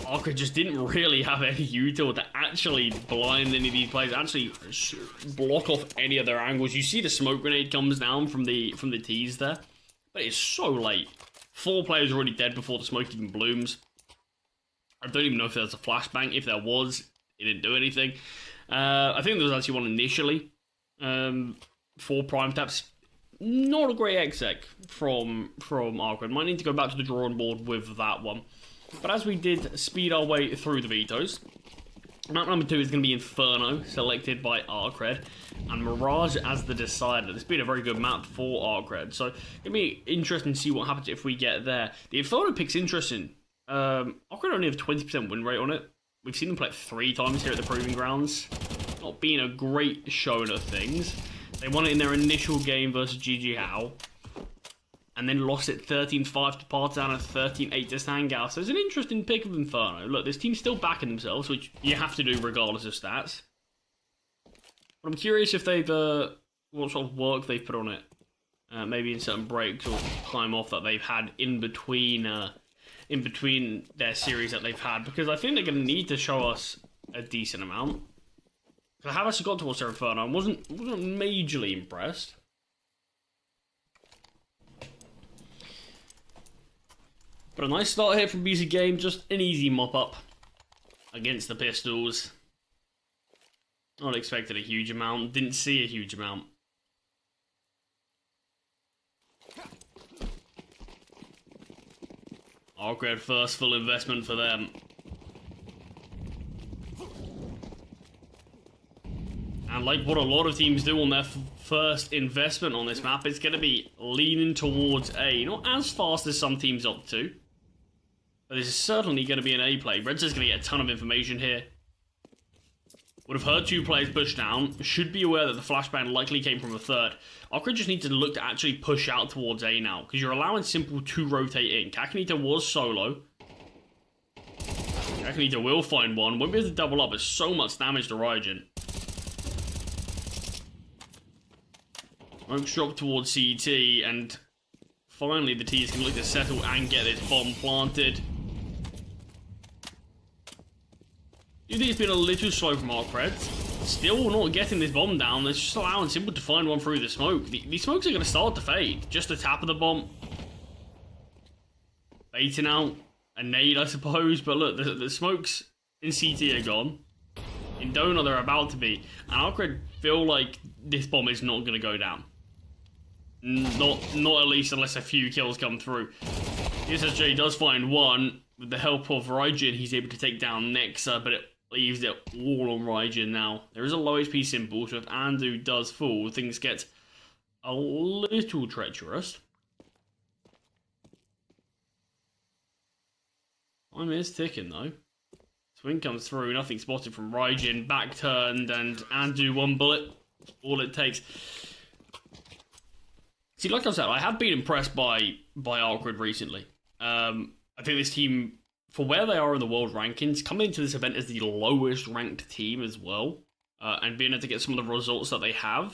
Arcred just didn't really have any util to actually blind any of these players, actually block off any of their angles. You see the smoke grenade comes down from the tees there, but it's so late. 4 players already dead before the smoke even blooms. I don't even know if there's a flashbang. If there was, it didn't do anything. I think there was actually one initially for prime taps. Not a great exec from Arcred. Might need to go back to the drawing board with that one. But as we did speed our way through the vetoes, map number 2 is going to be Inferno, selected by Arcred, and Mirage as the decider. This has been a very good map for Arcred, so it'll be interesting to see what happens if we get there. The Inferno pick's interesting. Arcred only have 20% win rate on it. We've seen them play it 3 times here at the Proving Grounds. Not being a great showing of things. They won it in their initial game versus GG How, and then lost it 13-5 to Partisan and 13-8 to Sangao. So it's an interesting pick of Inferno. Look, this team's still backing themselves, which you have to do regardless of stats. But I'm curious if they've, what sort of work they've put on it. Maybe in certain breaks or time off that they've had in between their series that they've had. Because I think they're going to need to show us a decent amount. I have actually got towards their Inferno. I wasn't majorly impressed. But a nice start here from BC Game, just an easy mop-up against the Pistols. Not expected a huge amount, didn't see a huge amount. Arcred first full investment for them. And like what a lot of teams do on their first investment on this map, it's going to be leaning towards A. Not as fast as some teams opt to. But this is certainly going to be an A play. Red's going to get a ton of information here. Would have heard 2 players push down. Should be aware that the flashbang likely came from a third. Arcred just need to look to actually push out towards A now, because you're allowing Simple to rotate in. Kakanita was solo. Kakanita will find one. Won't be able to double up. There's so much damage to Raijin. Smoke shot towards CT, and finally the T's can look to settle and get this bomb planted. I think it's been a little slow from Arcred. Still not getting this bomb down. They're just allowing Simple to find one through the smoke. The smokes are going to start to fade. Just the tap of the bomb. Baiting out a nade, I suppose. But look, the smokes in CT are gone. In Donut, they're about to be. And Arcred feel like this bomb is not going to go down. Not at least unless a few kills come through. SSJ does find one. With the help of Raijin, he's able to take down Nexa, but it leaves it all on Raijin now. There is a low HP Simple, so if Andu does fall, things get a little treacherous. Time is ticking though. Swing comes through, nothing spotted from Raijin, back turned, and Andu 1 bullet. That's all it takes. See, like I said, I have been impressed by Arcred recently. I think this team, for where they are in the world rankings, coming into this event as the lowest ranked team as well, and being able to get some of the results that they have.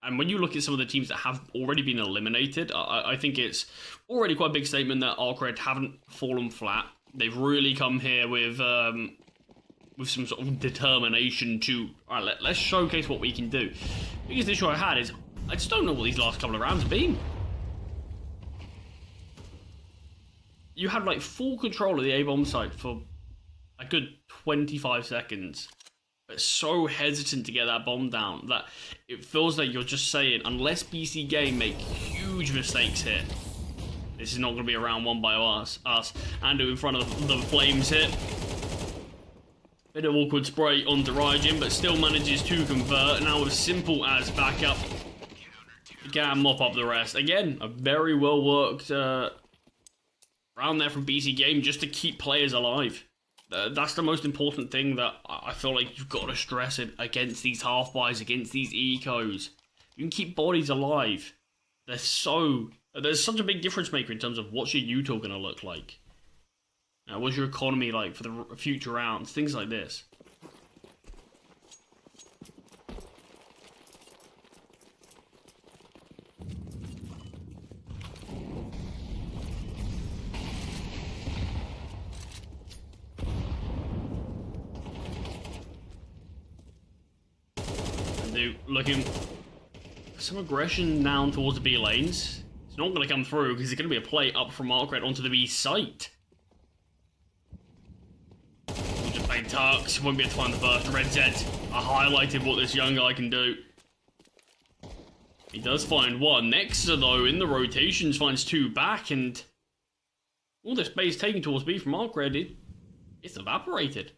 And when you look at some of the teams that have already been eliminated, I think it's already quite a big statement that Arcred haven't fallen flat. They've really come here with some sort of determination to, all right, let's showcase what we can do. The biggest issue I had is, I just don't know what these last couple of rounds have been. You had like full control of the A-bomb site for a good 25 seconds. But so hesitant to get that bomb down that it feels like you're just saying, unless BC Game make huge mistakes here, this is not going to be a round won by us. Andu in front of the flames here. Bit of awkward spray onto Raijin, but still manages to convert. Now with Simple as backup, can mop up the rest. Again, a very well worked round there from BC Game just to keep players alive. That's the most important thing that I feel like you've got to stress it against these half-buys, against these ecos. You can keep bodies alive. There's such a big difference maker in terms of what's your util going to look like. What's your economy like for the future rounds, things like this. Andu looking for some aggression down towards the B lanes. It's not going to come through because it's going to be a play up from Arcred onto the B site. We'll just play Turks. Won't be able to find the burst. Red Z. I highlighted what this young guy can do. He does find one. Nexa, though, in the rotations, finds two back, and all this base taken towards B from Arcred, it's evaporated.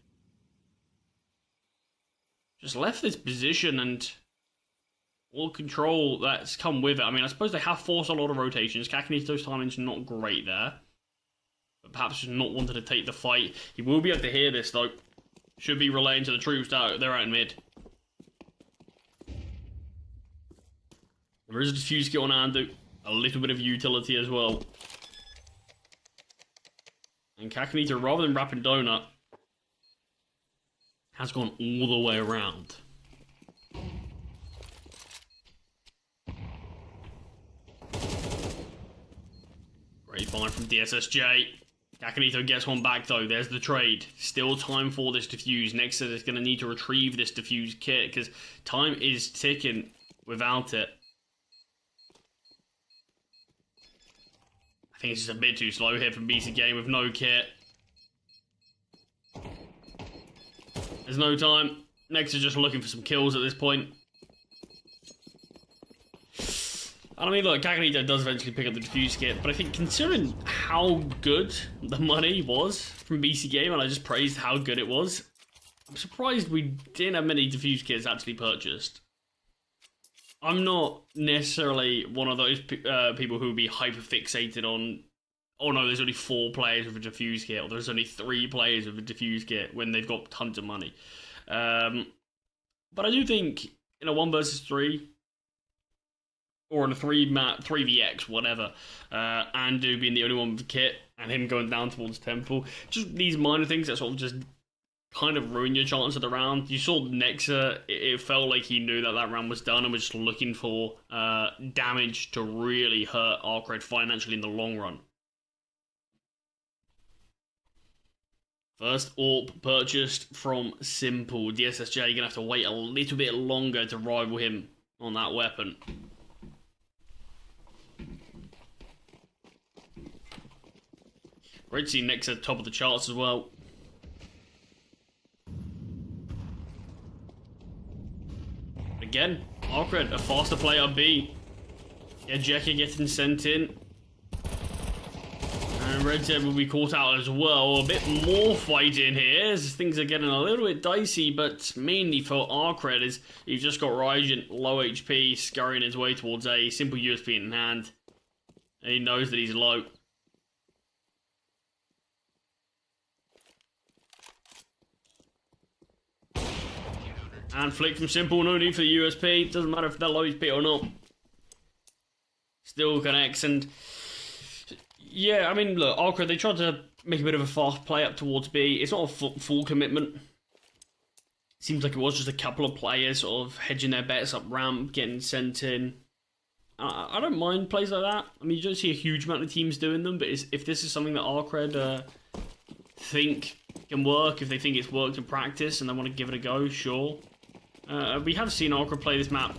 Just left this position, and all control that's come with it. I mean, I suppose they have forced a lot of rotations. Kakanito's timing's not great there, but perhaps just not wanted to take the fight. He will be able to hear this, though. Should be relaying to the troops that they're out in mid. There is a diffuse kit on Andu. A little bit of utility as well. And Kakanito, rather than wrapping Donut, has gone all the way around. Great find from DSSJ. Kakanito gets one back though. There's the trade. Still time for this diffuse. Nexa is going to need to retrieve this diffuse kit because time is ticking without it. I think it's just a bit too slow here from BC Game with no kit. There's no time. Nexa just looking for some kills at this point. And I mean, look, Kakanito does eventually pick up the diffuse kit, but I think considering how good the money was from BC Game, and I just praised how good it was, I'm surprised we didn't have many diffuse kits actually purchased. I'm not necessarily one of those people who would be hyper-fixated on, oh no, there's only 4 players with a diffuse kit, or there's only 3 players with a diffuse kit when they've got tons of money. But I do think in a 1 versus 3, or in a 3vx, whatever, Andu being the only one with a kit, and him going down towards Temple, just these minor things that sort of just kind of ruin your chance of the round. You saw Nexa, it felt like he knew that that round was done and was just looking for damage to really hurt Arcred financially in the long run. First AWP purchased from Simple. DSSJ going to have to wait a little bit longer to rival him on that weapon. Great to see Nexa top of the charts as well. Again, Arcred, a faster player B. Yeah, Jekka getting sent in. And Red Zed will be caught out as well. A bit more fighting here as things are getting a little bit dicey, but mainly for Arcred is you've just got Raijin, low HP, scurrying his way towards a Simple USP in hand. And he knows that he's low. And flick from Simple, no need for the USP. Doesn't matter if they're low HP or not. Still connects, and yeah, I mean, look, Arcred, they tried to make a bit of a fast play up towards B. It's not a full commitment. Seems like it was just a couple of players sort of hedging their bets up ramp, getting sent in. I don't mind plays like that. I mean, you don't see a huge amount of teams doing them, but if this is something that Arcred think can work, if they think it's worked in practice and they want to give it a go, sure. We have seen Arcred play this map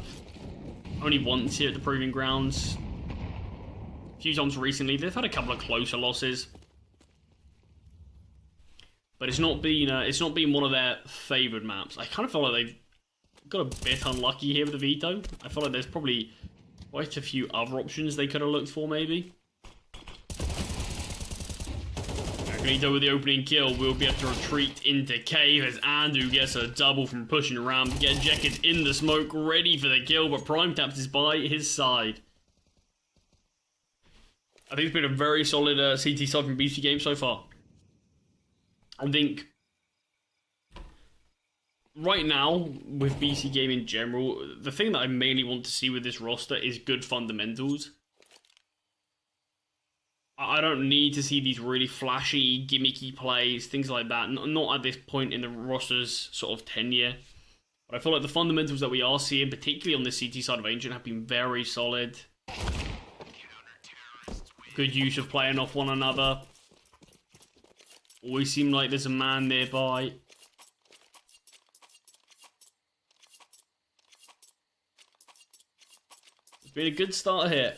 only once here at the Proving Grounds. A few times recently. They've had a couple of closer losses, but it's not been one of their favoured maps. I kind of feel like they've got a bit unlucky here with the veto. I feel like there's probably quite a few other options they could have looked for, maybe. Kakanito with the opening kill will be able to retreat into cave as Andu gets a double from pushing around. Get Jekka in the smoke, ready for the kill, but Prime Taps is by his side. I think it's been a very solid CT side from BC Game so far. I think right now, with BC Game in general, the thing that I mainly want to see with this roster is good fundamentals. I don't need to see these really flashy, gimmicky plays, things like that. Not at this point in the roster's sort of tenure. But I feel like the fundamentals that we are seeing, particularly on the CT side of Ancient, have been very solid. Good use of playing off one another. Always seem like there's a man nearby. been a good start here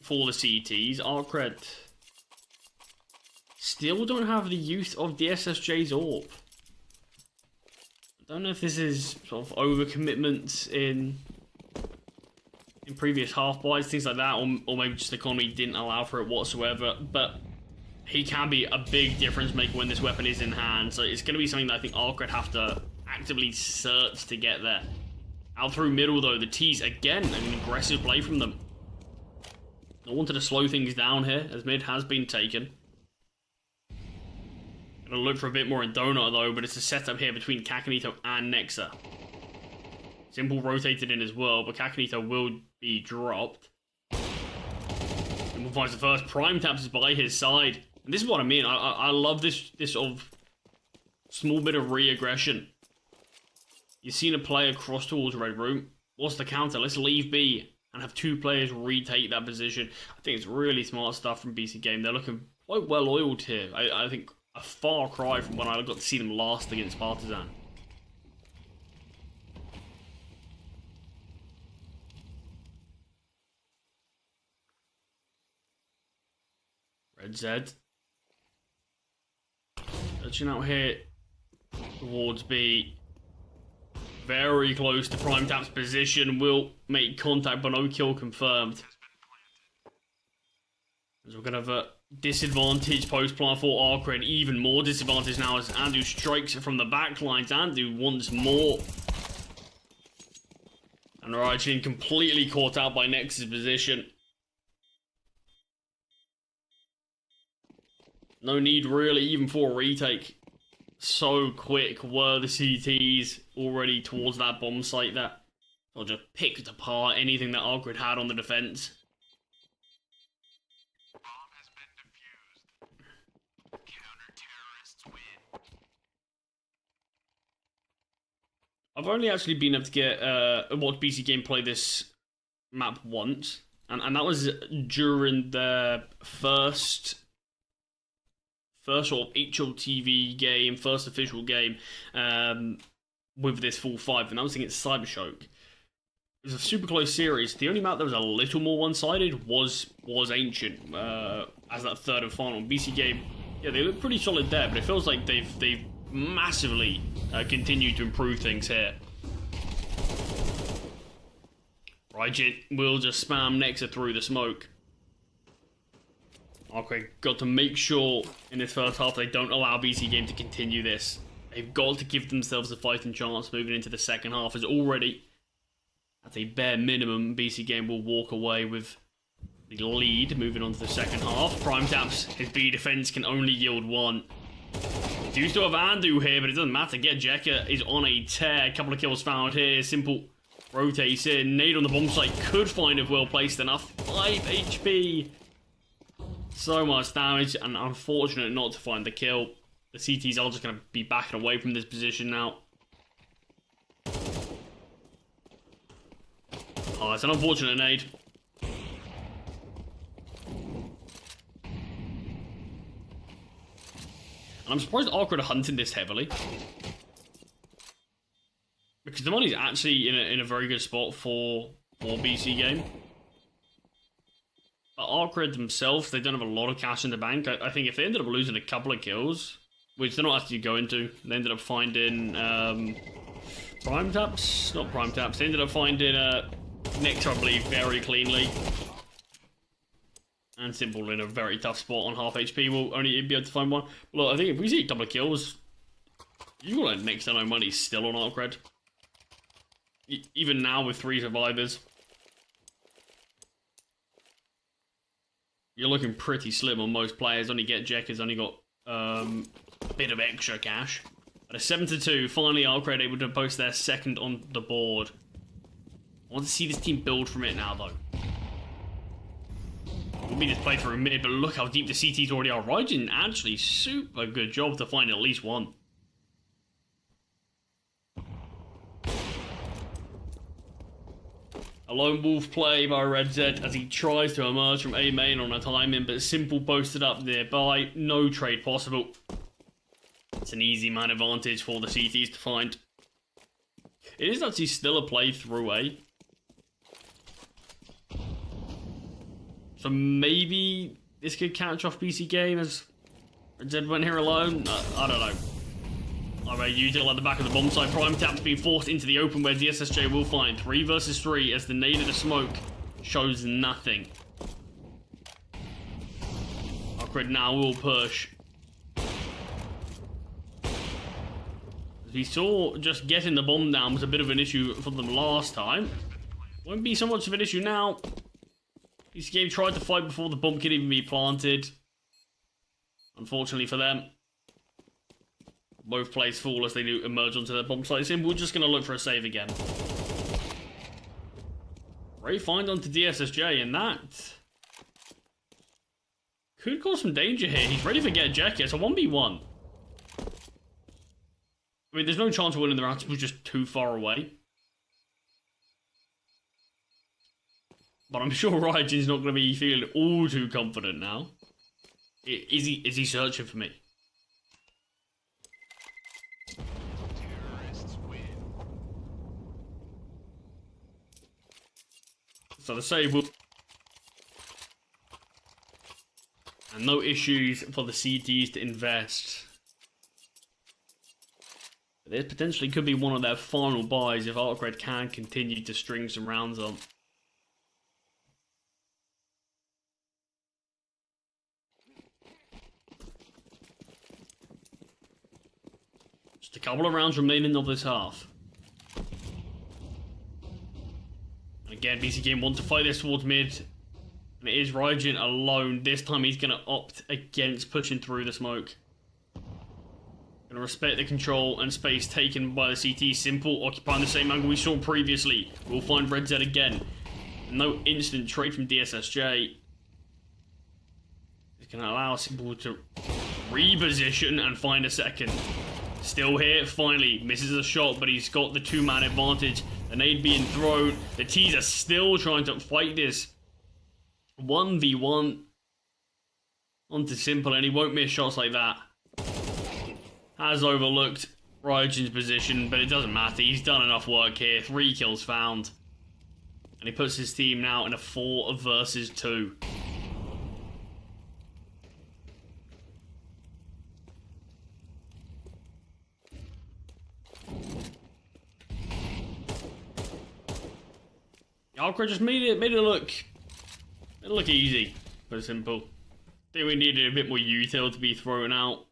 for the CTs. Arcred still don't have the use of the SSJ's AWP. I don't know if this is sort of overcommitment in previous half buys, things like that, or maybe just the economy didn't allow for it whatsoever, but he can be a big difference maker when this weapon is in hand, so it's going to be something that I think Arcred have to actively search to get there. Out through middle though, the T's again, an aggressive play from them. I wanted to slow things down here, as mid has been taken. Gonna look for a bit more in Donut though, but it's a setup here between Kakanito and Nexa. Simple rotated in as well, but Kakanito will be dropped. Simple finds the first. Prime Taps is by his side. And this is what I mean. I love this sort of small bit of re-aggression. You've seen a player cross towards Red Room. What's the counter? Let's leave B and have two players retake that position. I think it's really smart stuff from BC Game. They're looking quite well oiled here. I think a far cry from when I got to see them last against Partizan. Red Z. Touching out here towards B. Very close to Prime Tap's position. Will make contact, but no kill confirmed. As we're going to have a disadvantage post-plant for Arcred. Even more disadvantage now as Andu strikes it from the back lines. Andu once more. And Rajin completely caught out by Nex's position. No need really even for a retake. So quick were the CTs already towards that bomb site that or just picked apart anything that Arcred had on the defense. Bomb has been defused. Counter-terrorists win. I've only actually been able to get watch BC Game play this map once, and that was during the first sort of HLTV game, first official game with this full 5, and that was against CyberShoke. It was a super close series. The only map that was a little more one-sided was Ancient as that third and final. BC Game, yeah, they look pretty solid there, but it feels like they've massively continued to improve things here. Rajit will just spam Nexa through the smoke. Okay, got to make sure in this first half they don't allow BC Game to continue this. They've got to give themselves a fighting chance moving into the second half, as already, at a bare minimum, BC Game will walk away with the lead moving on to the second half. Prime Taps, his B defense can only yield one. They do still have Andu here, but it doesn't matter. Get Jekka is on a tear. A couple of kills found here. Simple rotates in. Nade on the bomb site could find it well placed enough. 5 HP. So much damage, and unfortunate not to find the kill. The CTs are just going to be backing away from this position now. Oh, it's an unfortunate nade. And I'm surprised Arcred are hunting this heavily. Because the money's actually in a very good spot for BC Game. But Arcred themselves, they don't have a lot of cash in the bank. I think if they ended up losing a couple of kills, which they're not actually going to, they ended up finding Prime Taps? Not Prime Taps. They ended up finding Nexa, I believe, very cleanly. And Simple in a very tough spot on half HP. Will only be able to find one. Look, I think if we see a couple of kills, you will let Nexa know money still on Arcred. Even now with 3 survivors. You're looking pretty slim on most players. Only Get Jack has only got a bit of extra cash. At a 7-2, finally Arcred able to post their second on the board. I want to see this team build from it now, though. We'll be this playthrough mid, but look how deep the CTs already are. Raijin actually super good job to find at least one. A lone wolf play by Red Z as he tries to emerge from A main on a timing, but Simple posted up nearby. No trade possible. It's an easy man advantage for the CTs to find. It is actually still a play through A. So maybe this could catch off BC Game as Zed went here alone. I don't know. Alright, Util at the back of the bomb site. Prime Tap's being forced into the open where DSSJ will find 3 versus 3 as the nade of the smoke shows nothing. Arcred now will push. We saw just getting the bomb down was a bit of an issue for them last time. Won't be so much of an issue now. This game tried to fight before the bomb could even be planted. Unfortunately for them. Both players fall as they do emerge onto their bomb site. We're just going to look for a save again. Great find onto DSSJ, and that could cause some danger here. He's ready for get Jackie. It's a 1v1. I mean, there's no chance of winning the round. We're just too far away. But I'm sure Ryujin's not going to be feeling all too confident now. Is he searching for me? Terrorists win. So the save will... And no issues for the CTs to invest. This potentially could be one of their final buys if Arcred can continue to string some rounds on. Just a couple of rounds remaining of this half. And again, BC Game want to fight this towards mid. And it is Ryujin alone. This time he's going to opt against pushing through the smoke. Going to respect the control and space taken by the CT. Simple, occupying the same angle we saw previously. We'll find Red Z again. No instant trade from DSSJ. It's going to allow Simple to reposition and find a second. Still here, finally. Misses a shot, but he's got the 2-man advantage. The nade being thrown. The T's are still trying to fight this 1v1 onto Simple, and he won't miss shots like that. Has overlooked Ryujin's position, but it doesn't matter. He's done enough work here. 3 kills found. And he puts his team now in a 4 versus 2. Arcred just made it look easy, but simple. I think we needed a bit more util to be thrown out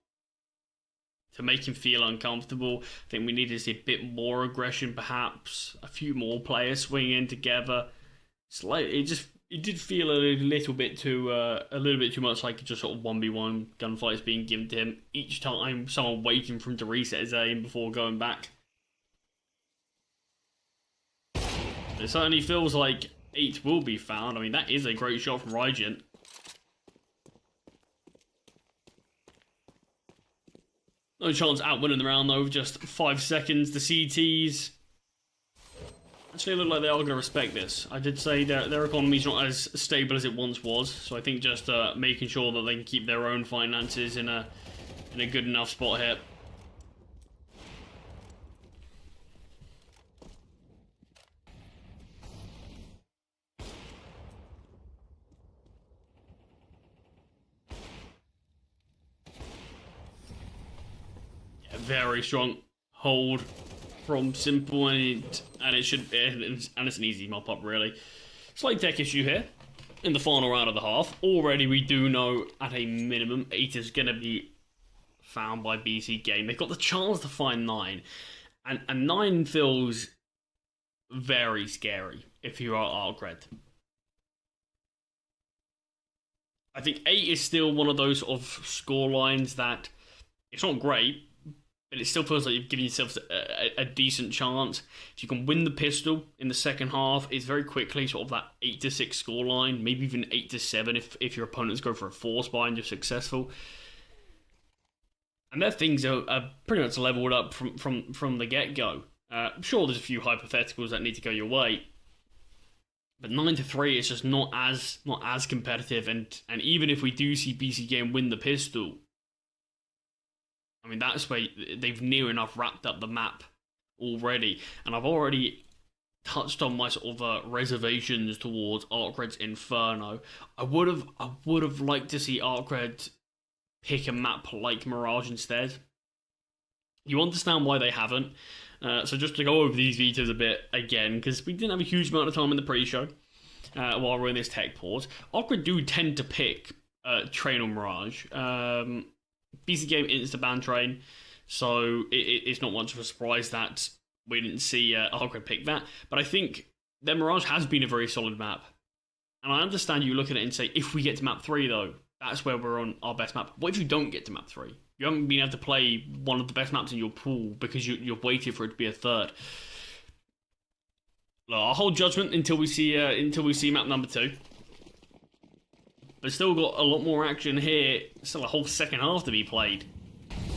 to make him feel uncomfortable. I think we needed to see a bit more aggression, perhaps a few more players swinging in together. It did feel a little bit too much like just sort of 1v1 gunfights being given to him each time. Someone waiting for him to reset his aim before going back. It certainly feels like 8 will be found. I mean, that is a great shot from Ryujin. No chance out winning the round though, just 5 seconds. The CTs actually look like they are going to respect this. I did say their economy's not as stable as it once was, so I think just making sure that they can keep their own finances in a good enough spot here. Very strong hold from Simple, and it's an easy mop up really. Slight tech issue here in the final round of the half. Already we do know at a minimum 8 is going to be found by BC Game. They've got the chance to find 9, and 9 feels very scary if you are Arcred. I think 8 is still one of those sort of score lines that it's not great, but it still feels like you've given yourself a decent chance. If you can win the pistol in the second half, it's very quickly sort of that 8-6 scoreline, maybe even 8-7 if your opponents go for a force buy and you're successful. And their things are pretty much leveled up from the get-go. Sure, there's a few hypotheticals that need to go your way, but 9-3 is just not as competitive. And even if we do see BC Game win the pistol, I mean, that's where they've near enough wrapped up the map already. And I've already touched on my sort of reservations towards Arcred's Inferno. I would have liked to see Arcred pick a map like Mirage instead. You understand why they haven't. So just to go over these vetoes a bit again, because we didn't have a huge amount of time in the pre-show while we're in this tech pause. Arcred do tend to pick Train or Mirage. BC Game Insta-ban Train, so it's not much of a surprise that we didn't see Arcred pick that. But I think their Mirage has been a very solid map. And I understand you look at it and say, if we get to map 3 though, that's where we're on our best map. What if you don't get to map 3? You haven't been able to play one of the best maps in your pool because you've waited for it to be a third. Look, I'll hold judgment until we see map number 2. But still got a lot more action here. Still a whole second half to be played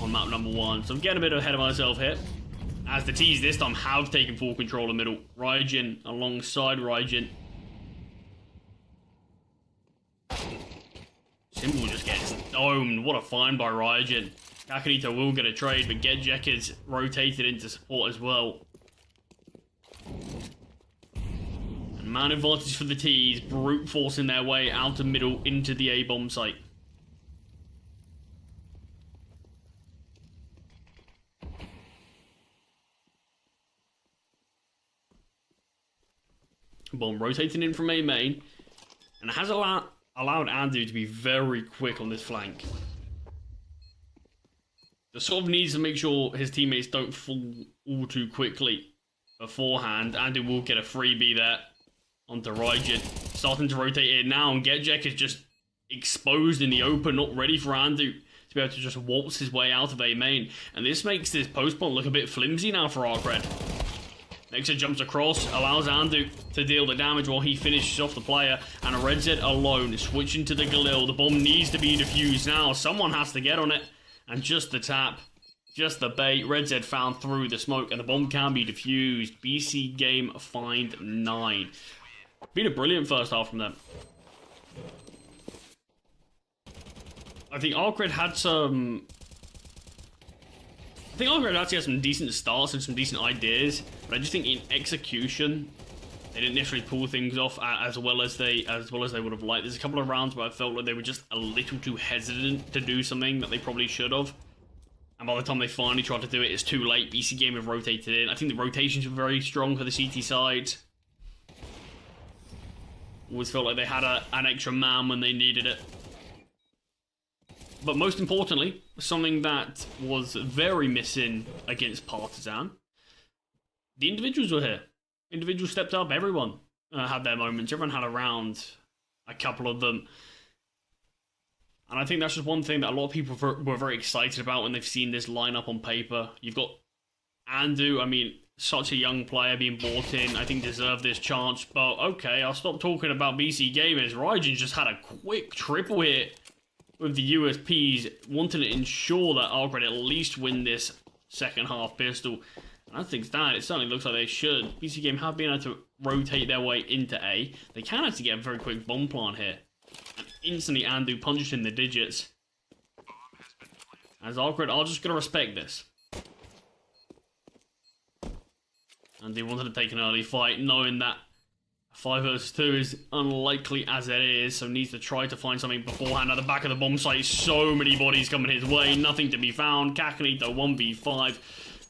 on map number 1. So I'm getting a bit ahead of myself here. As the T's this time have taken full control of middle. Raijin alongside Raijin. Symbol just gets domed. What a find by Raijin. Kakanito will get a trade, but Gedjek is rotated into support as well. And man advantage for the T's, brute forcing their way out of middle into the A-bomb site. Bomb rotating in from A main, and it has allowed Andu to be very quick on this flank. Just sort of needs to make sure his teammates don't fall all too quickly beforehand. Andu will get a freebie there onto Raijin. Starting to rotate in now, and Gedjek is just exposed in the open, not ready for Andu to be able to just waltz his way out of A main. And this makes this post-bomb look a bit flimsy now for Arcred. Nexa jumps across, allows Andu to deal the damage while he finishes off the player, and a Red Zed alone is switching to the Galil. The bomb needs to be defused now. Someone has to get on it, and just the tap, just the bait. Red Zed found through the smoke, and the bomb can be defused. BC Game find 9. Been a brilliant first half from them. I think Arcred had some... I think Arcred actually had some decent starts and some decent ideas, but I just think in execution, they didn't necessarily pull things off as well as they would have liked. There's a couple of rounds where I felt like they were just a little too hesitant to do something that they probably should have. And by the time they finally tried to do it, it's too late. BC Game have rotated in. I think the rotations were very strong for the CT side. Always felt like they had an extra man when they needed it. But most importantly, something that was very missing against Partizan, the individuals were here. Individuals stepped up. Everyone had their moments. Everyone had a round, a couple of them. And I think that's just one thing that a lot of people were very excited about when they've seen this lineup on paper. You've got Andu, I mean, such a young player being brought in, I think deserved this chance. But okay, I'll stop talking about BC Gamers. Raijin just had a quick triple hit with the USPs, wanting to ensure that Arcred at least win this second half pistol. And I think that it certainly looks like they should. BC Game have been able to rotate their way into A. They can actually get a very quick bomb plant here. And instantly Andu punches in the digits. As Arcred are just going to respect this. And they wanted to take an early fight, knowing that 5 versus 2 is unlikely as it is, so needs to try to find something beforehand. At the back of the bomb site, so many bodies coming his way, nothing to be found. Kakanito 1v5.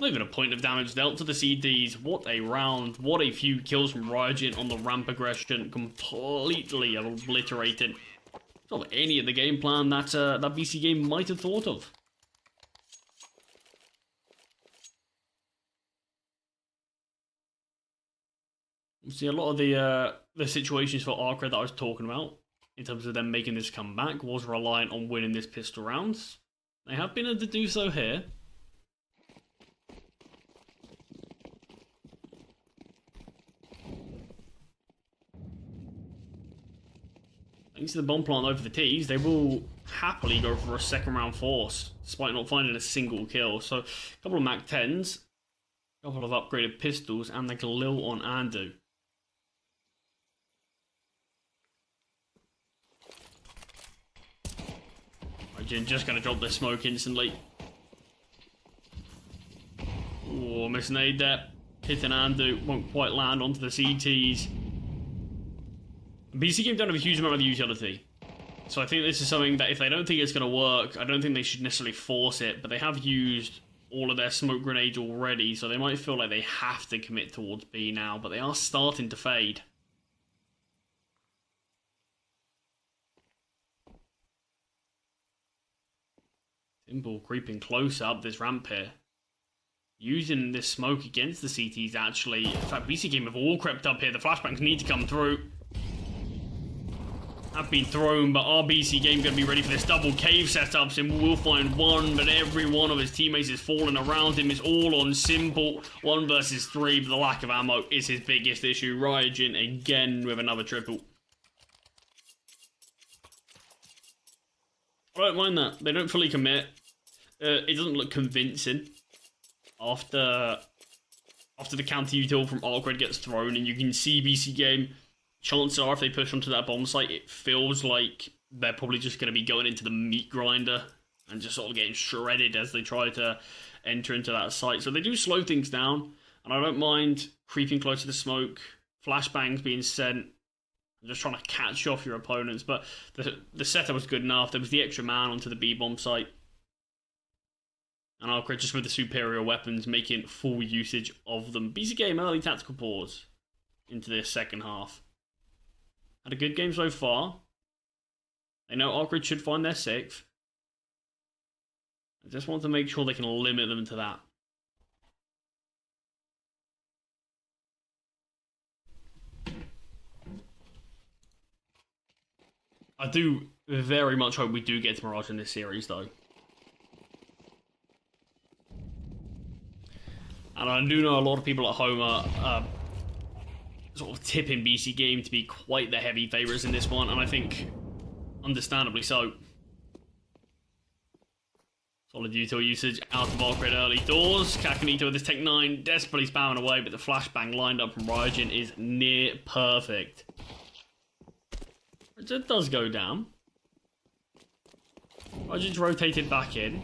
Not even a point of damage dealt to the CDs. What a round. What a few kills from Raijin on the ramp aggression. Completely obliterated. Not any of the game plan that BC Game might have thought of. See, a lot of the situations for Arcred that I was talking about, in terms of them making this comeback, was reliant on winning this pistol rounds. They have been able to do so here. Thanks to the bomb plant over the T's, they will happily go for a second round force, despite not finding a single kill. So, a couple of Mac 10s, a couple of upgraded pistols, and the Galil on Andu. Just going to drop their smoke instantly. Oh, missed nade there. hit and undo, won't quite land onto the CTs. BC Game don't have a huge amount of utility. So I think this is something that if they don't think it's going to work, I don't think they should necessarily force it, but they have used all of their smoke grenades already, so they might feel like they have to commit towards B now, but they are starting to fade. Simple creeping close up this ramp here. Using this smoke against the CTs actually. In fact, BC Game have all crept up here. The flashbangs need to come through. Have been thrown, but our BC Game going to be ready for this double cave setup. Simple will find one, but every one of his teammates is falling around him. It's all on Simple. 1 versus 3, but the lack of ammo is his biggest issue. Ryujin again with another triple. I don't mind that. They don't fully commit. It doesn't look convincing after the counter util from Arcred gets thrown, and you can see BC Game. Chances are, if they push onto that bomb site, it feels like they're probably just going to be going into the meat grinder and just sort of getting shredded as they try to enter into that site. So they do slow things down, and I don't mind creeping close to the smoke, flashbangs being sent, just trying to catch off your opponents. But the setup was good enough. There was the extra man onto the B-bomb site. And Arcred just with the superior weapons, making full usage of them. BC Game early tactical pause into this second half. Had a good game so far. They know Arcred should find their 6th. I just want to make sure they can limit them to that. I do very much hope we do get to Mirage in this series, though. And I do know a lot of people at home are sort of tipping BC Game to be quite the heavy favourites in this one, and I think understandably so. Solid util usage out of Arcred early doors. Kakanito with his Tech 9 desperately spamming away, but the flashbang lined up from Ryujin is near perfect. It does go down. Ryujin's rotated back in.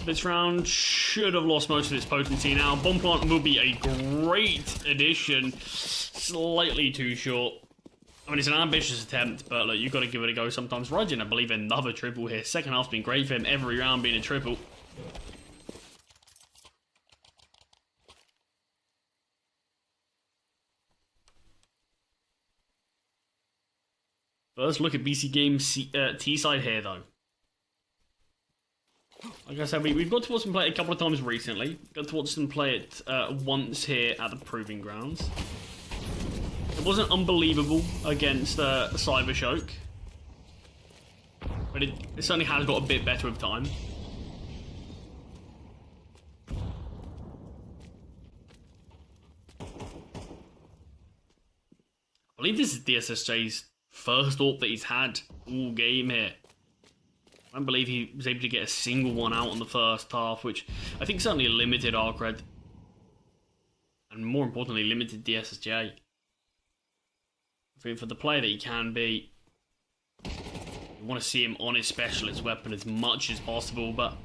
This round should have lost most of its potency now. Bomb plant will be a great addition. Slightly too short. I mean, it's an ambitious attempt, but look, you've got to give it a go sometimes. Ryujin, I believe, another triple here. Second half's been great for him. Every round being a triple. First look at BC Game's T side here, though. Like I said, we've got to watch them play it a couple of times recently. Got to watch them play it once here at the Proving Grounds. It wasn't unbelievable against CyberShoke, but it certainly has got a bit better with time. I believe this is DSSJ's first AWP that he's had all game here. I don't believe he was able to get a single one out in the first half, which I think certainly limited Arcred. And more importantly, limited DSSJ. I think for the player that he can be, you want to see him on his specialist weapon as much as possible, but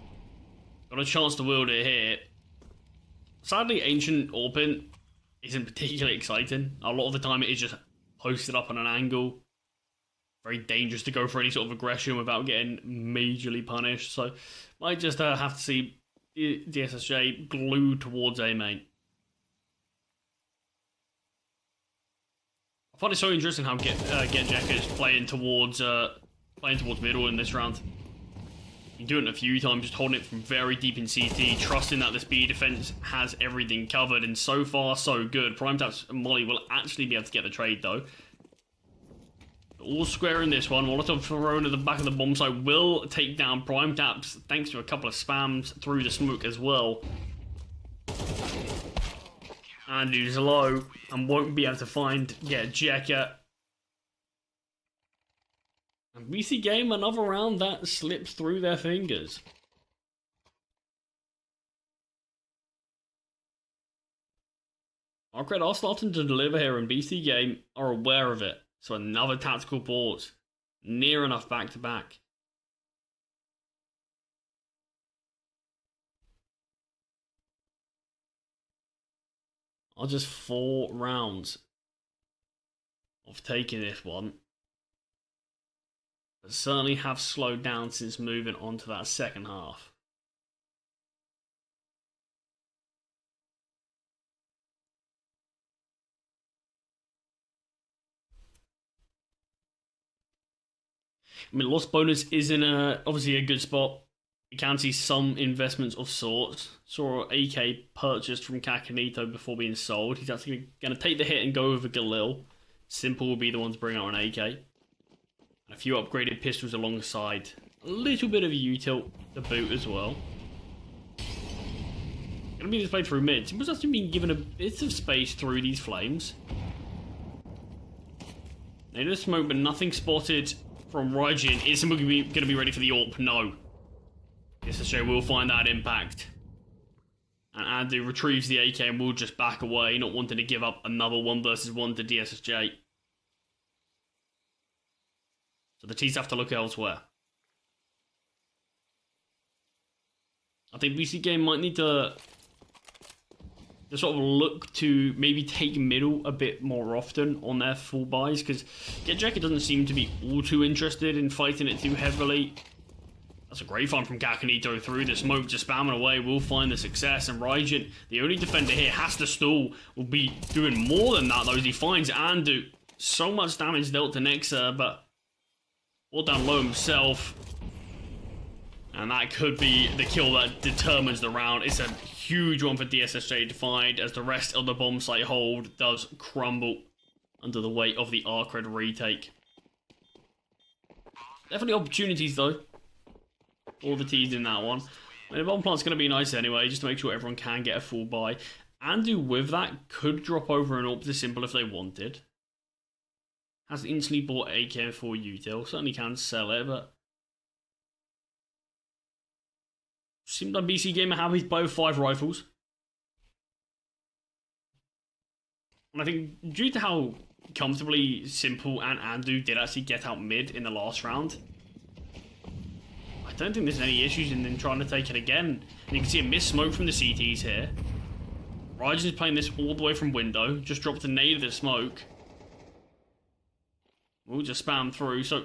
got a chance to wield it here. Sadly, Ancient Orpin isn't particularly exciting. A lot of the time it is just posted up on an angle. Very dangerous to go for any sort of aggression without getting majorly punished. So, might just have to see DSSJ glued towards A main. I find it so interesting how Genjek is playing towards middle in this round. Been doing it a few times, just holding it from very deep in CT, trusting that this B defense has everything covered, and so far so good. Primetaps and Molly will actually be able to get the trade though. All square in this one. Molotov thrown at the back of the bomb site will take down Primetaps thanks to a couple of spams through the smoke as well. And he's low and won't be able to find Jekka. And BC Game, another round that slips through their fingers. Arcred are starting to deliver here, and BC Game are aware of it. So another tactical pause. Near enough back to back. are just 4 rounds of taking this one. But certainly have slowed down since moving on to that second half. I mean, loss bonus is in obviously a good spot. You can see some investments of sorts. Saw AK purchased from Kakanito before being sold. He's actually going to take the hit and go over Galil. Simple will be the one to bring out an AK. And a few upgraded pistols alongside. A little bit of a util to boot as well. Going to be displayed through mid. Simple's actually been given a bit of space through these flames. They just smoke, but nothing spotted from Raijin. Is Simple going to be ready for the AWP? No. DSSJ will find that impact. And Andy retrieves the AK and will just back away, not wanting to give up another 1 versus 1 to DSSJ. So the T's have to look elsewhere. I think BC Game might need to sort of look to maybe take middle a bit more often on their full buys, because Get Jacket doesn't seem to be all too interested in fighting it too heavily. That's a great find from Kakanito through the smoke, just spamming away, will find the success, and Raijin, the only defender here, has to stall, will be doing more than that though, as he finds Andu. So much damage dealt to Nexa, but all down low himself. And that could be the kill that determines the round. It's a huge one for DSSJ to find, as the rest of the bomb site hold does crumble under the weight of the Arcred retake. Definitely opportunities though. All the T's in that one. I mean, the bomb plant's going to be nice anyway, just to make sure everyone can get a full buy. Andu with that could drop over and up to Simple if they wanted. Has instantly bought AK-4 util. Certainly can sell it, but seems like BC Gamer happy to buy 5 rifles. And I think due to how comfortably Simple and Andu did actually get out mid in the last round, I don't think there's any issues in them trying to take it again. And you can see a missed smoke from the CTs here. Raijin is playing this all the way from window. Just dropped a nade of the smoke. We'll just spam through. So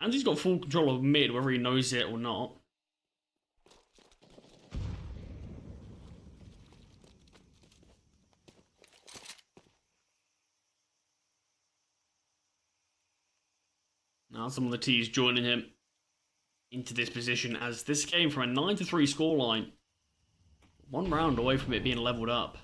Andy's got full control of mid, whether he knows it or not. Now some of the T's joining him into this position, as this game from a 9-3 scoreline, 1 round away from it being leveled up.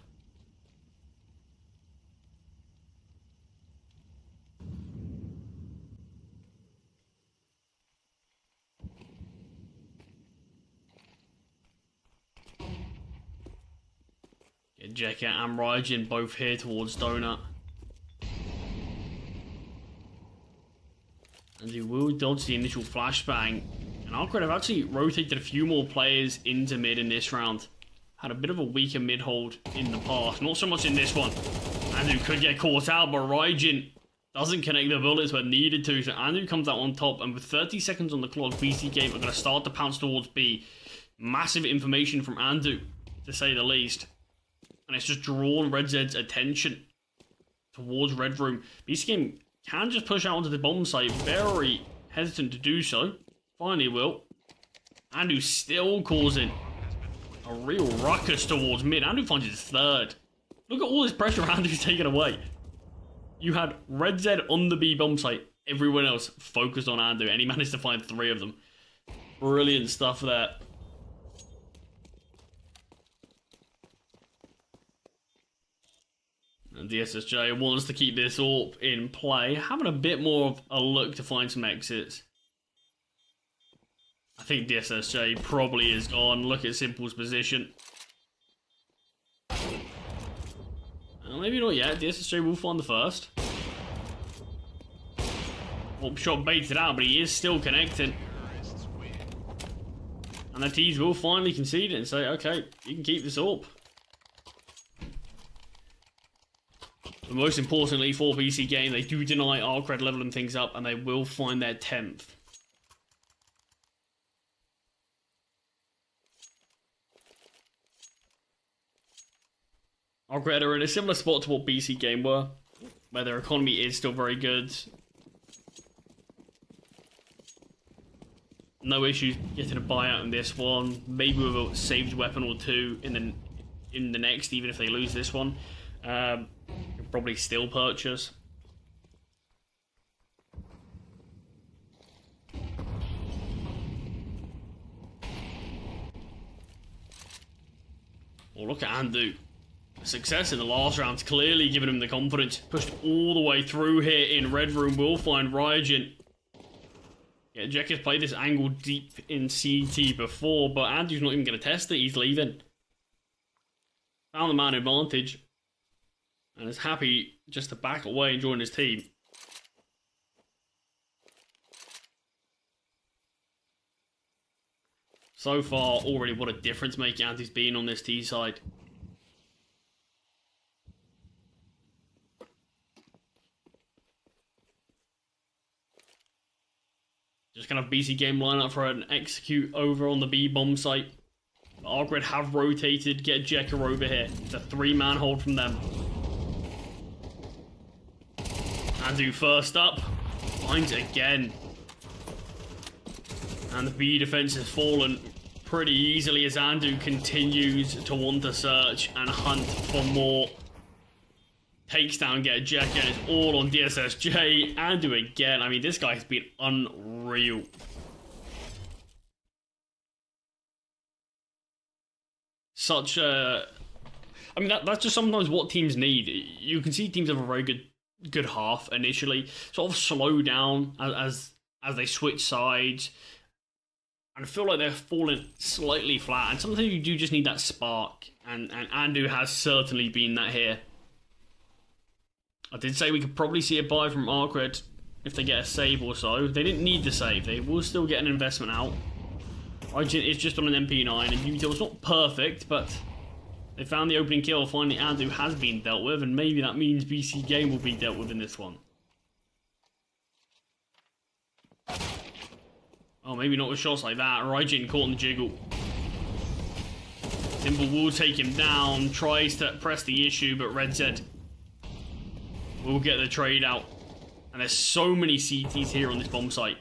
Jacket and Raijin both here towards Donut. And he will dodge the initial flashbang. And Arcred have actually rotated a few more players into mid in this round. Had a bit of a weaker mid hold in the past. Not so much in this one. Andu could get caught out, but Raijin doesn't connect the bullets when needed to. So Andu comes out on top. And with 30 seconds on the clock, BC Game are going to start to pounce towards B. Massive information from Andu, to say the least. And it's just drawn Red Zed's attention towards Red Room. BC Game can just push out onto the bomb site. Very hesitant to do so. Finally will. Andu still causing a real ruckus towards mid. Andu finds his 3rd. Look at all this pressure Andu's taken away. You had Red Zed on the B bomb site. Everyone else focused on Andu, and he managed to find 3 of them. Brilliant stuff there. And DSSJ wants to keep this AWP in play, having a bit more of a look to find some exits. I think DSSJ probably is gone. Look at Simple's position. Maybe not yet. DSSJ will find the first. AWP shot baited out, but he is still connecting. And the T's will finally concede it and say, okay, you can keep this AWP. But most importantly for BC Game, they do deny Arcred leveling things up, and they will find their 10th. Arcred are in a similar spot to what BC Game were, where their economy is still very good. No issues getting a buyout in this one. Maybe with a saved weapon or two in the next, even if they lose this one. You'll probably still purchase. Well, look at Andu. Success in the last round's clearly given him the confidence. Pushed all the way through here in Red Room. We'll find Ryujin. Yeah, Jack has played this angle deep in CT before, but Andu's not even going to test it. He's leaving. Found the man advantage. And is happy just to back away and join his team. So far, already what a difference maker Andu's been on this T side. Just kind of BC game lineup for an execute over on the B bomb site. Arcred have rotated, get Jekker over here. It's a 3-man hold from them. Andu first up, finds it again. And the B defense has fallen pretty easily as Andu continues to want to search and hunt for more. Takes down, get a Jekker, and it's all on DSSJ. Andu again. I mean, this guy has been unreal. Such a... I mean, that's just sometimes what teams need. You can see teams have a very good half initially. Sort of slow down as they switch sides. And I feel like they're falling slightly flat. And sometimes you do just need that spark. And Andu has certainly been that here. I did say we could probably see a buy from Arcred if they get a save or so. They didn't need the save. They will still get an investment out. Ryujin is just on an MP9, and Util's not perfect, but they found the opening kill. Finally, Andu has been dealt with, and maybe that means BC Game will be dealt with in this one. Oh, maybe not with shots like that. Ryujin caught in the jiggle. Timber will take him down, tries to press the issue, but Red Z will get the trade out. And there's so many CTs here on this bomb site.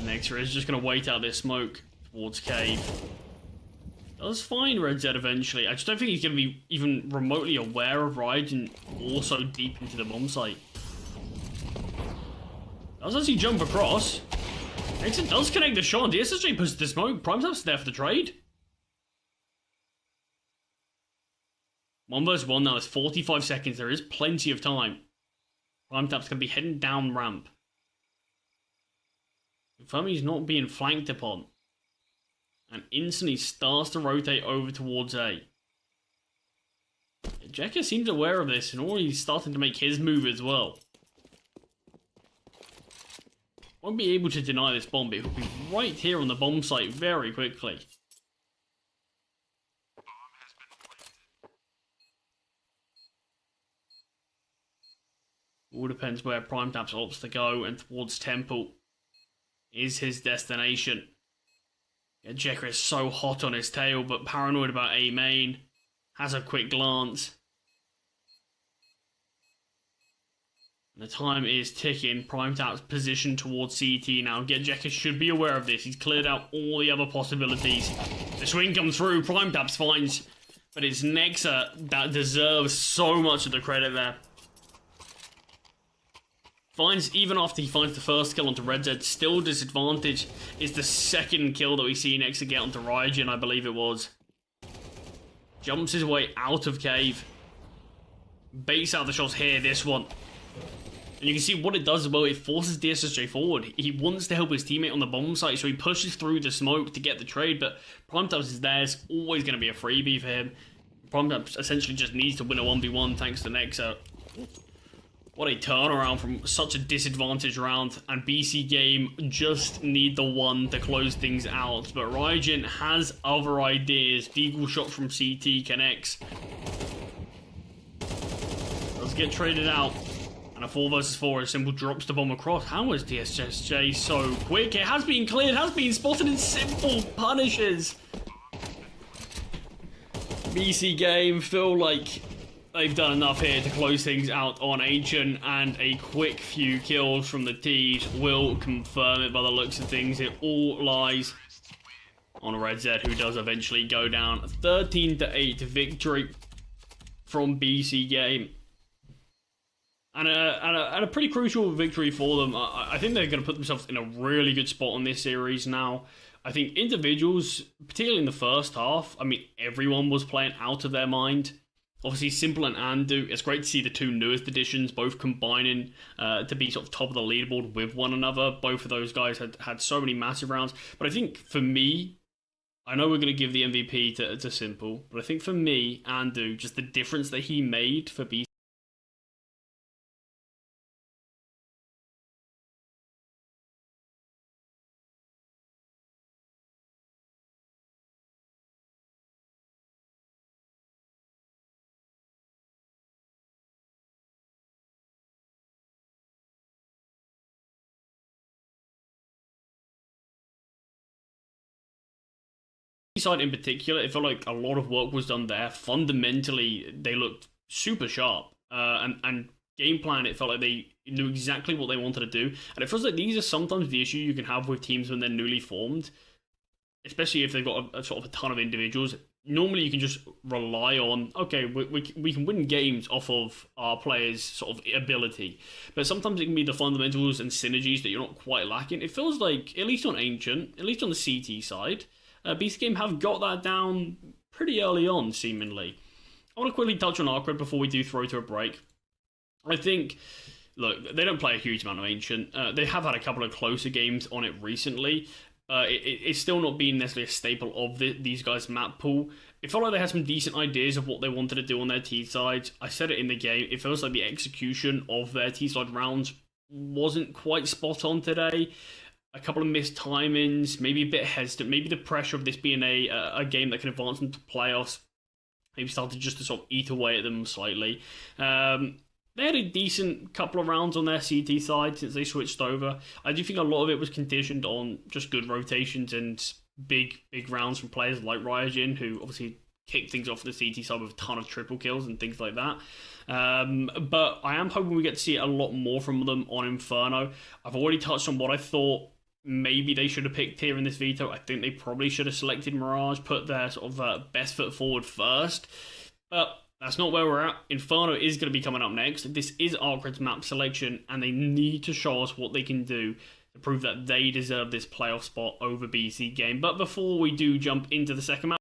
Nexer is just going to wait out this smoke towards cave. Does find Red Z eventually. I just don't think he's going to be even remotely aware of Ryujin also deep into the bomb site. Does actually jump across. Nexer does connect the shot. DSSJ puts the smoke. Primetap's there for the trade. 1 versus 1 now. There's 45 seconds. There is plenty of time. Primetap's going to be heading down ramp. Confirming he's not being flanked upon. And instantly starts to rotate over towards A. Jekker seems aware of this and already starting to make his move as well. Won't be able to deny this bomb, but he'll be right here on the bomb site very quickly. All depends where Primetap opts to go, and towards Temple is his destination. Yeah, Jekker is so hot on his tail, but paranoid about A main. Has a quick glance. And the time is ticking. Primetap's position towards CT now. Jekker should be aware of this. He's cleared out all the other possibilities. The swing comes through. Primetap's finds. But it's Nexer that deserves so much of the credit there. Finds, even after he finds the first kill onto Red Z, still disadvantage is the second kill that we see Nexer get onto Ryujin, I believe it was. Jumps his way out of cave. Baits out the shots here, this one. And you can see what it does as well, it forces DSSJ forward. He wants to help his teammate on the bomb site, so he pushes through the smoke to get the trade, but Primetap is there, it's always going to be a freebie for him. Primetap essentially just needs to win a 1v1 thanks to Nexer. What a turnaround from such a disadvantaged round, and BC Game just need the one to close things out. But Ryujin has other ideas. Deagle shot from CT connects. Let's get traded out. And a 4 versus 4 as Simple drops the bomb across. How is DSSJ so quick? It has been cleared, has been spotted, and Simple punishes. BC Game feel like they've done enough here to close things out on Ancient, and a quick few kills from the T's will confirm it by the looks of things. It all lies on Red Z, who does eventually go down. 13-8 victory from BC Game. And a pretty crucial victory for them. I think they're going to put themselves in a really good spot on this series now. I think individuals, particularly in the first half, I mean, everyone was playing out of their mind. Obviously, Simple and Andu, it's great to see the two newest additions both combining to be sort of top of the leaderboard with one another. Both of those guys had so many massive rounds. But I think for me, I know we're going to give the MVP to Simple, but I think for me, Andu, just the difference that he made for BC side in particular, it felt like a lot of work was done there. Fundamentally, they looked super sharp. And game plan, it felt like they knew exactly what they wanted to do. And it feels like these are sometimes the issue you can have with teams when they're newly formed, especially if they've got a sort of a ton of individuals. Normally, you can just rely on, okay, we can win games off of our players' sort of ability. But sometimes it can be the fundamentals and synergies that you're not quite lacking. It feels like, at least on Ancient, at least on the CT side, BC Game have got that down pretty early on, seemingly. I want to quickly touch on Arcred before we do throw to a break. I think, look, they don't play a huge amount of Ancient. They have had a couple of closer games on it recently. It's still not been necessarily a staple of these guys' map pool. It felt like they had some decent ideas of what they wanted to do on their T-side. I said it in the game, it feels like the execution of their T-side rounds wasn't quite spot on today. A couple of missed timings, maybe a bit hesitant, maybe the pressure of this being a game that can advance them to playoffs maybe started just to sort of eat away at them slightly. They had a decent couple of rounds on their CT side since they switched over. I do think a lot of it was conditioned on just good rotations and big rounds from players like Ryojin, who obviously kicked things off the CT side with a ton of triple kills and things like that. But I am hoping we get to see a lot more from them on Inferno. I've already touched on what I thought maybe they should have picked here in this veto. I think they probably should have selected Mirage, put their sort of best foot forward first. But that's not where we're at. Inferno is going to be coming up next. This is Arcred's map selection, and they need to show us what they can do to prove that they deserve this playoff spot over BC Game. But before we do jump into the second map,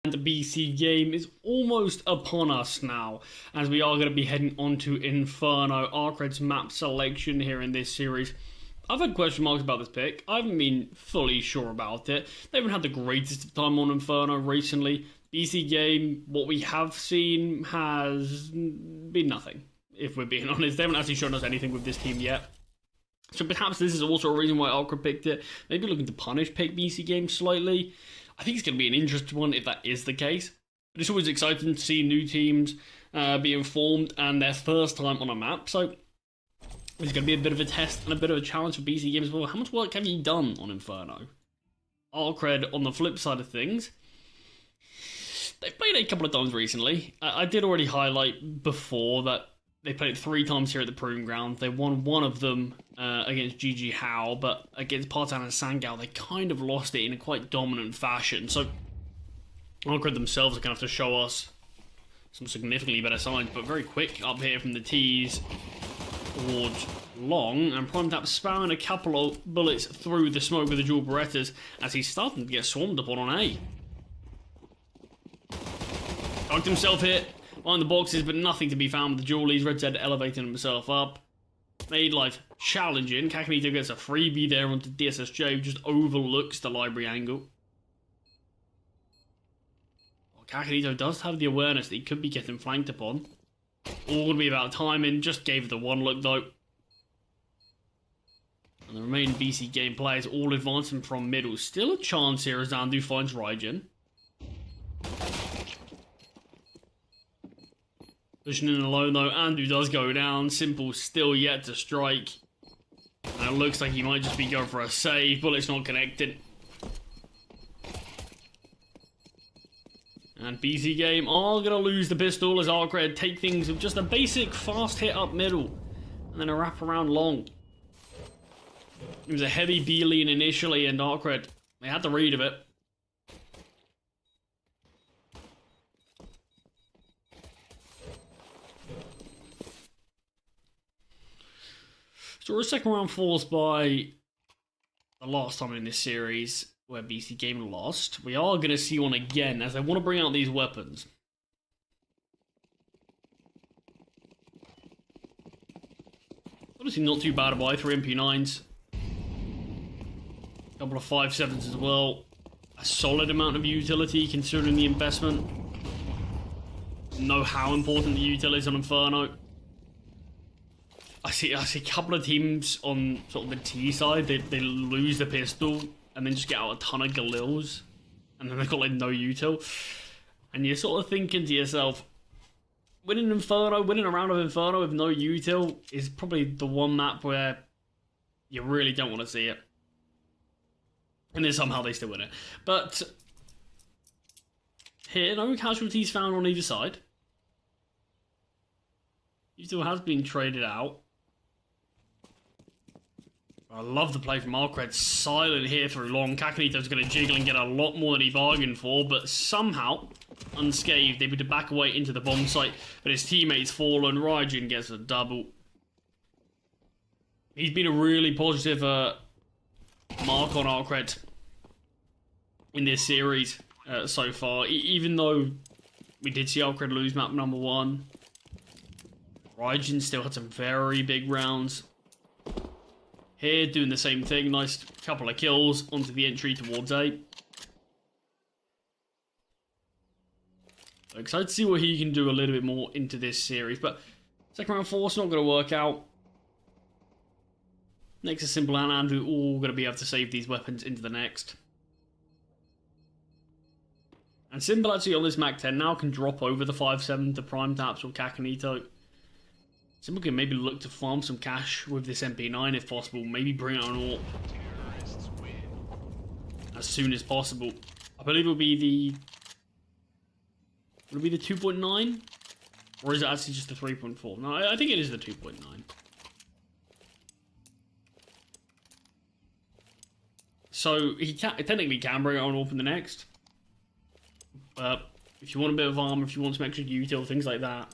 The BC game is almost upon us now, as we are going to be heading on to Inferno, Arcred's map selection here in this series. I've had question marks about this pick. I haven't been fully sure about it. They haven't had the greatest of time on Inferno recently. BC game, what we have seen has been nothing, if we're being honest. They haven't actually shown us anything with this team yet. So perhaps this is also a reason why Arcred picked it. Maybe looking to punish pick BC game slightly. I think it's going to be an interesting one if that is the case. But it's always exciting to see new teams being formed and their first time on a map. So it's going to be a bit of a test and a bit of a challenge for BC Games as well. How much work have you done on Inferno? Arcred, on the flip side of things, they've played it a couple of times recently. I did already highlight before that they played it 3 times here at the Proving Ground. They won one of them against GG Howe, but against Partan and Sangao, they kind of lost it in a quite dominant fashion. So Arcred themselves are going to have to show us some significantly better signs, but very quick up here from the tees towards long, and Primetap spamming a couple of bullets through the smoke with the dual Berettas as he's starting to get swarmed upon on A. Tucked himself hit behind the boxes, but nothing to be found with the dualies. Red Zed elevating himself up. Made life challenging. Kakanito gets a freebie there onto DSSJ, who just overlooks the library angle. Well, Kakanito does have the awareness that he could be getting flanked upon. All going to be about timing. Just gave it the one look though. And the remaining BC game players all advancing from middle. Still a chance here as Andu finds Raijin. Pushing in alone though, Andu does go down. Simple still yet to strike. And it looks like he might just be going for a save. Bullet's not connected. And BC game are going to lose the pistol as Arcred take things with just a basic fast hit up middle. And then a wrap around long. It was a heavy B lean initially, and Arcred, they had the read of it. So we're a second round forced by the last time in this series where BC game lost. We are going to see one again as they want to bring out these weapons. Obviously not too bad a buy, 3 MP9s. A couple of 5.7s as well. A solid amount of utility considering the investment. Know how important the utility is on Inferno. I see a couple of teams on sort of the T side, they lose the pistol and then just get out a ton of Galils, and then they've got like no util. And you're sort of thinking to yourself, winning a round of Inferno with no util is probably the one map where you really don't want to see it. And then somehow they still win it. But here, no casualties found on either side. Util has been traded out. I love the play from Arcred. Silent here through long. Kakanito's going to jiggle and get a lot more than he bargained for, but somehow, unscathed, able to back away into the bomb site, but his teammates fall and Raijin gets a double. He's been a really positive mark on Arcred in this series so far, even though we did see Arcred lose map number 1. Raijin still had some very big rounds. Here, doing the same thing. Nice couple of kills onto the entry towards A. So excited to see what he can do a little bit more into this series. But second round force not going to work out. Next is Simple and Andrew all going to be able to save these weapons into the next. And Simple actually on this Mac 10 now can drop over the 5.7 to Prime Taps or Kakanito. Simple can maybe look to farm some cash with this MP9 if possible. Maybe bring out an AWP as soon as possible. I believe it'll be the... Will it be the 2.9? Or is it actually just the 3.4? No, I think it is the 2.9. So he technically can bring out an AWP in the next. But if you want a bit of armor, if you want some extra util, things like that.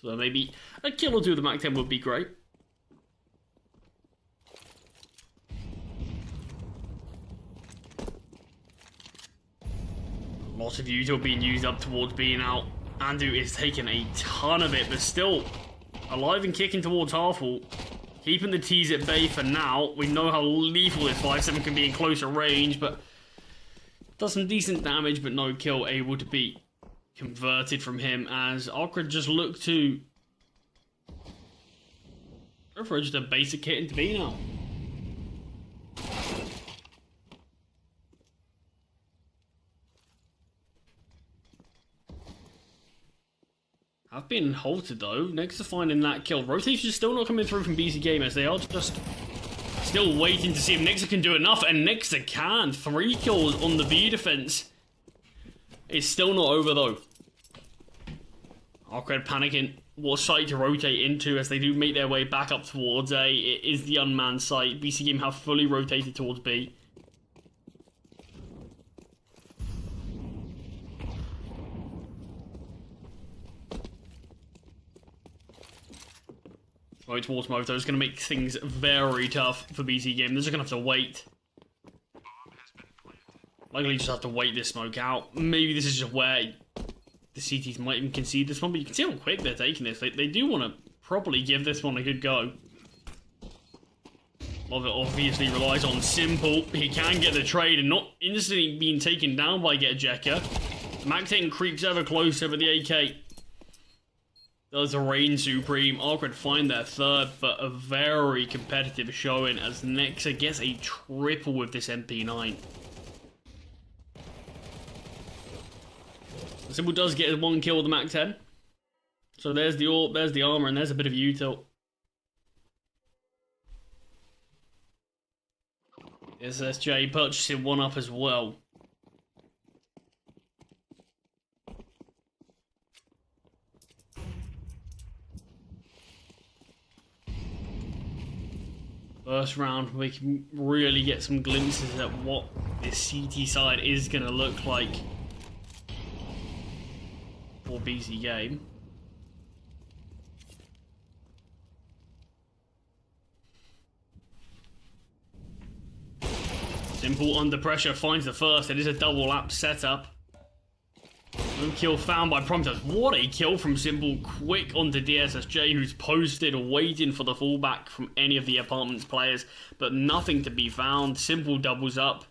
So maybe a kill or two of the Mac 10 would be great. Lots of util being used up towards B now. Andu is taking a ton of it, but still alive and kicking towards Halfwall. Keeping the T's at bay for now. We know how lethal this 5-7 can be in closer range, but does some decent damage, but no kill able to be converted from him as Arcred just look to go for just a basic hit into B now. Have been halted though. Next to finding that kill. Rotation is still not coming through from BC Gamers. They are just still waiting to see if Nixa can do enough, and Nixa can. 3 kills on the B defense. It's still not over though. Arcred panicking what site to rotate into as they do make their way back up towards A. It is the unmanned site. BC Game have fully rotated towards B. Right towards Moto is going to make things very tough for BC Game. They're just going to have to wait. Likely just have to wait this smoke out. Maybe this is just where the CTs might even concede this one, but you can see how quick they're taking this. They do want to properly give this one a good go. A lot of it obviously relies on Simple. He can get the trade and not instantly being taken down by Getjeka. Mac-10 creeps ever closer, but the AK does reign supreme. Arcred find their third, but a very competitive showing as Nexa gets a triple with this MP9. Simple does get 1 kill with the Mac-10. So there's the AWP, there's the armor, and there's a bit of util. SSJ purchasing 1 up as well. First round, we can really get some glimpses at what this CT side is going to look like for BC Game. Simple under pressure finds the first. It is a double lap setup. No kill found by Prometheus. What a kill from Simple. Quick onto DSSJ, who's posted, waiting for the fallback from any of the apartments players, but nothing to be found. Simple doubles up.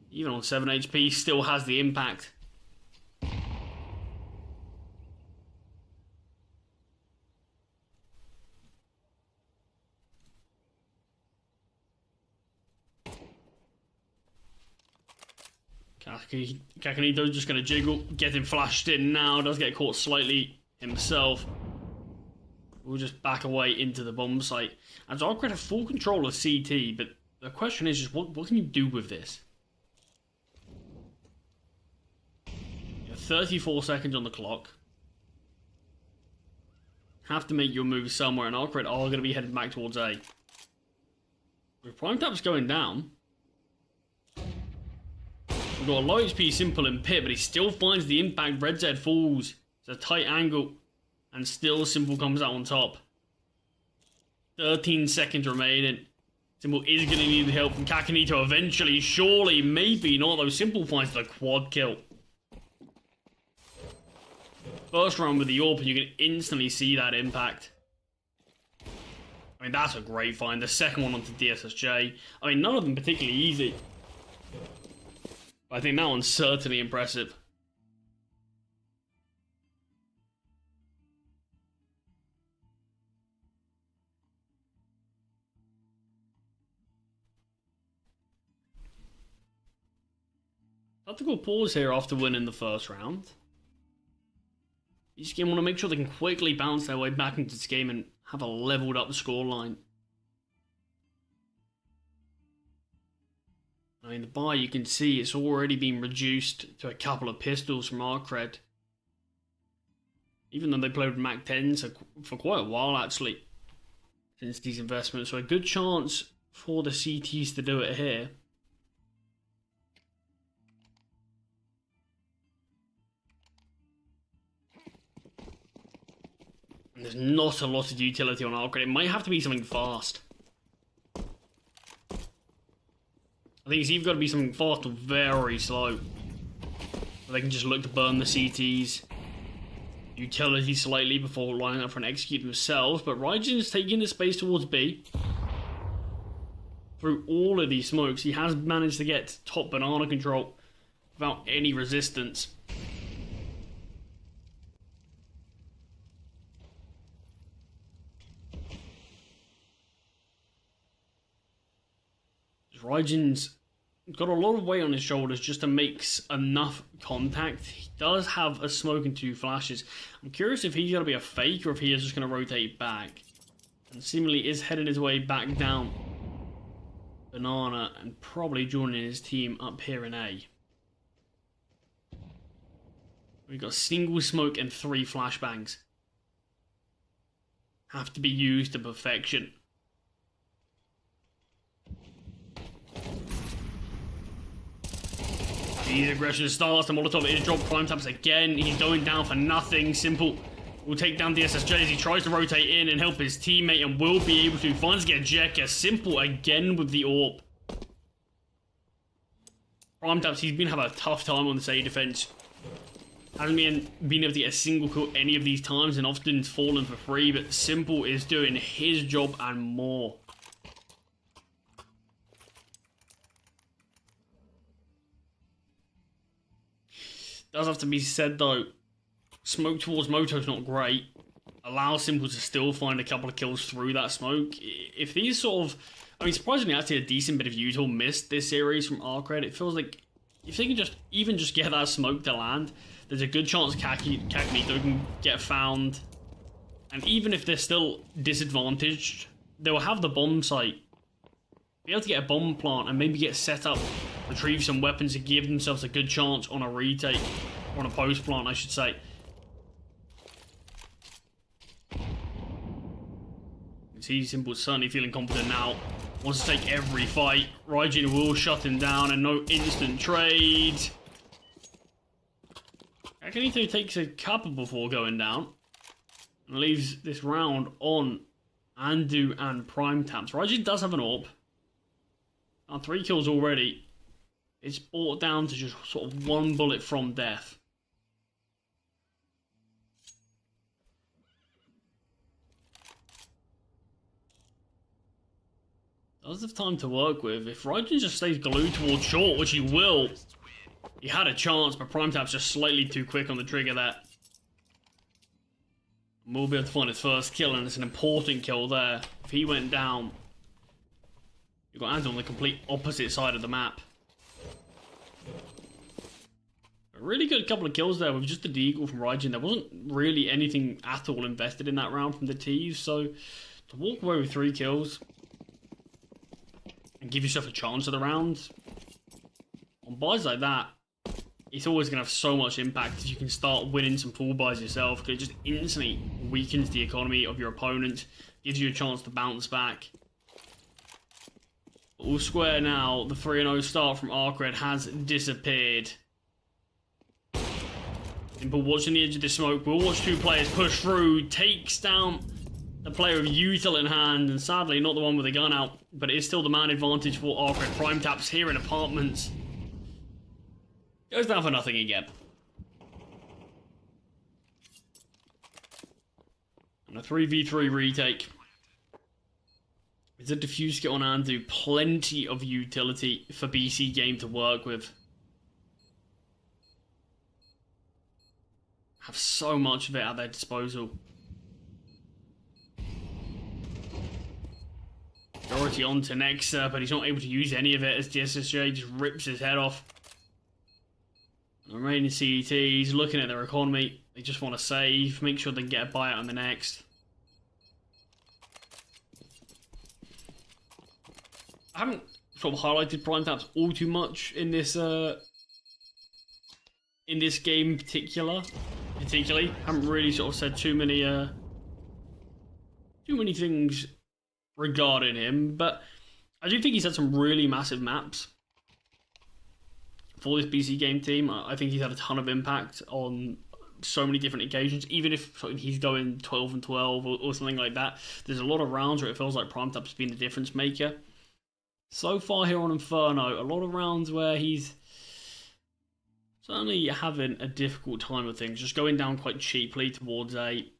Even on 7 HP, still has the impact. Kakanito's just going to jiggle, get him flashed in now, does get caught slightly himself. We'll just back away into the bomb site. And Arcred have full control of CT, but the question is just what can you do with this? You have 34 seconds on the clock. Have to make your move somewhere, and Arcred are going to be headed back towards A. With Prime Tap's going down, we've got a low HP Simple in pit, but he still finds the impact. Red Z falls. It's a tight angle, and still Simple comes out on top. 13 seconds remaining. Simple is going to need the help from Kakanito eventually. Surely, maybe not, though. Simple finds the quad kill. First round with the AWP, and you can instantly see that impact. I mean, that's a great find. The second one onto DSSJ. I mean, none of them particularly easy. I think that one's certainly impressive. Tactical pause here after winning the first round. Each game want to make sure they can quickly bounce their way back into this game and have a leveled up scoreline. I mean, the buy, you can see it's already been reduced to a couple of pistols from Arcred. Even though they played with Mac-10s for quite a while, actually, since these investments. So a good chance for the CTs to do it here. And there's not a lot of utility on Arcred. It might have to be something fast. I think it's either got to be something fast or very slow. They can just look to burn the CTs, utility slightly before lining up for an execute themselves. But Raijin's taking the space towards B. Through all of these smokes, he has managed to get top banana control without any resistance. Raijin's got a lot of weight on his shoulders just to make enough contact. He does have a smoke and 2 flashes. I'm curious if he's going to be a fake or if he is just going to rotate back. And seemingly is heading his way back down banana and probably joining his team up here in A. We've got single smoke and 3 flashbangs. Have to be used to perfection. These aggression starts, the Molotov is dropped. Prime taps again. He's going down for nothing. Simple will take down the SSJ as he tries to rotate in and help his teammate and will be able to finally get Jekka. Simple again with the AWP. Prime taps, he's been having a tough time on the A defense. Hasn't been able to get a single kill any of these times and often fallen for free, but Simple is doing his job and more. Does have to be said though, smoke towards Moto's not great. Allows Simple to still find a couple of kills through that smoke. If these sort of, I mean, surprisingly actually a decent bit of util missed this series from Arcred. It feels like if they can even just get that smoke to land, there's a good chance Cagnito can get found. And even if they're still disadvantaged, they'll have the bomb site. Be able to get a bomb plant and maybe get set up, retrieve some weapons to give themselves a good chance on a retake. Or on a post plant, I should say. You can see Simple's certainly feeling confident now. Wants to take every fight. Raijin will shut him down and no instant trade. Akanito takes a couple before going down. And leaves this round on Andu and Prime Taps. Raijin does have an AWP. Now 3 kills already. It's brought down to just sort of 1 bullet from death. Does have time to work with. If Raijin just stays glued towards short, which he will, he had a chance, but Prime Tap's just slightly too quick on the trigger there. And we'll be able to find his first kill, and it's an important kill there. If he went down, you've got Andu on the complete opposite side of the map. A really good couple of kills there with just the deagle from Raijin. There wasn't really anything at all invested in that round from the T's, so to walk away with 3 kills and give yourself a chance of the round on buys like that, it's always going to have so much impact if you can start winning some full buys yourself, because it just instantly weakens the economy of your opponent, gives you a chance to bounce back. All square now, the 3-0 start from Arcred has disappeared. Simple watching the edge of the smoke, we'll watch 2 players push through, takes down the player with util in hand, and sadly not the one with a gun out, but it is still the man advantage for Arcred. Prime Taps here in apartments. Goes down for nothing again. And a 3v3 retake. It's a diffuse kit on Andu. Plenty of utility for BC game to work with. Have so much of it at their disposal. Majority on to Nexa, but he's not able to use any of it as the SSJ just rips his head off. The remaining CETs looking at their economy. They just want to save, make sure they can get a buyout on the next. I haven't sort of highlighted Prime Taps all too much in this game particularly. Haven't really sort of said too many things regarding him, but I do think he's had some really massive maps for this BC game team. I think he's had a ton of impact on so many different occasions, even if he's going 12 and 12 or something like that. There's a lot of rounds where it feels like Prime Tap's been a difference maker. So far here on Inferno, a lot of rounds where he's certainly having a difficult time with things, just going down quite cheaply towards A.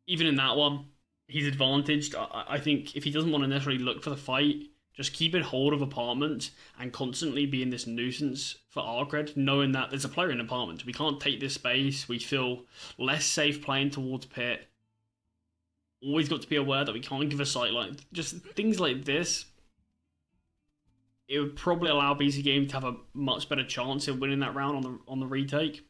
Even in that one, he's advantaged. I think if he doesn't want to necessarily look for the fight, just keeping hold of apartment and constantly being this nuisance for Arcred, knowing that there's a player in apartment. We can't take this space. We feel less safe playing towards pit. Always got to be aware that we can't give a sight line. Just things like this. It would probably allow BC Games to have a much better chance of winning that round on the retake.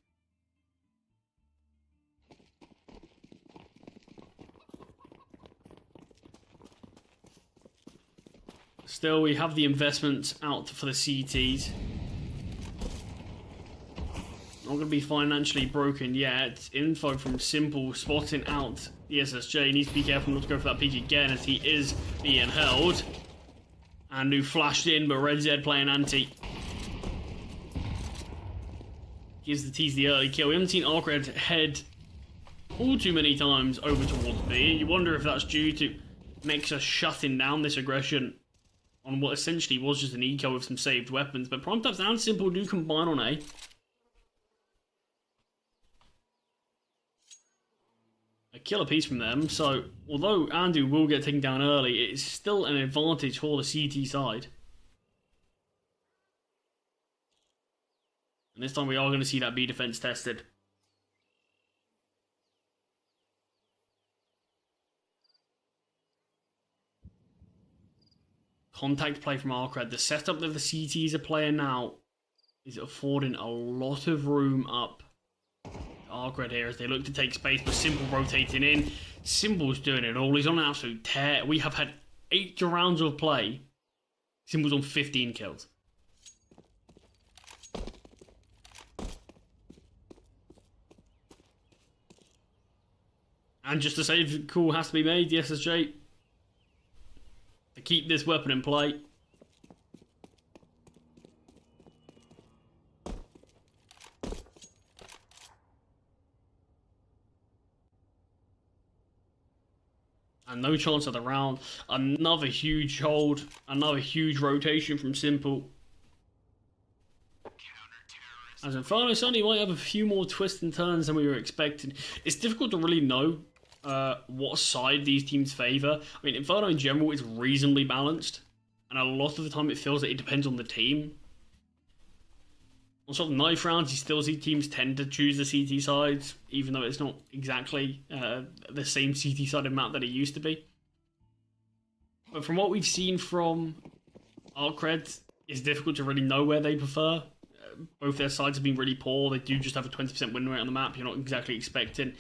Still, we have the investment out for the CTs. Not going to be financially broken yet. Info from Simple spotting out the SSJ. Needs to be careful not to go for that peek again as he is being held. And who flashed in, but Red Zed playing anti. Gives the T's the early kill. We haven't seen Arcred head all too many times over towards B. You wonder if that's due to Nexa shutting down this aggression on what essentially was just an eco with some saved weapons. But Prime Taps and Simple do combine on A. A killer piece from them. So, although Andu will get taken down early, it is still an advantage for the CT side. And this time we are going to see that B defense tested. Contact play from Arcred. The setup that the CTs are playing now is affording a lot of room up Arcred here as they look to take space, but Simple rotating in. Simple's doing it all. He's on an absolute tear. We have had 8 rounds of play. Simple's on 15 kills. And just a save call has to be made, the SSJ. To keep this weapon in play. And no chance of the round. Another huge hold. Another huge rotation from Simple. As Inferno Sunny might have a few more twists and turns than we were expecting. It's difficult to really know what side these teams favour. I mean, Inferno in general is reasonably balanced. And a lot of the time it feels that it depends on the team. On sort of knife rounds, you still see teams tend to choose the CT sides, even though it's not exactly the same CT sided map that it used to be. But from what we've seen from Arcred, it's difficult to really know where they prefer. Both their sides have been really poor. They do just have a 20% win rate on the map. You're not exactly expecting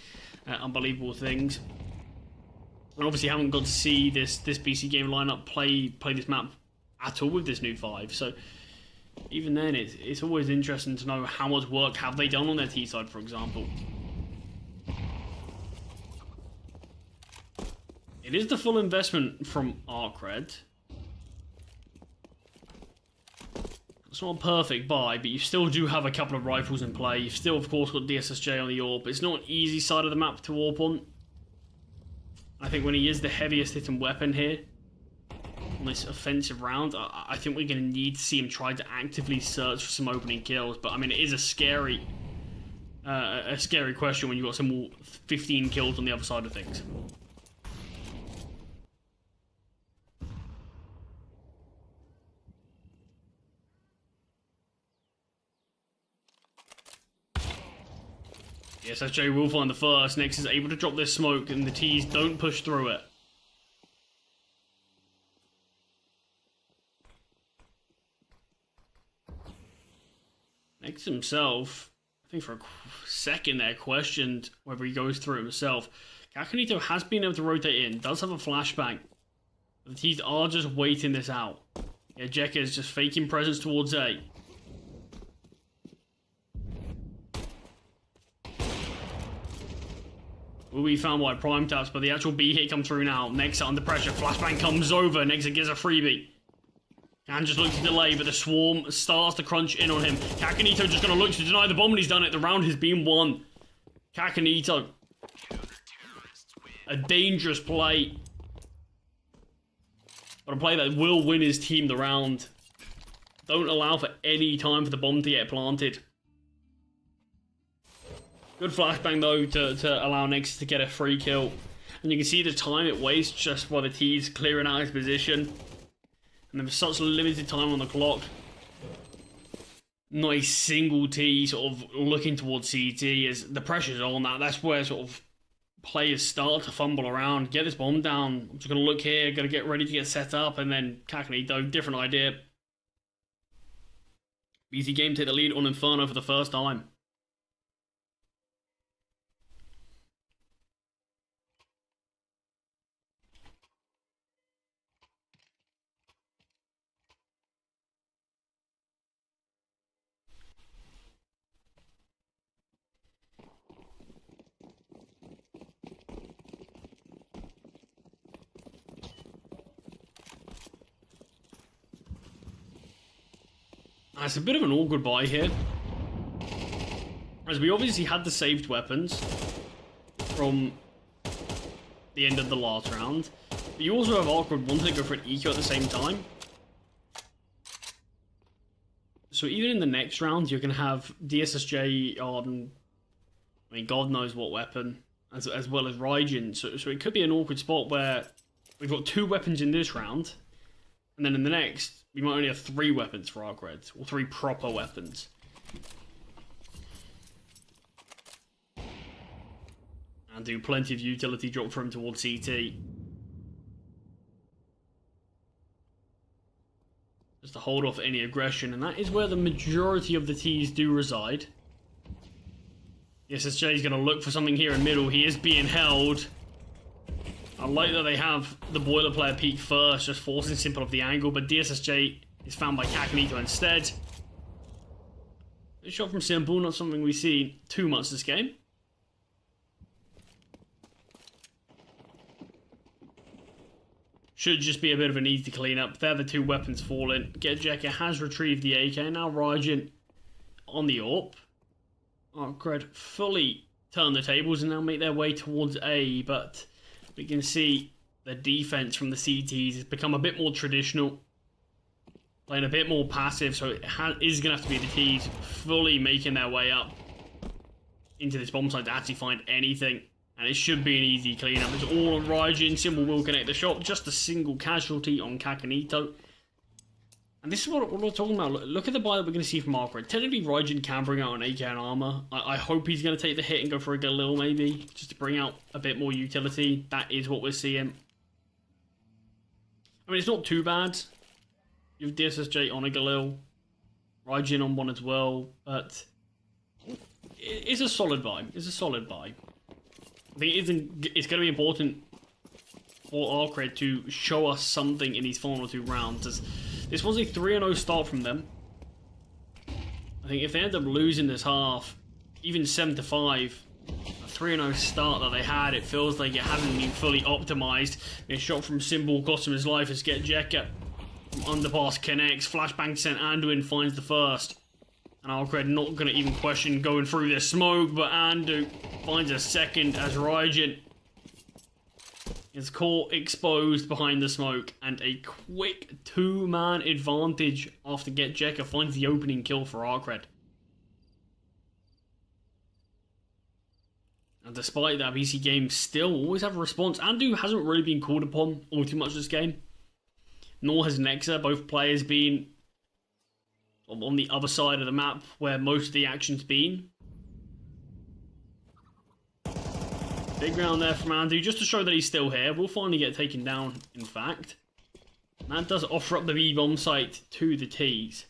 unbelievable things. And obviously haven't got to see this BC game lineup play this map at all with this new 5. So even then, it's always interesting to know how much work have they done on their T side, for example. It is the full investment from Arcred. It's not a perfect buy, but you still do have a couple of rifles in play. You've still, of course, got DSSJ on the AWP. It's not an easy side of the map to AWP on. I think when he is the heaviest hitting weapon here, on this offensive round, I think we're going to need to see him try to actively search for some opening kills. But, I mean, it is a scary question when you've got some more 15 kills on the other side of things. Yes, SJ will find the first. Next is able to drop this smoke, and the T's don't push through it. Next himself, I think for a second there, questioned whether he goes through himself. Kakanito has been able to rotate in, does have a flashbang. The T's are just waiting this out. Yeah, Jekka is just faking presence towards A. Will be found by Prime Taps, but the actual B hit comes through now. Nexa under pressure, flashbang comes over, Nexa gets a freebie. Can just look to delay, but the swarm starts to crunch in on him. Kakanito just going to look to deny the bomb, and he's done it. The round has been won. Kakanito. A dangerous play. But a play that will win his team the round. Don't allow for any time for the bomb to get planted. Good flashbang though to allow Nexus to get a free kill. And you can see the time it wastes just while the T's clearing out his position. And there's such limited time on the clock. Not a single T sort of looking towards CT as the pressure's on that. That's where sort of players start to fumble around. Get this bomb down. I'm just going to look here. Going to get ready to get set up. And then Kakanito, different idea. BC Game take the lead on Inferno for the first time. It's a bit of an awkward buy here, as we obviously had the saved weapons from the end of the last round, but you also have Arcred wanting to go for an eco at the same time. So even in the next round, you're going to have DSSJ on, I mean, God knows what weapon, as well as Raijin. So it could be an awkward spot where we've got 2 weapons in this round, and then in the next, we might only have 3 weapons for Arcred, or 3 proper weapons. And do plenty of utility drop from towards CT. Just to hold off any aggression, and that is where the majority of the T's do reside. The SSJ is going to look for something here in middle. He is being held. I like that they have the boiler player peek first, just forcing Simple off the angle, but DSSJ is found by Kakanito instead. A shot from Simple, not something we see too much this game. Should just be a bit of an easy cleanup. They're the 2 weapons falling. Getjeka has retrieved the AK. Now Raijin on the AWP. Arcred fully turn the tables and now make their way towards A, but we can see the defense from the CTs has become a bit more traditional, playing a bit more passive, so it is going to have to be the T's fully making their way up into this bomb site to actually find anything. And it should be an easy cleanup. It's all on Raijin. Symbol will connect the shot. Just a single casualty on Kakanito. And this is what we're talking about. Look at the buy that we're going to see from Arcred. Technically, Raijin can bring out an AK and armor. I hope he's going to take the hit and go for a Galil, maybe, just to bring out a bit more utility. That is what we're seeing. I mean, it's not too bad. You have DSSJ on a Galil. Raijin on one as well. But it's a solid buy. It's a solid buy. I think it's going to be important for Arcred to show us something in these final 2 rounds. As this was a 3-0 start from them. I think if they end up losing this half, even 7-5, a 3-0 start that they had, it feels like it hasn't been fully optimized. A shot from Symbol cost him his life as Getjeka from underpass connects. Flashbang sent Anduin finds the first. And Arcred not going to even question going through this smoke, but Andu finds a second as Raijin is caught exposed behind the smoke, and a quick 2-man advantage after Getjeka finds the opening kill for Arcred. And despite that, BC Game still always have a response. Andu hasn't really been called upon all too much this game, nor has Nexa, both players being on the other side of the map where most of the action's been. Big round there from Andu, just to show that he's still here. We'll finally get taken down, in fact. And that does offer up the B bomb site to the T's.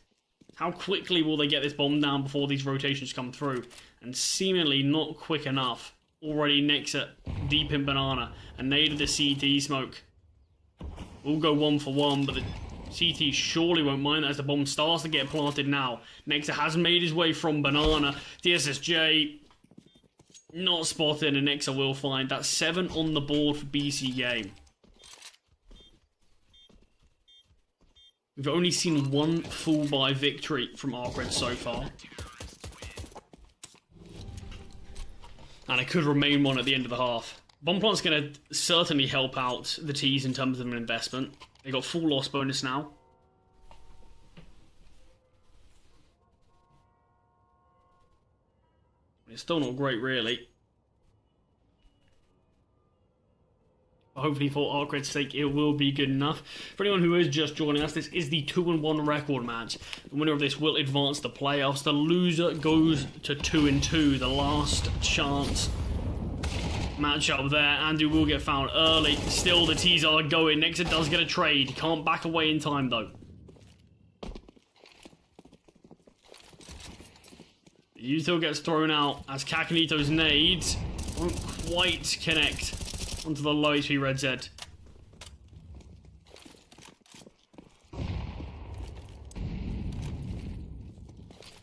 How quickly will they get this bomb down before these rotations come through? And seemingly not quick enough. Already Nexa deep in banana and nailed the CT smoke. We'll go 1 for 1, but the CT surely won't mind that as the bomb starts to get planted now. Nexa has made his way from banana. DSSJ not spotted, and Nexa will find. That's 7 on the board for BC Game. We've only seen 1 full buy victory from Arcred so far. And it could remain one at the end of the half. Bomb plant's going to certainly help out the T's in terms of an investment. They got full loss bonus now. It's still not great, really. But hopefully for Arcred's sake, it will be good enough. For anyone who is just joining us, this is the 2-1 record match. The winner of this will advance the playoffs. The loser goes to 2-2, the last chance matchup there. Andrew will get found early. Still, the T's are going. Nexa does get a trade. Can't back away in time, though. Yuto gets thrown out as Kakanito's nades won't quite connect onto the low HP Red Z.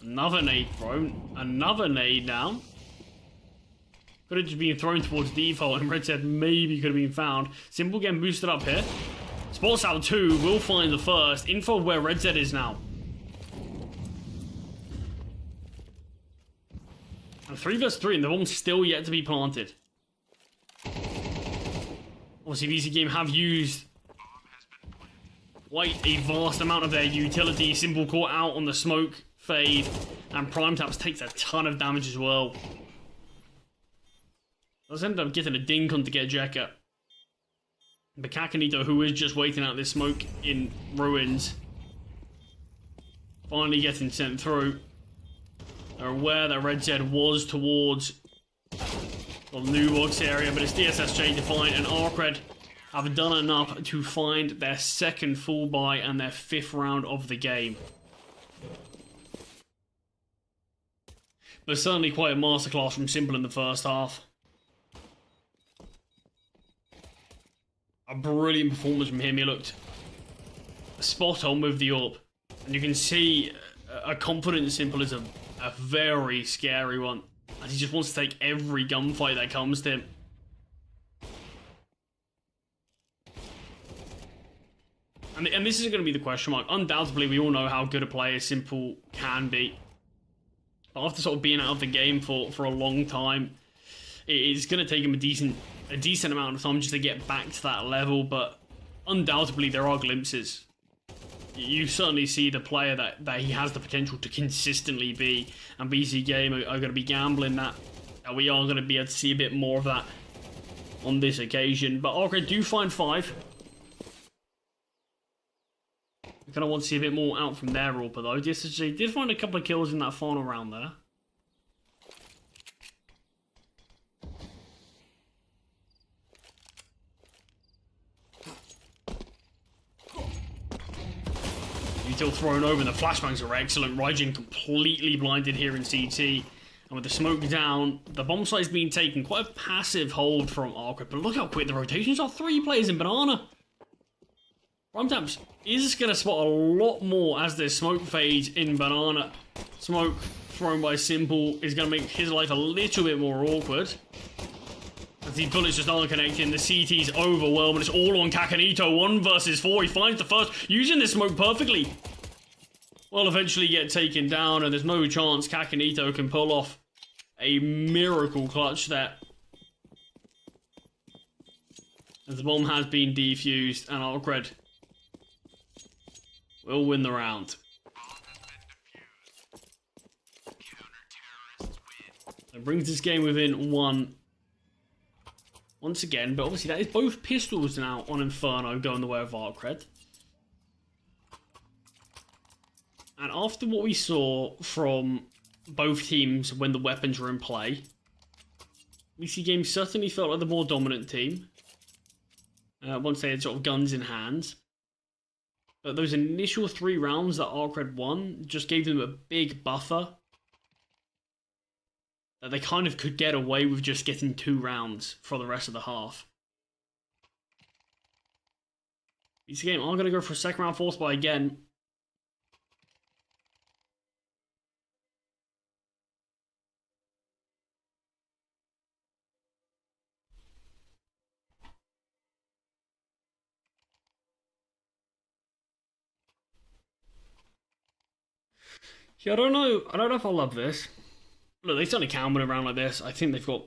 Another nade thrown. Another nade down. Could have just been thrown towards default and Red Z maybe could have been found. Simple getting boosted up here. Sports out 2 will find the first. Info where Red Z is now. And 3 vs 3 and the bomb's still yet to be planted. Obviously, VC Game have used quite a vast amount of their utility. Simple caught out on the smoke fade, and Prime Taps takes a ton of damage as well. Does end up getting a dink on to get Jekka. But Kakanito, who is just waiting out this smoke in ruins, finally getting sent through. They're aware that Red Z was towards the new box area, but it's DSSJ to find, and Arcred have done enough to find their second full buy and their 5th round of the game. But certainly quite a masterclass from Simple in the first half. A brilliant performance from him. He looked spot on with the AWP, and you can see a confident Simple is a very scary one, as he just wants to take every gunfight that comes to him. And this is going to be the question mark. Undoubtedly, we all know how good a player Simple can be. But after sort of being out of the game for a long time, it's going to take him a decent amount of time just to get back to that level. But undoubtedly, there are glimpses. You certainly see the player that he has the potential to consistently be, and BC Game are going to be gambling that we are going to be able to see a bit more of that on this occasion. But Arcred do find 5. We kind of want to see a bit more out from their AWP though. DSSJ did find a couple of kills in that final round there. Util thrown over, and the flashbangs are excellent. Raijin completely blinded here in CT. And with the smoke down, the bomb site is being taken. Quite a passive hold from Arcred, but look how quick the rotations are. 3 players in Banana. Prime Taps is going to spot a lot more as this smoke fades in Banana. Smoke thrown by Simple is going to make his life a little bit more awkward, as the bullets just aren't connecting. The CT's overwhelmed, and it's all on Kakanito. 1 versus 4. He finds the first, using this smoke perfectly. Will eventually get taken down, and there's no chance Kakanito can pull off a miracle clutch there, as the bomb has been defused, and Arcred will win the round. That brings this game within 1 once again, but obviously that is both pistols now on Inferno going the way of Arcred. And after what we saw from both teams when the weapons were in play, VC Game certainly felt like the more dominant team once they had sort of guns in hand. But those initial 3 rounds that Arcred won just gave them a big buffer that they kind of could get away with just getting 2 rounds for the rest of the half. VC Game are going to go for a second round force buy again. Yeah, I don't know if I love this. Look, they certainly can win a round like this. I think they've got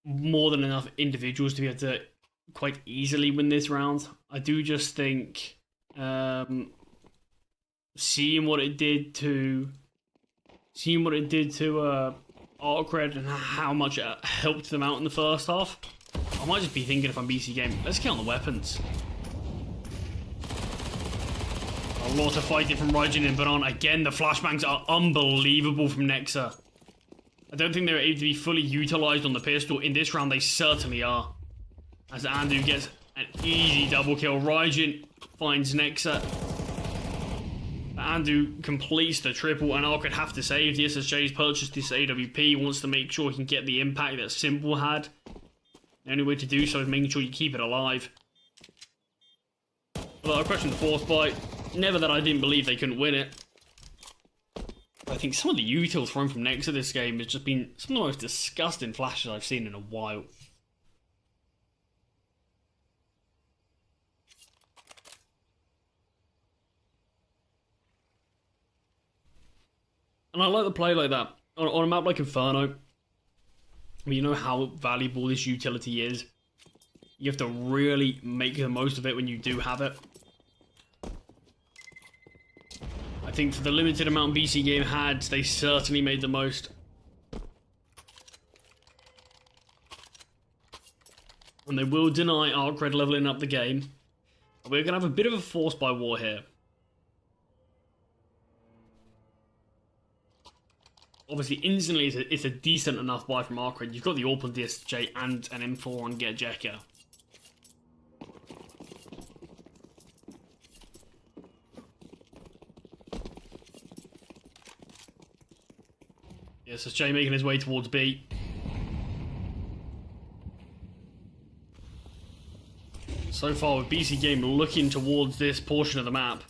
more than enough individuals to be able to quite easily win this round. I do just think seeing what it did to Arcred and how much it helped them out in the first half. I might just be thinking if I'm BC Game, let's get on the weapons. A lot of fighting from Raijin and Baron. Again, the flashbangs are unbelievable from Nexa. I don't think they were able to be fully utilized on the pistol. In this round, they certainly are. As Andu gets an easy double kill. Raijin finds Nexa. Andu completes the triple, and Arcred have to save. The SSJ's purchased this AWP, wants to make sure he can get the impact that Simple had. The only way to do so is making sure you keep it alive. But I questioned the force bite. Never that I didn't believe they couldn't win it. But I think some of the util thrown from Nexa this game has just been some of the most disgusting flashes I've seen in a while. And I like the play like that. On a map like Inferno, I mean, you know how valuable this utility is. You have to really make the most of it when you do have it. I think for the limited amount BC Game had, they certainly made the most. And they will deny Arcred leveling up the game. We're going to have a bit of a force by war here. Obviously, instantly, it's a decent enough buy from Arcred. You've got the AWP on DSJ and an M4 on Get Jekka. SSJ making his way towards B. So far, with BC Game looking towards this portion of the map,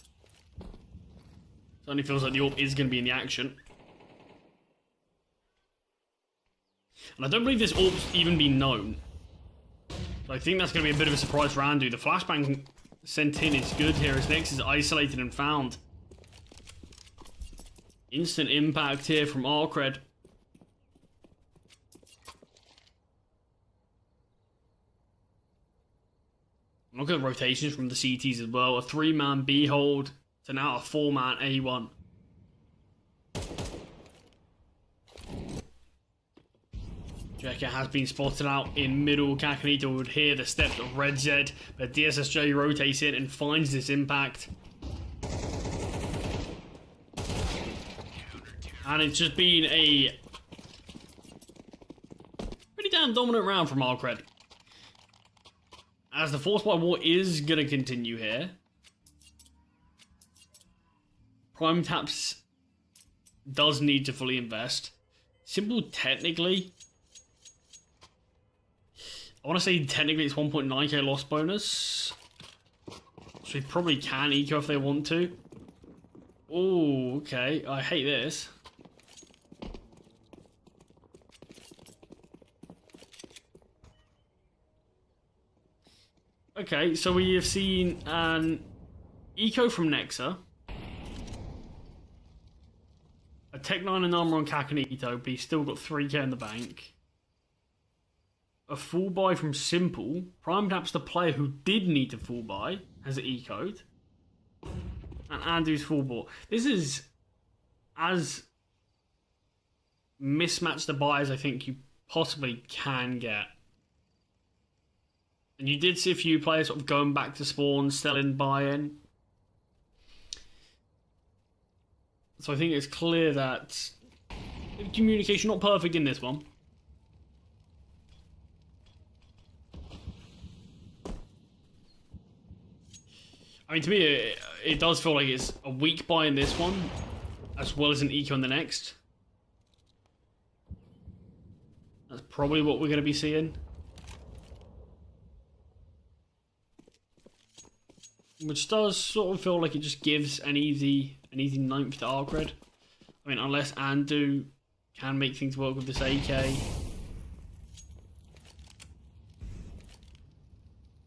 certainly feels like the AWP is going to be in the action. And I don't believe this AWP's even been known. So I think that's going to be a bit of a surprise for Andu. The flashbang sent in is good here as Nex is isolated and found. Instant impact here from Arcred. Look at the rotations from the CTs as well. A 3-man B hold to now a 4-man A1. Jekka has been spotted out in middle. Kakanito would hear the steps of Red Z, but DSSJ rotates in and finds this impact. And it's just been a pretty damn dominant round from Arcred. As the force by war is going to continue here. Prime Taps does need to fully invest. Simple technically, I want to say technically it's 1.9k loss bonus. So they probably can eco if they want to. Oh, okay. I hate this. Okay, so we have seen an eco from Nexa. A Tech 9 and armor on Kakanito, but he's still got 3k in the bank. A full buy from Simple. Prime Taps the player who did need to full buy has it ecoed. And Andu's full bought. This is as mismatched a buy as I think you possibly can get. And you did see a few players sort of going back to spawn, selling buy-in. So I think it's clear that communication not perfect in this one. I mean, to me, it does feel like it's a weak buy in this one, as well as an eco in the next. That's probably what we're going to be seeing. Which does sort of feel like it just gives an easy ninth to Arcred. I mean, unless Andu can make things work with this AK.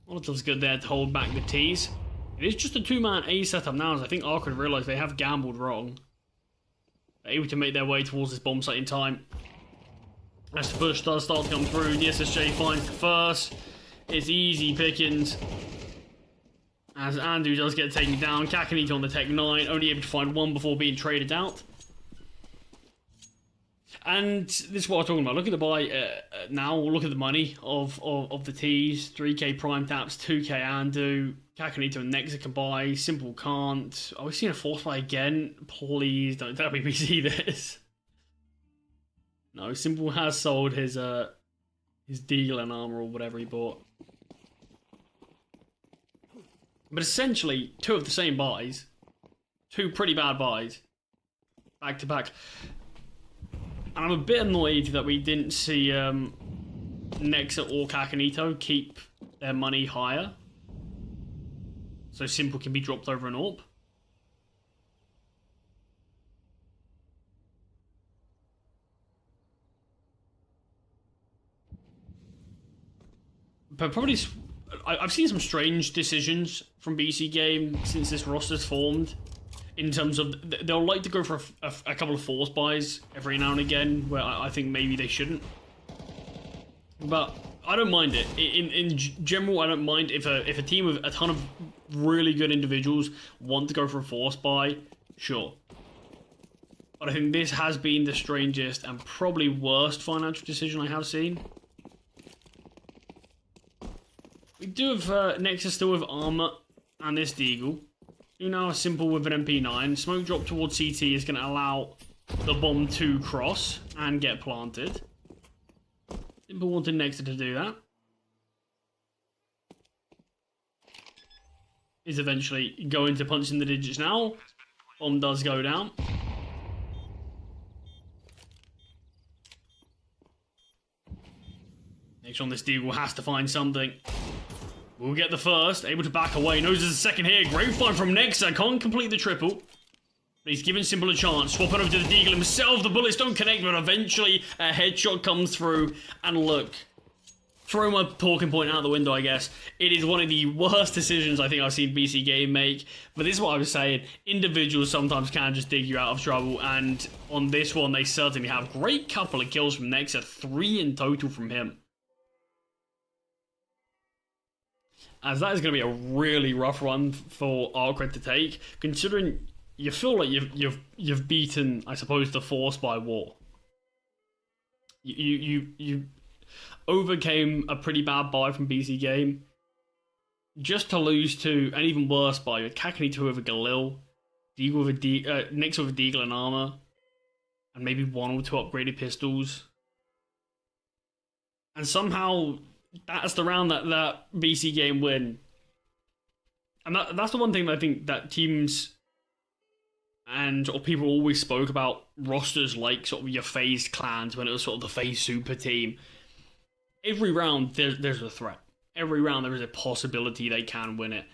Molotov's good there to hold back the T's. It is just a 2-man A setup now, as I think Arcred realised they have gambled wrong. They're able to make their way towards this bomb site in time. As the push does start to come through, the SSJ finds the first. It's easy pickings. As Andu does get taken down, Kakanito on the Tech 9, only able to find one before being traded out. And this is what I'm talking about. Look at the buy now. Look at the money of the T's. 3k prime taps, 2k Andu. Kakanito and Nexa can buy. Simple can't. Are we seeing a force buy again? Please don't tell me we see this. No, Simple has sold his deal and armor or whatever he bought. But essentially, two of the same buys. Two pretty bad buys. Back to back. And I'm a bit annoyed that we didn't see Nexa or Kakanito keep their money higher. So Simple can be dropped over an AWP. But probably, I've seen some strange decisions from BC Game since this roster's formed. In terms of, they'll like to go for a couple of force buys every now and again, where I think maybe they shouldn't. But I don't mind it. In general, I don't mind if a team of a ton of really good individuals want to go for a force buy, sure. But I think this has been the strangest and probably worst financial decision I have seen. We do have Nexus still with armor and this Deagle. Now Simple with an MP9. Smoke drop towards CT is going to allow the bomb to cross and get planted. Simple wanted Nexa to do that. Is eventually going to punch in the digits now. Bomb does go down. Next on this Deagle has to find something. We'll get the first, able to back away, knows there's a second here. Great find from Nexa, can't complete the triple. But he's given Simple a chance, swap it over to the Deagle himself. The bullets don't connect, but eventually a headshot comes through. And look, throw my talking point out the window, I guess. It is one of the worst decisions I think I've seen BC Game make. But this is what I was saying, individuals sometimes can just dig you out of trouble. And on this one, they certainly have. Great couple of kills from Nexa, 3 in total from him. As that is going to be a really rough run for Arcred to take, considering you feel like you've beaten, I suppose, the force by war. You overcame a pretty bad buy from BC Game, just to lose to an even worse buy with Kakanito with a Galil, Deagle with Nyx with a Deagle and armor, and maybe 1 or 2 upgraded pistols, and somehow that's the round that BC Game win. And that's the one thing that I think that teams or people always spoke about rosters like sort of your FaZe clans when it was sort of the FaZe super team. Every round there's a threat. Every round there is a possibility they can win it.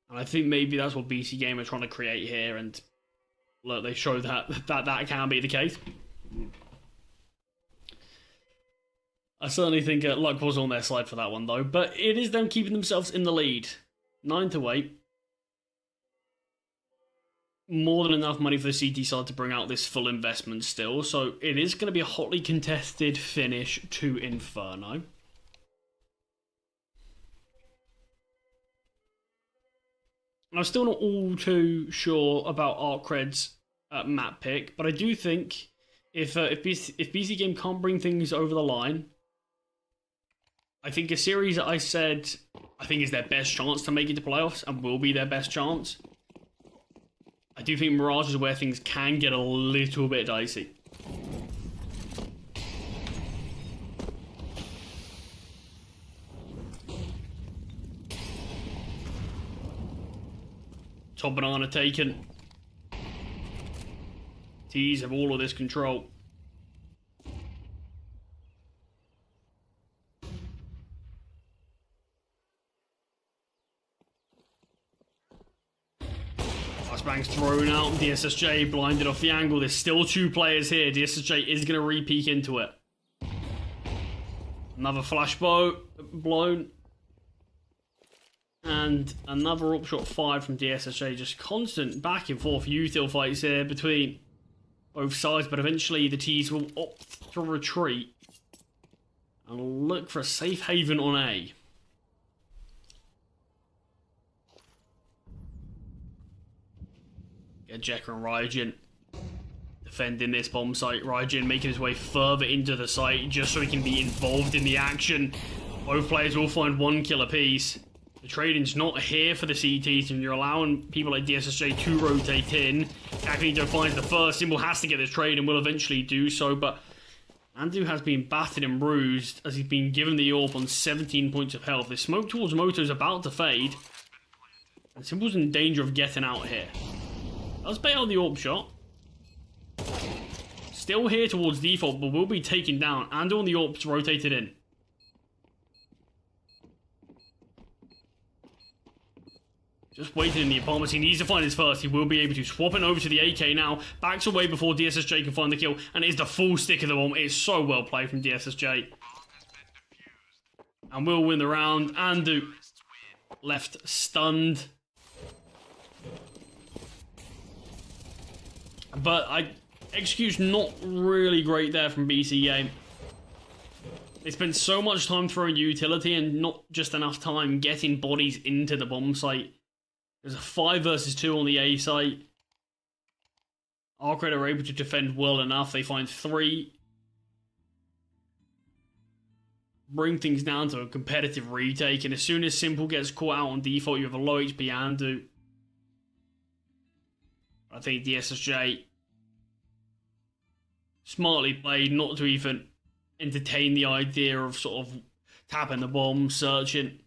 And I think maybe that's what BC Game are trying to create here, and look, they show that can be the case. I certainly think luck was on their side for that one, though. But it is them keeping themselves in the lead. 9-8. More than enough money for the CT side to bring out this full investment still. So it is going to be a hotly contested finish to Inferno. And I'm still not all too sure about Arcred's map pick. But I do think if BC Game can't bring things over the line, I think a series that I said I think is their best chance to make it to playoffs and will be their best chance. I do think Mirage is where things can get a little bit dicey. Top banana taken. T's have all of this control. Flashbang's thrown out. DSSJ blinded off the angle. There's still 2 players here. DSSJ is going to re-peek into it. Another flash blown. And another upshot 5 from DSSJ. Just constant back and forth util fights here between both sides. But eventually the T's will opt to retreat and look for a safe haven on A. Get Jekyll and Ryujin defending this bomb site. Raijin making his way further into the site just so he can be involved in the action. Both players will find 1 kill apiece. The trading's not here for the CTs, and you're allowing people like DSSJ to rotate in. Kakanito finds the first. Symbol has to get this trade and will eventually do so, but Andu has been battered and bruised as he's been given the AWP on 17 points of health. The smoke towards Moto is about to fade, and Symbol's in danger of getting out here. Let's bail the AWP shot. Still here towards default, but will be taken down. Andu on the AWP's rotated in. Just waiting in the apartments. He needs to find his first. He will be able to swap it over to the AK now. Backs away before DSSJ can find the kill. And it is the full stick of the bomb. It is so well played from DSSJ. And will win the round. Andu left stunned. But execution not really great there from BC Game. They spent so much time throwing utility and not just enough time getting bodies into the bomb site. There's a 5 versus 2 on the A site. Arcred are able to defend well enough. They find 3. Bring things down to a competitive retake. And as soon as Simple gets caught out on default, you have a low HP Andu. I think DSSJ smartly played not to even entertain the idea of sort of tapping the bomb, searching.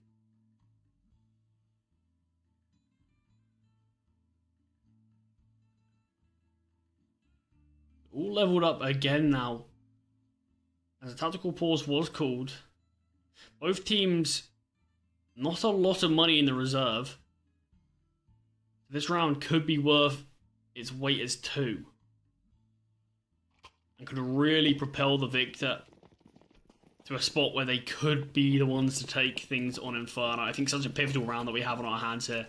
All leveled up again now, as a tactical pause was called. Both teams, not a lot of money in the reserve. This round could be worth its weight as 2. And could really propel the victor to a spot where they could be the ones to take things on Inferno. I think such a pivotal round that we have on our hands here.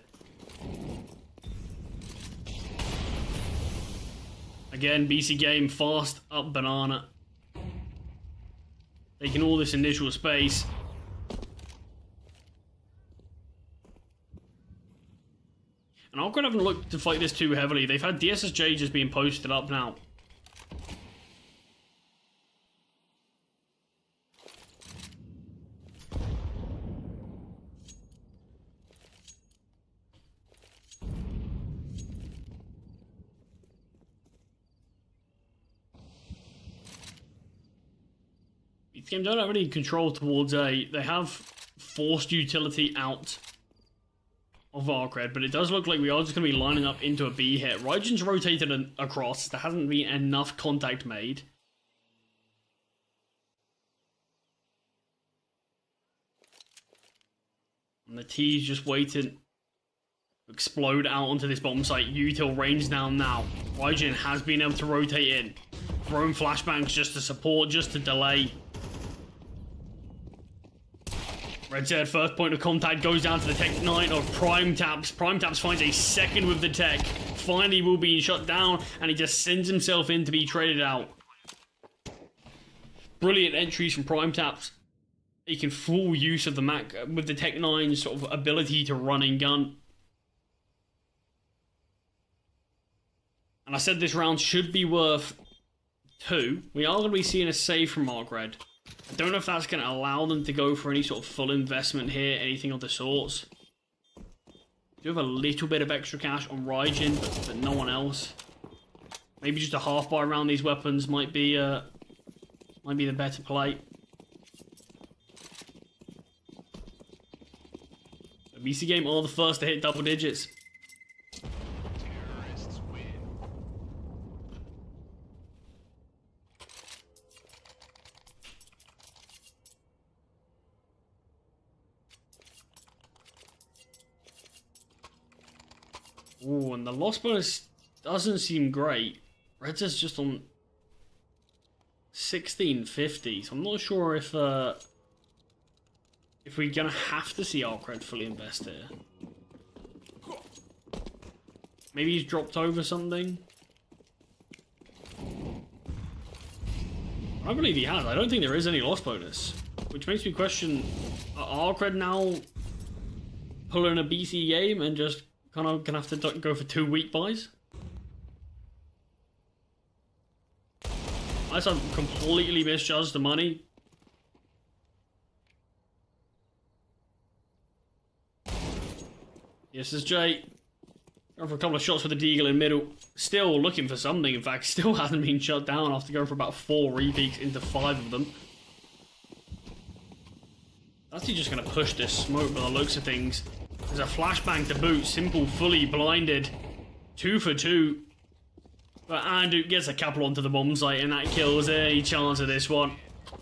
Again, BC Game fast up banana. Taking all this initial space. And Arcred haven't looked to fight this too heavily. They've had DSSJ just being posted up now. This game don't have any control towards A. They have forced utility out of Arcred, but it does look like we are just going to be lining up into a B hit. Raijin's rotated across. There hasn't been enough contact made. And the T's just waiting to explode out onto this bomb site. Util range down now. Raijin has been able to rotate in. Throwing flashbangs just to support, just to delay. Red Z, first point of contact goes down to the Tech 9 of Prime Taps. Prime Taps finds a second with the Tech. Finally will be shut down, and he just sends himself in to be traded out. Brilliant entries from Prime Taps. Making full use of the Mac with the Tech 9's sort of ability to run and gun. And I said this round should be worth 2. We are going to be seeing a save from Arcred. I don't know if that's going to allow them to go for any sort of full investment here, anything of the sorts. Do have a little bit of extra cash on Raijin, but no one else. Maybe just a half buy around these weapons might be the better play. The BC Game are the first to hit double digits. Terrorists win. Ooh, and the loss bonus doesn't seem great. Red's is just on 1650, so I'm not sure if we're gonna have to see Arcred fully invest here. Maybe he's dropped over something. I believe he has. I don't think there is any loss bonus, which makes me question: are Arcred now pulling a BC game and just kind of gonna have to go for 2 weak buys? Unless I've completely misjudged the money. Yes, it's Jay. Going for a couple of shots with the Deagle in middle. Still looking for something, in fact. Still hasn't been shut down after going for about 4 repeats into 5 of them. Actually just going to push this smoke by the looks of things. There's a flashbang to boot. Simple, fully blinded. 2 for 2. But Andu gets a couple onto the bomb site, and that kills any chance of this one.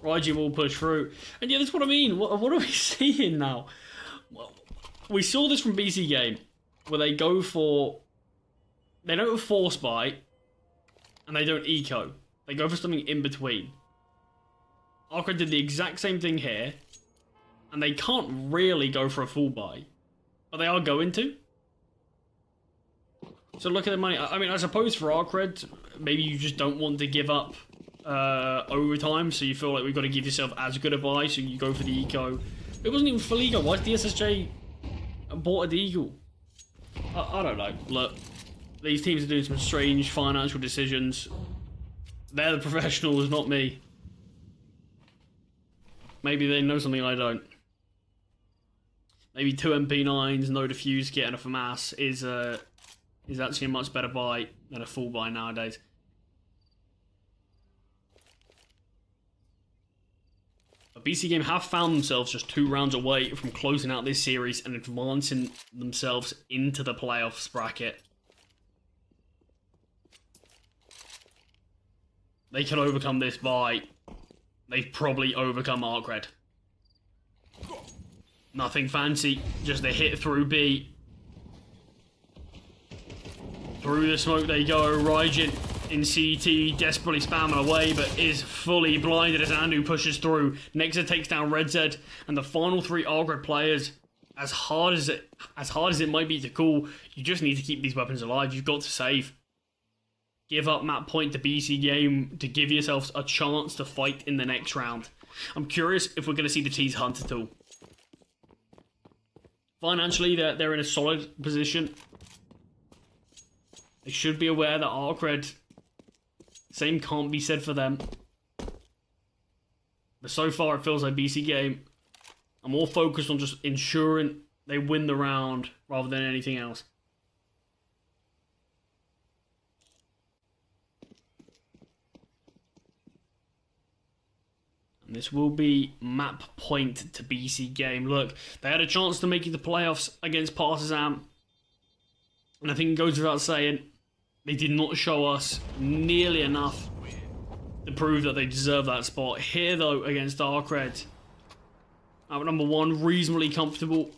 Raijin will push through. And yeah, that's what I mean. What are we seeing now? Well, we saw this from BC Game, where they go for... They don't force buy, and they don't eco. They go for something in between. Arcred did the exact same thing here, and they can't really go for a full buy. But they are going to. So look at the money. I mean, I suppose for Arcred, maybe you just don't want to give up overtime, so you feel like we've got to give yourself as good a buy, so you go for the eco. It wasn't even full eco. Why did the SSJ bought a Deagle? I don't know. Look, these teams are doing some strange financial decisions. They're the professionals, not me. Maybe they know something I don't. Maybe 2 MP9s, no defuse kit, and a FAMAS is actually a much better buy than a full buy nowadays. But BC Game have found themselves just 2 rounds away from closing out this series and advancing themselves into the playoffs bracket. They can overcome this by... They've probably overcome Arcred. Nothing fancy, just a hit through B. Through the smoke they go. Raijin in CT, desperately spamming away, but is fully blinded as Andu pushes through. Nexa takes down Red Z, and the final 3 Arcred players, as hard as it might be to call, you just need to keep these weapons alive. You've got to save. Give up map point to BC Game to give yourselves a chance to fight in the next round. I'm curious if we're going to see the T's hunt at all. Financially, they're in a solid position. They should be aware that Arcred, same can't be said for them. But so far it feels like BC Game are more focused on just ensuring they win the round rather than anything else. And this will be map point to BC Game. Look, they had a chance to make it to the playoffs against Partizan. And I think it goes without saying, they did not show us nearly enough to prove that they deserve that spot. Here, though, against Arcred, at number 1, reasonably comfortable.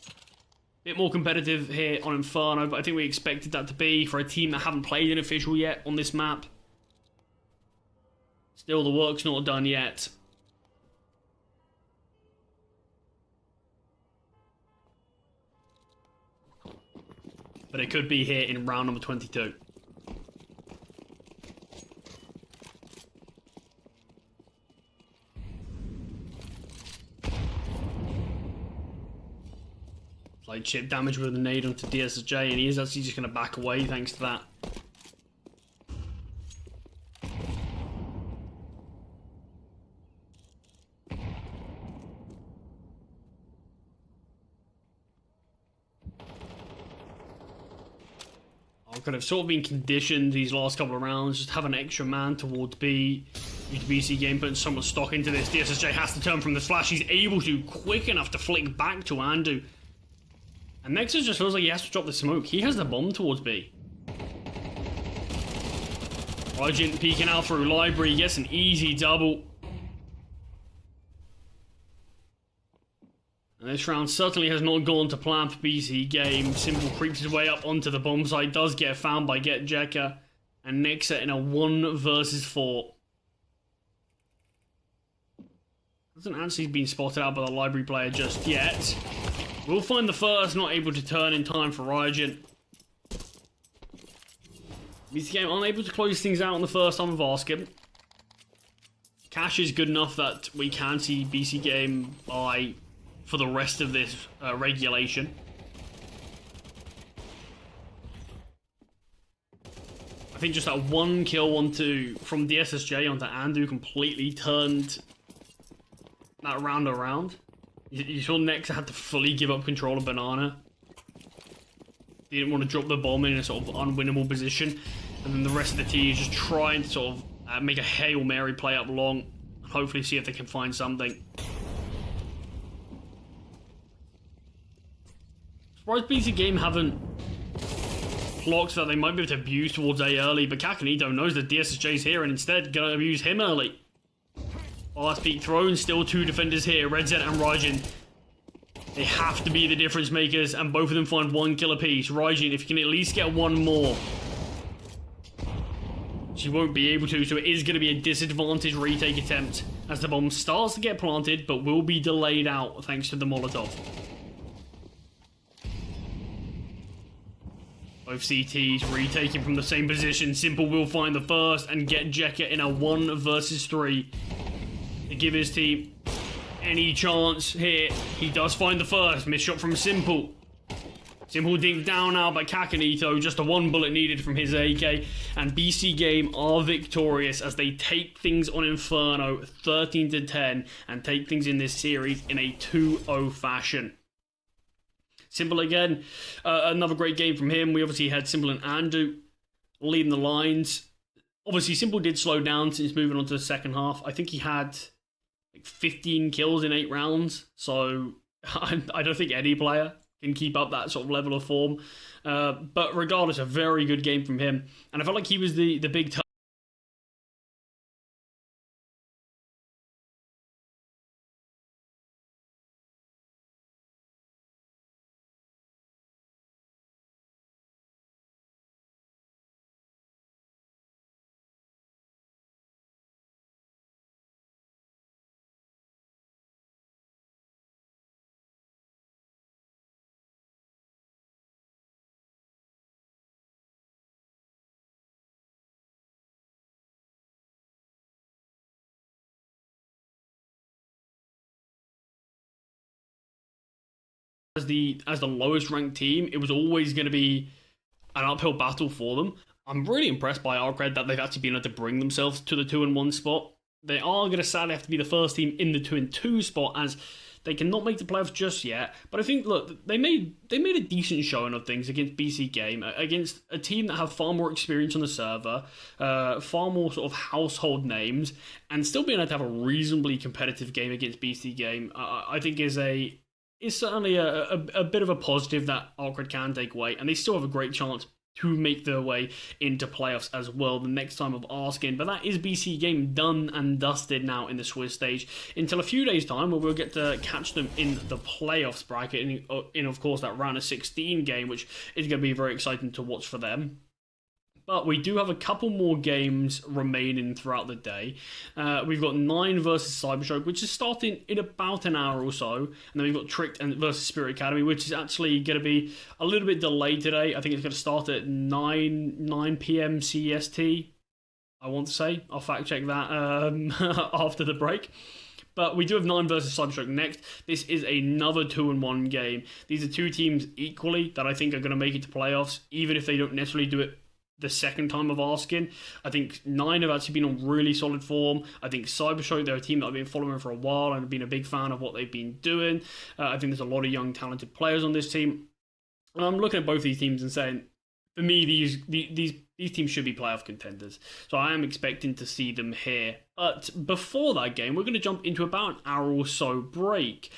Bit more competitive here on Inferno, but I think we expected that to be for a team that haven't played an official yet on this map. Still, the work's not done yet. But it could be here in round number 22. Slight chip damage with a nade onto DSJ, and he is actually just going to back away thanks to that. I could have sort of been conditioned these last couple of rounds, just have an extra man towards B. BC Game putting so much stock into this. DSJ has to turn from the slash. He's able to, quick enough to flick back to Andu. And Nexus just feels like he has to drop the smoke. He has the bomb towards B. Raijin peeking out through library, gets an easy double. And this round certainly has not gone to plan for BC Game. Simple creeps his way up onto the bomb site, does get found by Get Jekka. And Nexa in a 1 versus 4. Hasn't actually been spotted out by the library player just yet. We'll find the first, not able to turn in time for Raijin. BC Game unable to close things out on the first time of asking. Cash is good enough that we can see BC Game buy for the rest of this regulation. I think just that one kill from the SSJ onto Andu completely turned that round around. You saw Nex had to fully give up control of Banana. He didn't want to drop the bomb in a sort of unwinnable position. And then the rest of the team is just trying to sort of make a Hail Mary play up long. And hopefully see if they can find something. Surprised BC Game haven't blocks that they might be able to abuse towards A early, but Kakanito knows that DSSJ's here and instead gonna abuse him early. Last peak thrown, still 2 defenders here, Red Zen and Raijin. They have to be the difference makers, and both of them find 1 kill apiece. Raijin, if you can at least get 1 more. She won't be able to, so it is going to be a disadvantage retake attempt as the bomb starts to get planted, but will be delayed out thanks to the Molotov. Both CTs retaking from the same position. Simple will find the first and get Jekka in a 1 versus 3 to give his team any chance here. He does find the first. Missed shot from Simple. Simple dinked down now by Kakanito. Just a 1 bullet needed from his AK. And BC Game are victorious as they take things on Inferno 13-10 and take things in this series in a 2-0 fashion. Simple again, another great game from him. We obviously had Simple and Andu leading the lines. Obviously, Simple did slow down since moving on to the second half. I think he had like 15 kills in 8 rounds. So I don't think any player can keep up that sort of level of form. But regardless, a very good game from him. And I felt like he was the big as the lowest ranked team, it was always going to be an uphill battle for them. I'm really impressed by Arcred that they've actually been able to bring themselves to the 2-1 spot. They are going to sadly have to be the first team in the 2-2 spot as they cannot make the playoffs just yet. But I think, look, they made a decent showing of things against BC Game, against a team that have far more experience on the server, far more sort of household names, and still being able to have a reasonably competitive game against BC Game. I think is certainly a bit of a positive that Arcred can take away, and they still have a great chance to make their way into playoffs as well the next time of Asking. But that is BC Game done and dusted now in the Swiss stage until a few days' time where we'll get to catch them in the playoffs bracket in of course, that round of 16 game, which is going to be very exciting to watch for them. But we do have a couple more games remaining throughout the day. We've got 9 versus CyberShoke, which is starting in about an hour or so. And then we've got Tricked versus Spirit Academy, which is actually going to be a little bit delayed today. I think it's going to start at 9 p.m. CST, I want to say. I'll fact check that after the break. But we do have 9 versus CyberShoke next. This is another 2-1 game. These are 2 teams equally that I think are going to make it to playoffs, even if they don't necessarily do it the second time of Asking. I think 9 have actually been on really solid form. I think CyberShoke, they're a team that I've been following for a while and have been a big fan of what they've been doing. I think there's a lot of young, talented players on this team. And I'm looking at both these teams and saying, for me, these teams should be playoff contenders. So I am expecting to see them here. But before that game, we're going to jump into about an hour or so break.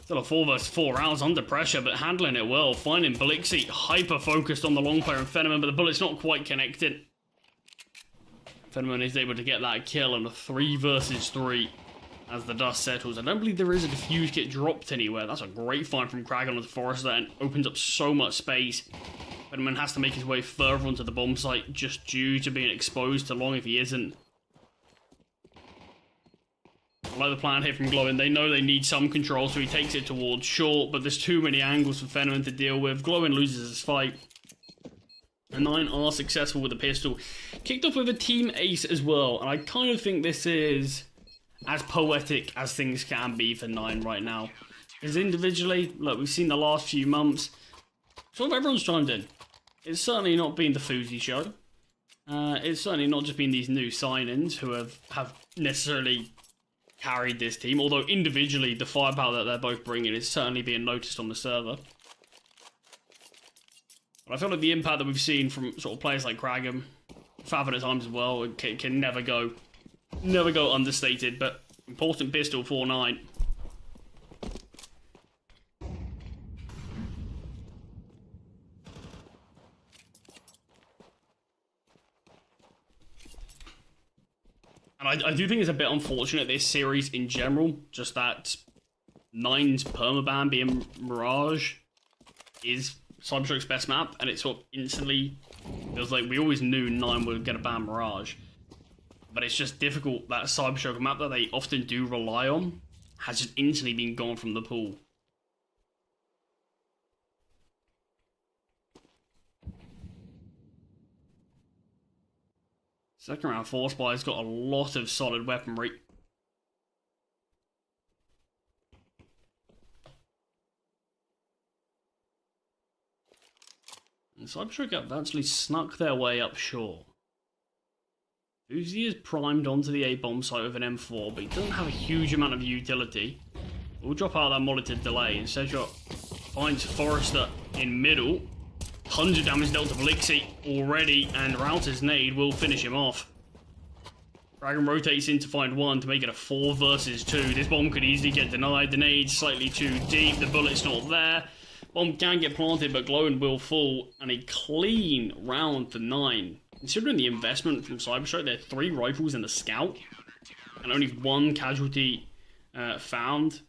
Still a 4 versus 4 rounds under pressure, but handling it well. Finding Blixie hyper-focused on the long player and Fenneman, but the bullet's not quite connected. Fenneman is able to get that kill on a 3 versus 3 as the dust settles. I don't believe there is a defuse kit dropped anywhere. That's a great find from Kragan on the Forester and opens up so much space. Fenneman has to make his way further onto the bomb site just due to being exposed to long if he isn't. I like the plan here from Glowin. They know they need some control, so he takes it towards short, but there's too many angles for Fenneman to deal with. Glowin loses his fight. And 9 are successful with the pistol. Kicked off with a team ace as well, and I kind of think this is as poetic as things can be for 9 right now. Because individually, look, we've seen the last few months, sort of everyone's chimed in. It's certainly not been the Fuzi show. It's certainly not just been these new signings who have necessarily carried this team, although individually the firepower that they're both bringing is certainly being noticed on the server. But I feel like the impact that we've seen from sort of players like Kragan, Favin at times as well, can never go understated, but important pistol for 9. And I do think it's a bit unfortunate, this series in general, just that 9's permaban being Mirage is CyberShoke's best map, and it sort of instantly feels like we always knew 9 would get a ban Mirage. But it's just difficult, that CyberShoke map that they often do rely on has just instantly been gone from the pool. Second round Force Spy's got a lot of solid weaponry. And CyberShoke have actually snuck their way up shore. Uzi is primed onto the A bomb site with an M4, but he doesn't have a huge amount of utility. We'll drop out that monitor delay, and Sedgwick finds Forrester in middle. 100 damage dealt to Blixie already, and Router's nade will finish him off. Dragon rotates in to find 1 to make it a 4 versus 2. This bomb could easily get denied. The nade's slightly too deep. The bullet's not there. Bomb can get planted, but Glowin will fall. And a clean round for 9. Considering the investment from CyberShoke, there are 3 rifles in the Scout. And only 1 casualty found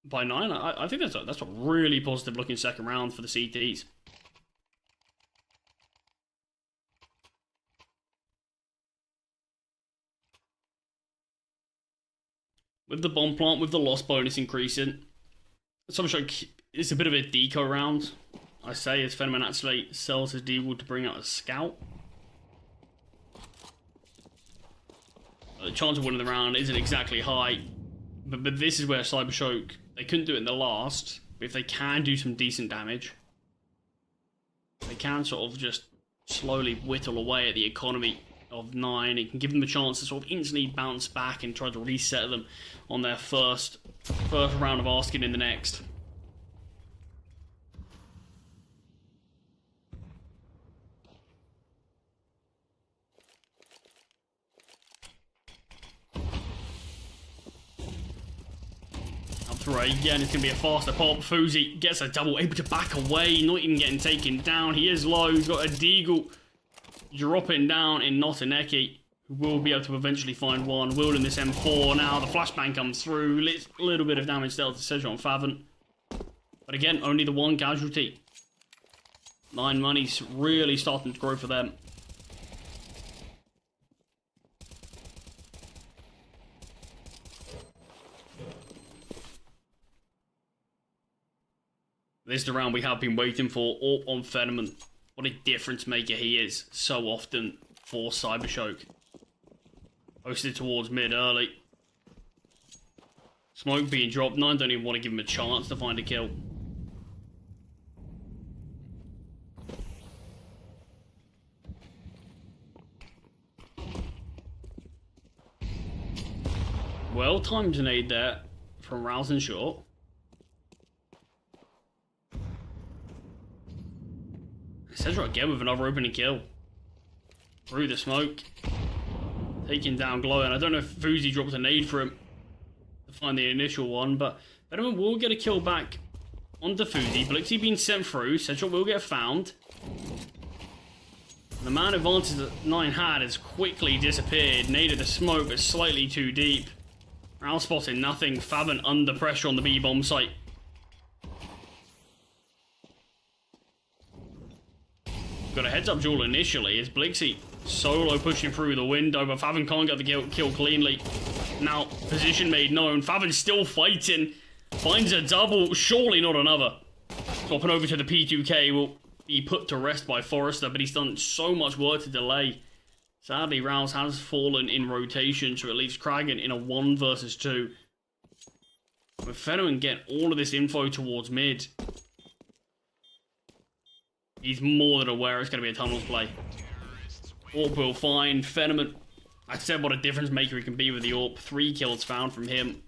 by 9. I think that's a really positive looking second round for the CTs. With the bomb plant, with the loss bonus increasing, CyberShoke is a bit of a deco round, I say, as Fenneman actually sells his deagle to bring out a Scout. The chance of winning the round isn't exactly high, but this is where CyberShoke, they couldn't do it in the last, but if they can do some decent damage, they can sort of just slowly whittle away at the economy of 9. It can give them a chance to sort of instantly bounce back and try to reset them on their first round of asking in the next. Up through again, it's going to be a faster pop. Fuzi gets a double, able to back away, not even getting taken down. He is low, he's got a deagle dropping down in Notaneki, who will be able to eventually find 1. Wielding this M4 now, the flashbang comes through, a little bit of damage dealt to Sedgwick on Favin. But again, only the 1 casualty. 9 money's really starting to grow for them. This is the round we have been waiting for, AWP on Fenneman. What a difference maker he is so often for CyberShoke. Posted towards mid early. Smoke being dropped. 9 don't even want to give him a chance to find a kill. Well timed nade there from Rouse and Short. Sedgwick again with another opening kill. Through the smoke. Taking down Glowin. I don't know if Fuzi dropped a nade for him. to find the initial one, but Venom will get a kill back onto Fuzi. Blixie being sent through, Central will get found. The man advantage that 9 had has quickly disappeared. Naded the smoke, but slightly too deep. Round spotting nothing. Fabian under pressure on the B-bomb site. Got a heads-up duel initially as Blixie solo pushing through the window, but Fabian can't get the kill cleanly. Now, position made known. Fabian's still fighting. Finds a double, surely not another. Swapping over to the P2K will be put to rest by Forrester, but he's done so much work to delay. Sadly, Rouse has fallen in rotation, so it leaves Kragan in a 1 versus 2. With Fenneman get all of this info towards mid, he's more than aware it's going to be a tunnels play. AWP will find Fenneman. I said what a difference maker he can be with the AWP. 3 kills found from him.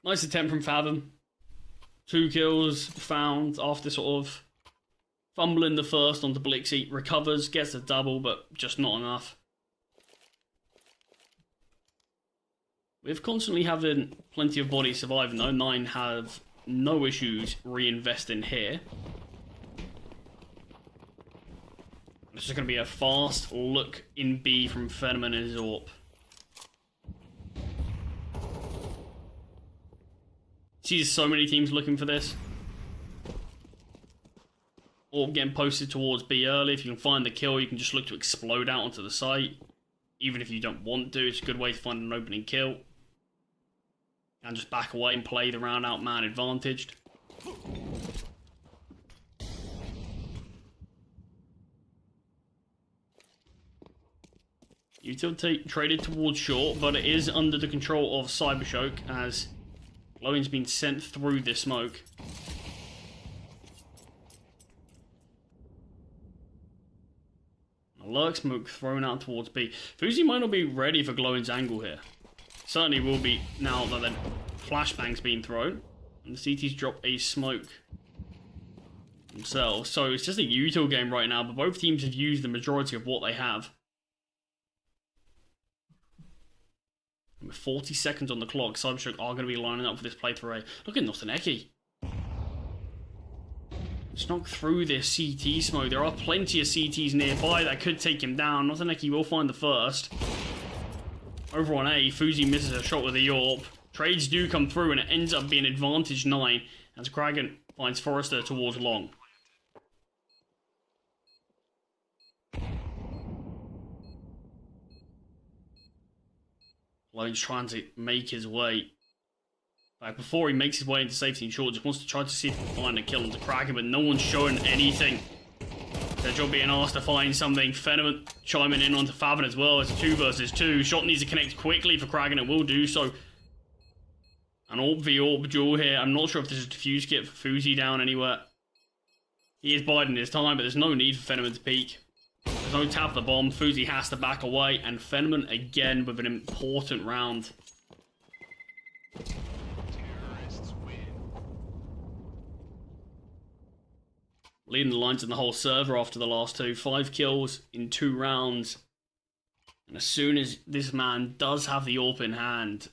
Nice attempt from Fathom. 2 kills found after sort of fumbling the first onto Blixie. Recovers, gets a double, but just not enough. With constantly having plenty of bodies surviving though, 9 have no issues reinvesting here. This is going to be a fast look in B from Fenneman and his AWP. See so many teams looking for this. AWP getting posted towards B early. If you can find the kill, you can just look to explode out onto the site. Even if you don't want to, it's a good way to find an opening kill. And just back away and play the round out man advantaged. Utility traded towards short, but it is under the control of CyberShoke as Glowing's been sent through this smoke. A lurk smoke thrown out towards B. Fuzi might not be ready for Glowing's angle here. Certainly will be now that the flashbang's been thrown. And the CT's dropped a smoke themselves. So it's just a util game right now, but both teams have used the majority of what they have. And with 40 seconds on the clock, CyberShoke are going to be lining up for this playthrough A. Look at Nostaneki. Snuck through this CT smoke. There are plenty of CTs nearby that could take him down. Nostaneki will find the first. Over on A, Fuzi misses a shot with the AWP. Trades do come through and it ends up being advantage 9 as Kragan finds Forrester towards long. Lone's trying to make his way. Like before he makes his way into safety and short, just wants to try to see if he can find a kill onto Kragan, but no one's showing anything. Their job being asked to find something. Fenneman chiming in onto Fabian as well. It's a 2 versus 2. Shot needs to connect quickly for Kragan. It will do so. An AWP v AWP duel here. I'm not sure if there's a defuse kit for Fuzi down anywhere. He is biding his time, but there's no need for Fenneman to peek. There's no tap the bomb. Fuzi has to back away, and Fenneman again with an important round. Terrorists win. Leading the lines in the whole server after the last 2. 5 kills in 2 rounds. And as soon as this man does have the AWP in hand,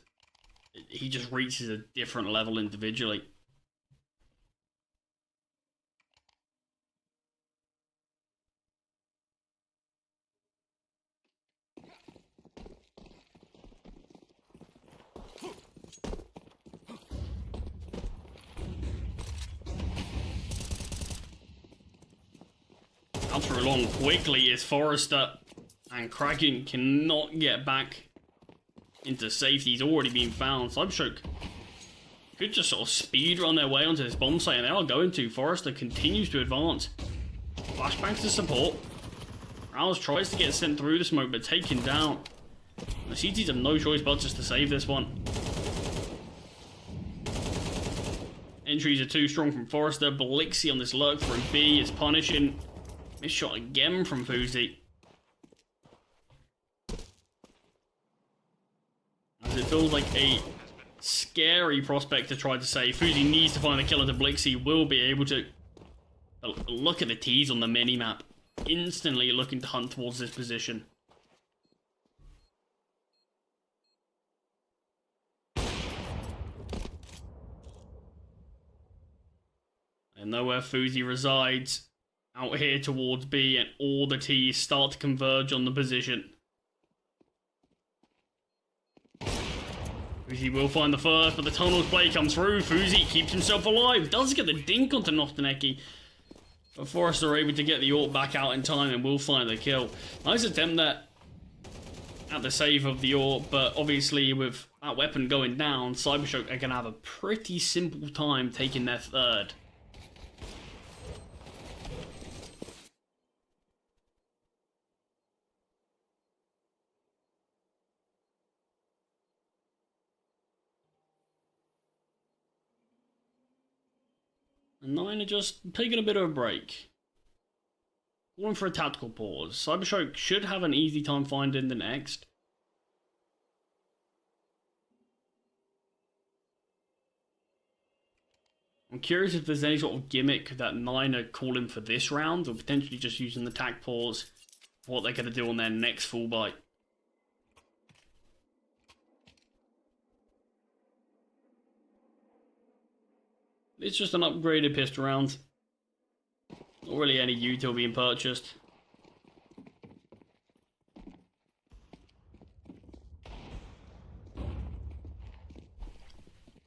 he just reaches a different level individually. Out through long quickly is Forrester, and Kraken cannot get back into safety. He's already been found. CyberShoke could just sort of speed run their way onto this bomb site, and they are going to. Forrester continues to advance. Flashbangs to support. Rouse tries to get sent through the smoke, but taken down. The CTs have no choice but just to save this one. Entries are too strong from Forrester. Blixie on this lurk through B is punishing. Missed shot again from Fuzi. As it feels like a scary prospect to try to save. Fuzi needs to find the kill into Blixie. Will be able to. Look at the T's on the minimap. Instantly looking to hunt towards this position. They know where Fuzi resides. Out here towards B, and all the T's start to converge on the position. Fuzi will find the first, but the tunnel's play comes through. Fuzi keeps himself alive. Does get the dink onto Nostaneki. But Forrester are able to get the AWP back out in time and will find the kill. Nice attempt there at the save of the AWP, but obviously with that weapon going down, CyberShoke are going to have a pretty simple time taking their third. And 9 are just taking a bit of a break. Going for a tactical pause. CyberShoke should have an easy time finding the next. I'm curious if there's any sort of gimmick that 9 are calling for this round, or potentially just using the tac pause for what they're going to do on their next full bite. It's just an upgraded pistol round. Not really any util being purchased.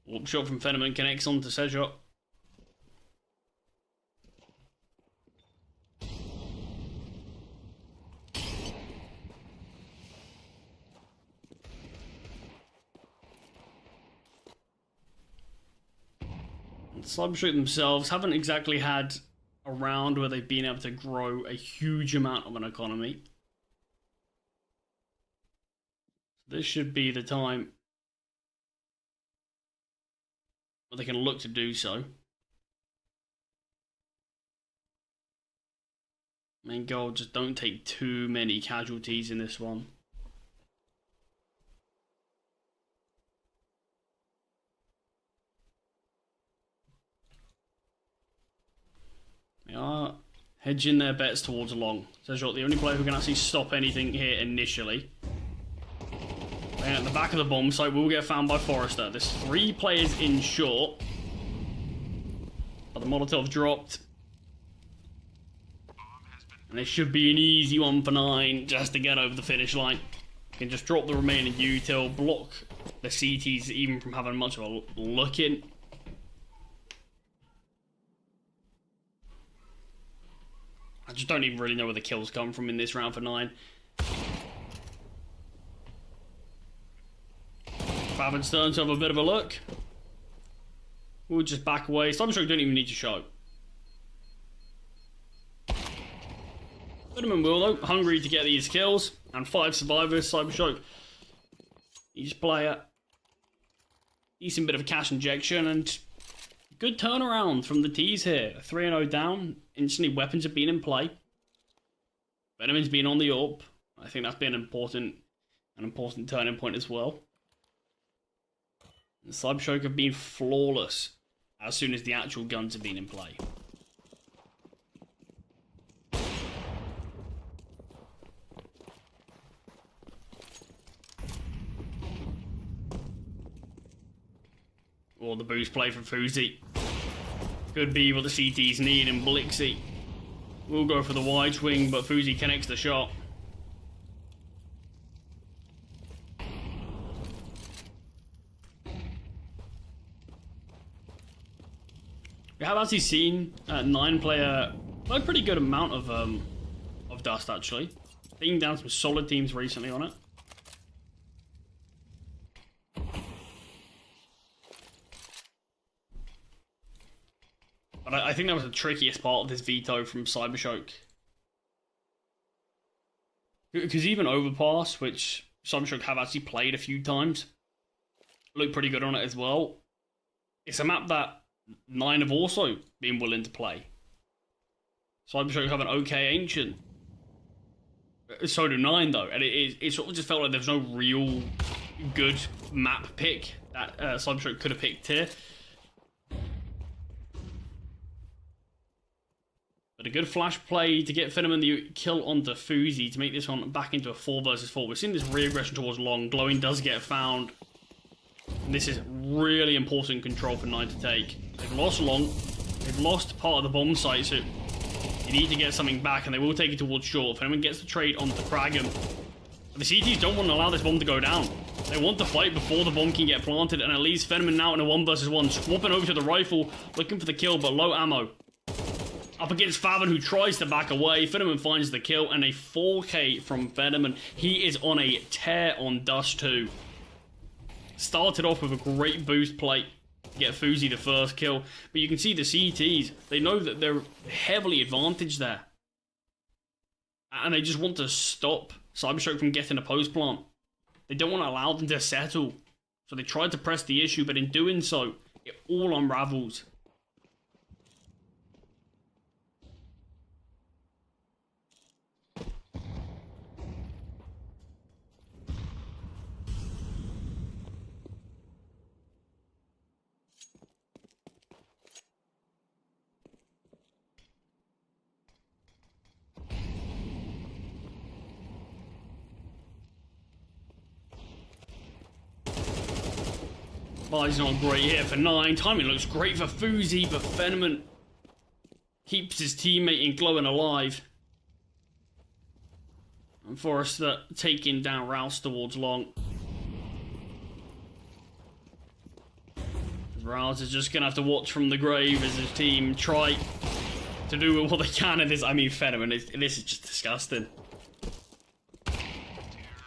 Warp shot from Fenneman connects on to Sejot. CyberShoke themselves haven't exactly had a round where they've been able to grow a huge amount of an economy. This should be the time where they can look to do so. Main goal, just don't take too many casualties in this one. They are hedging their bets towards long. Sejot, the only player who can actually stop anything here initially. And at the back of the bomb site will get found by Forrester. There's 3 players in short. But the Molotov dropped. And it should be an easy one for 9 just to get over the finish line. You can just drop the remaining util, block the CTs even from having much of a look in. I just don't even really know where the kills come from in this round for 9. Favin's starting to have a bit of a look. We'll just back away. CyberShoke don't even need to show. Fenneman will though, hungry to get these kills. And 5 survivors, CyberShoke. Each player. Decent bit of cash injection and good turnaround from the T's here. 3-0 down. Instantly weapons have been in play. Fenneman's been on the AWP. I think that's been an important turning point as well. The CyberShoke have been flawless as soon as the actual guns have been in play. Or the boost play from Fuzi. Could be what the CTs need, and Blixie will go for the wide swing, but Fuzi connects the shot. We have actually seen 9 player a pretty good amount of dust actually. Taking down some solid teams recently on it. But I think that was the trickiest part of this veto from CyberShoke. Because even Overpass, which CyberShoke have actually played a few times, look pretty good on it as well. It's a map that 9 have also been willing to play. CyberShoke have an okay Ancient. So do 9 though, and it sort of just felt like there was no real good map pick that CyberShoke could have picked here. But a good flash play to get Fenneman the kill onto Fuzi to make this one back into a 4 versus 4. We've seen this re-aggression towards long. Glowing does get found. And this is really important control for 9 to take. They've lost long. They've lost part of the bomb site, so you need to get something back, and they will take it towards short. If anyone gets the trade onto Kragan, the CTs don't want to allow this bomb to go down. They want to fight before the bomb can get planted, and it leaves Fenneman now in a 1 versus 1, swapping over to the rifle, looking for the kill, but low ammo. Up against Favon, who tries to back away. Fenneman finds the kill, and a 4K from Fenneman. He is on a tear on Dust 2. Started off with a great boost plate to get Fuzi the first kill, but you can see the CTs, they know that they're heavily advantaged there. And they just want to stop CyberShoke from getting a post plant. They don't want to allow them to settle. So they tried to press the issue, but in doing so, it all unravels. Well, he's not great here for 9. Timing looks great for Fuzi, but Fenneman keeps his teammate in glowing alive. And Forrester taking down Rouse towards long. Rouse is just going to have to watch from the grave as his team try to do what they can in this. I mean, Fenneman, this is just disgusting.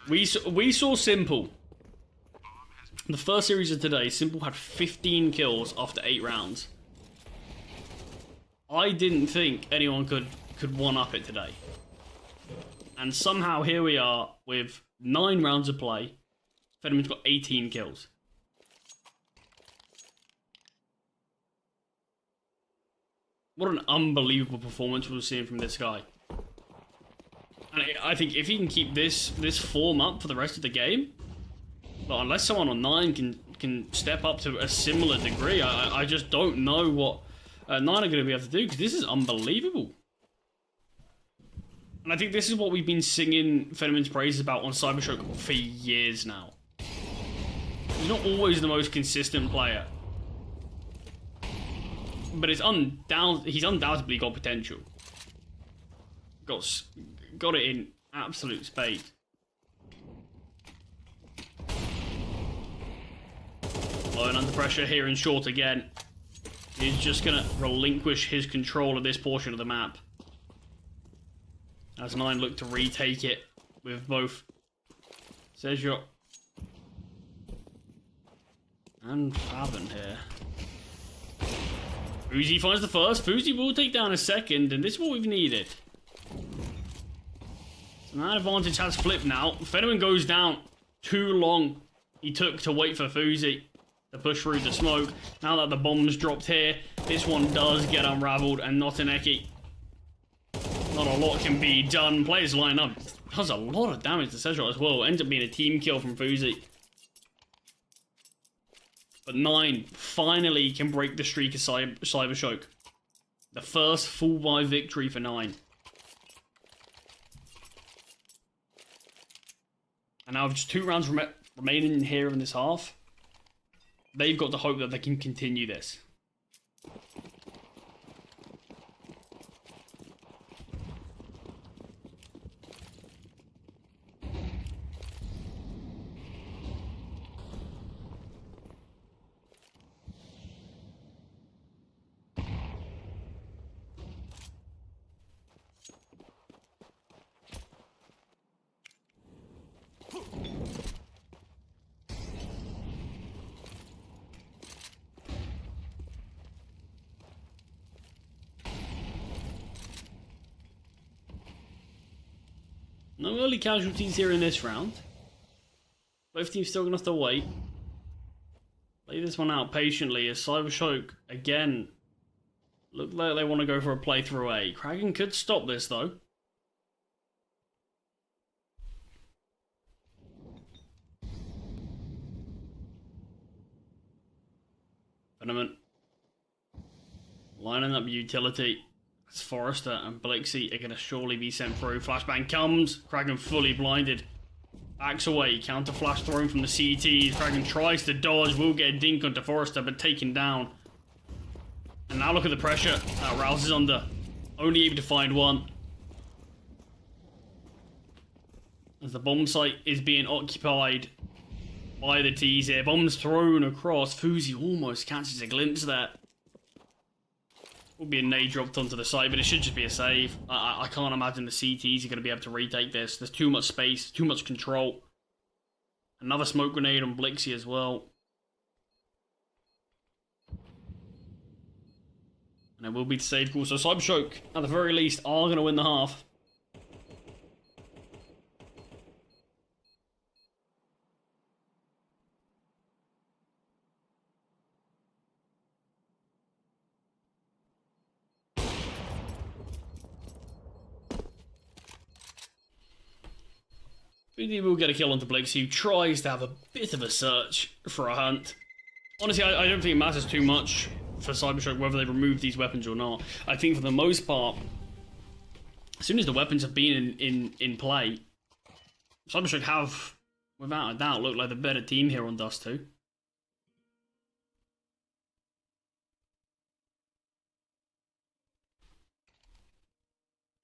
We saw Simple. The first series of today, Simple had 15 kills after 8 rounds. I didn't think anyone could one-up it today. And somehow here we are with 9 rounds of play. Fenneman's got 18 kills. What an unbelievable performance we're seeing from this guy. And I think if he can keep this form up for the rest of the game, but unless someone on 9 can step up to a similar degree, I just don't know what 9 are going to be able to do, because this is unbelievable. And I think this is what we've been singing Fenneman's praises about on CyberShoke for years now. He's not always the most consistent player, but he's undoubtedly got potential. Got it in absolute spades. Blowing under pressure here in short again. He's just going to relinquish his control of this portion of the map. As 9 look to retake it with both Sejok and Favon here. Fuzi finds the first. Fuzi will take down a second, and this is what we've needed. So that advantage has flipped now. Fenneman goes down. Too long he took to wait for Fuzi to push through the smoke. Now that the bomb's dropped here, this one does get unraveled, and Notaneki. Not a lot can be done. Players line up. Does a lot of damage to Sejok as well. Ends up being a team kill from Fuzi. But 9 finally can break the streak of CyberShoke. The first full buy victory for 9. And now with just 2 rounds remaining here in this half, they've got to hope that they can continue this. No early casualties here in this round. Both teams still going to have to wait. Play this one out patiently as CyberShoke, again, look like they want to go for a playthrough A. Kragan could stop this, though. Fenneman lining up utility. As Forrester and Blixie are going to surely be sent through. Flashbang comes. Kragan fully blinded. Backs away. Counter flash thrown from the CTs. Kragan tries to dodge. Will get a dink onto Forrester, but taken down. And now look at the pressure that Rouse is under. Only able to find one. As the bomb site is being occupied by the T's here. Bombs thrown across. Fuzi almost catches a glimpse there. Will be a nade dropped onto the site, but it should just be a save. I can't imagine the CTs are going to be able to retake this. There's too much space, too much control. Another smoke grenade on Blixie as well. And it will be the save call. So CyberShoke, at the very least, are going to win the half. We will get a kill onto Blixie, who tries to have a bit of a search for a hunt. Honestly, I don't think it matters too much for CyberShoke whether they remove these weapons or not. I think for the most part, as soon as the weapons have been in play, CyberShoke have, without a doubt, looked like the better team here on Dust 2.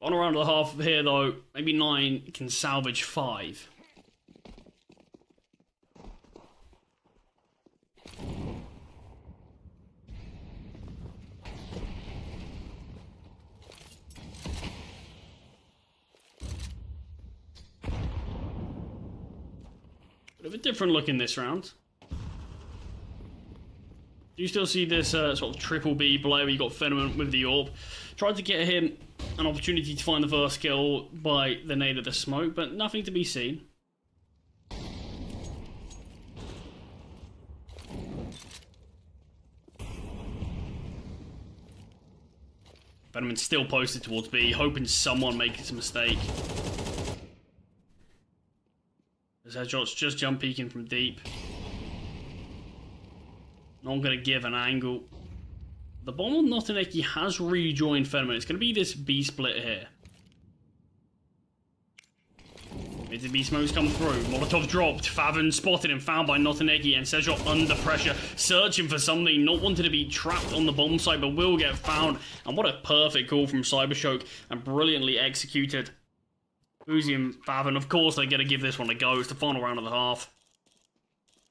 On around the half here, though, maybe 9 can salvage 5. Bit of a different look in this round. You still see this sort of triple B play where you got Fenneman with the AWP. Tried to get him an opportunity to find the first kill by the nade of the smoke, but nothing to be seen. Fenneman still posted towards B, hoping someone makes a mistake. As Headshot's just jump peeking from deep. Not going to give an angle. The bomb on Notineki has rejoined Fenneman. It's going to be this B split here. Mid to B smokes come through. Molotov dropped. Faven spotted and found by Notineki. And Sejot under pressure. Searching for something. Not wanting to be trapped on the bomb site, but will get found. And what a perfect call from CyberShoke. And brilliantly executed. Uzi and Faven, of course, they're going to give this one a go. It's the final round of the half.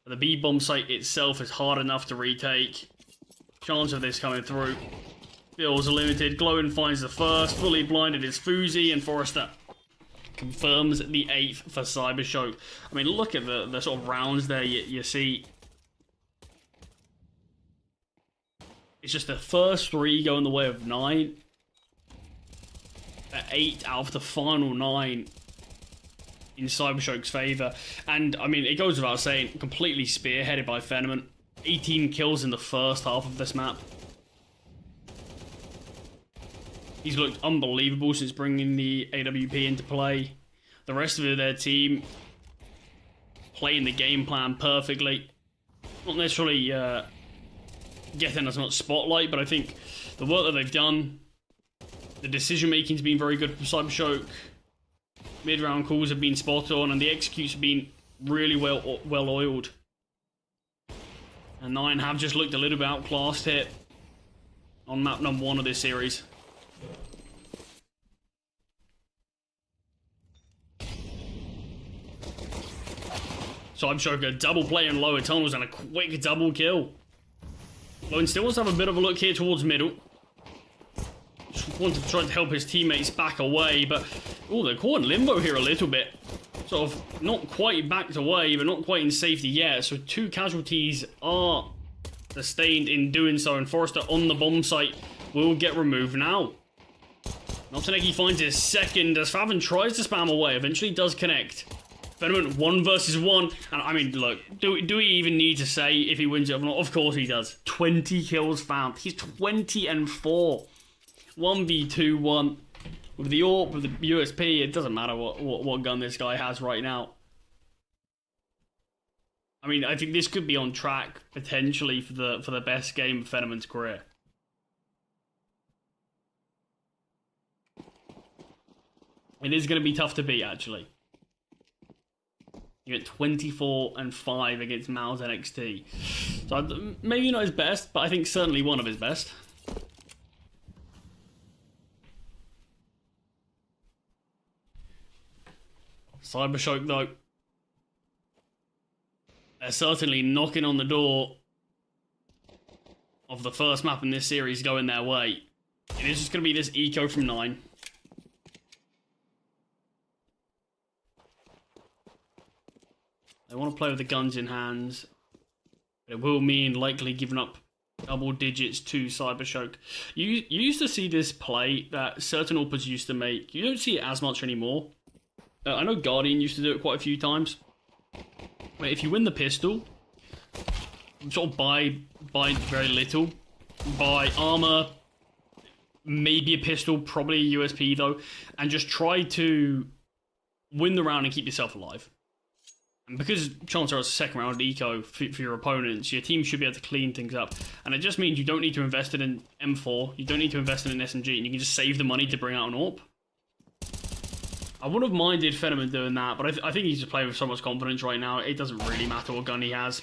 The B bomb site itself is hard enough to retake. Chance of this coming through feels limited. Glowin finds the first. Fully blinded is Fuzi, and Forrester confirms the 8th for CyberShoke. I mean, look at the sort of rounds there you see. It's just the first 3 going the way of 9. 8 out of the final 9 in CyberShoke's favour. And, I mean, it goes without saying, completely spearheaded by Fenneman. 18 kills in the first half of this map. He's looked unbelievable since bringing the AWP into play. The rest of their team playing the game plan perfectly. Not necessarily getting as much spotlight, but I think the work that they've done, the decision making's been very good from CyberShoke. Mid-round calls have been spot on, and the executes have been really well oiled. And 9 have just looked a little bit outclassed here on map number 1 of this series. CyberShoke a double play in lower tunnels and a quick double kill. Lone still wants to have a bit of a look here towards middle. Just wanted to try to help his teammates back away, but oh, they're caught in limbo here a little bit. Sort of not quite backed away, but not quite in safety yet. So 2 casualties are sustained in doing so, and Forrester on the bomb site will get removed now. Notineki finds his second as Faven tries to spam away, eventually does connect. Fenneman 1 versus 1, and I mean, look, do we even need to say if he wins it or not? Of course he does. 20 kills found. He's 20 and 4. 1v2-1. With the AWP, with the USP, it doesn't matter what gun this guy has right now. I mean, I think this could be on track, potentially, for the best game of Fenneman's career. It is going to be tough to beat, actually. You get 24 and 5 against Mal's NXT. So maybe not his best, but I think certainly one of his best. CyberShoke, though, they're certainly knocking on the door of the first map in this series going their way. It is just going to be this eco from 9. They want to play with the guns in hand. But it will mean likely giving up double digits to CyberShoke. You used to see this play that certain AWPers used to make. You don't see it as much anymore. I know Guardian used to do it quite a few times. But if you win the pistol, sort of buy very little. Buy armor, maybe a pistol, probably a USP though, and just try to win the round and keep yourself alive. And because chances are it's a second round eco for your opponents, your team should be able to clean things up. And it just means you don't need to invest it in M4, you don't need to invest in an SMG, and you can just save the money to bring out an AWP. I would have minded Fenneman doing that, but I think he's just playing with so much confidence right now, it doesn't really matter what gun he has.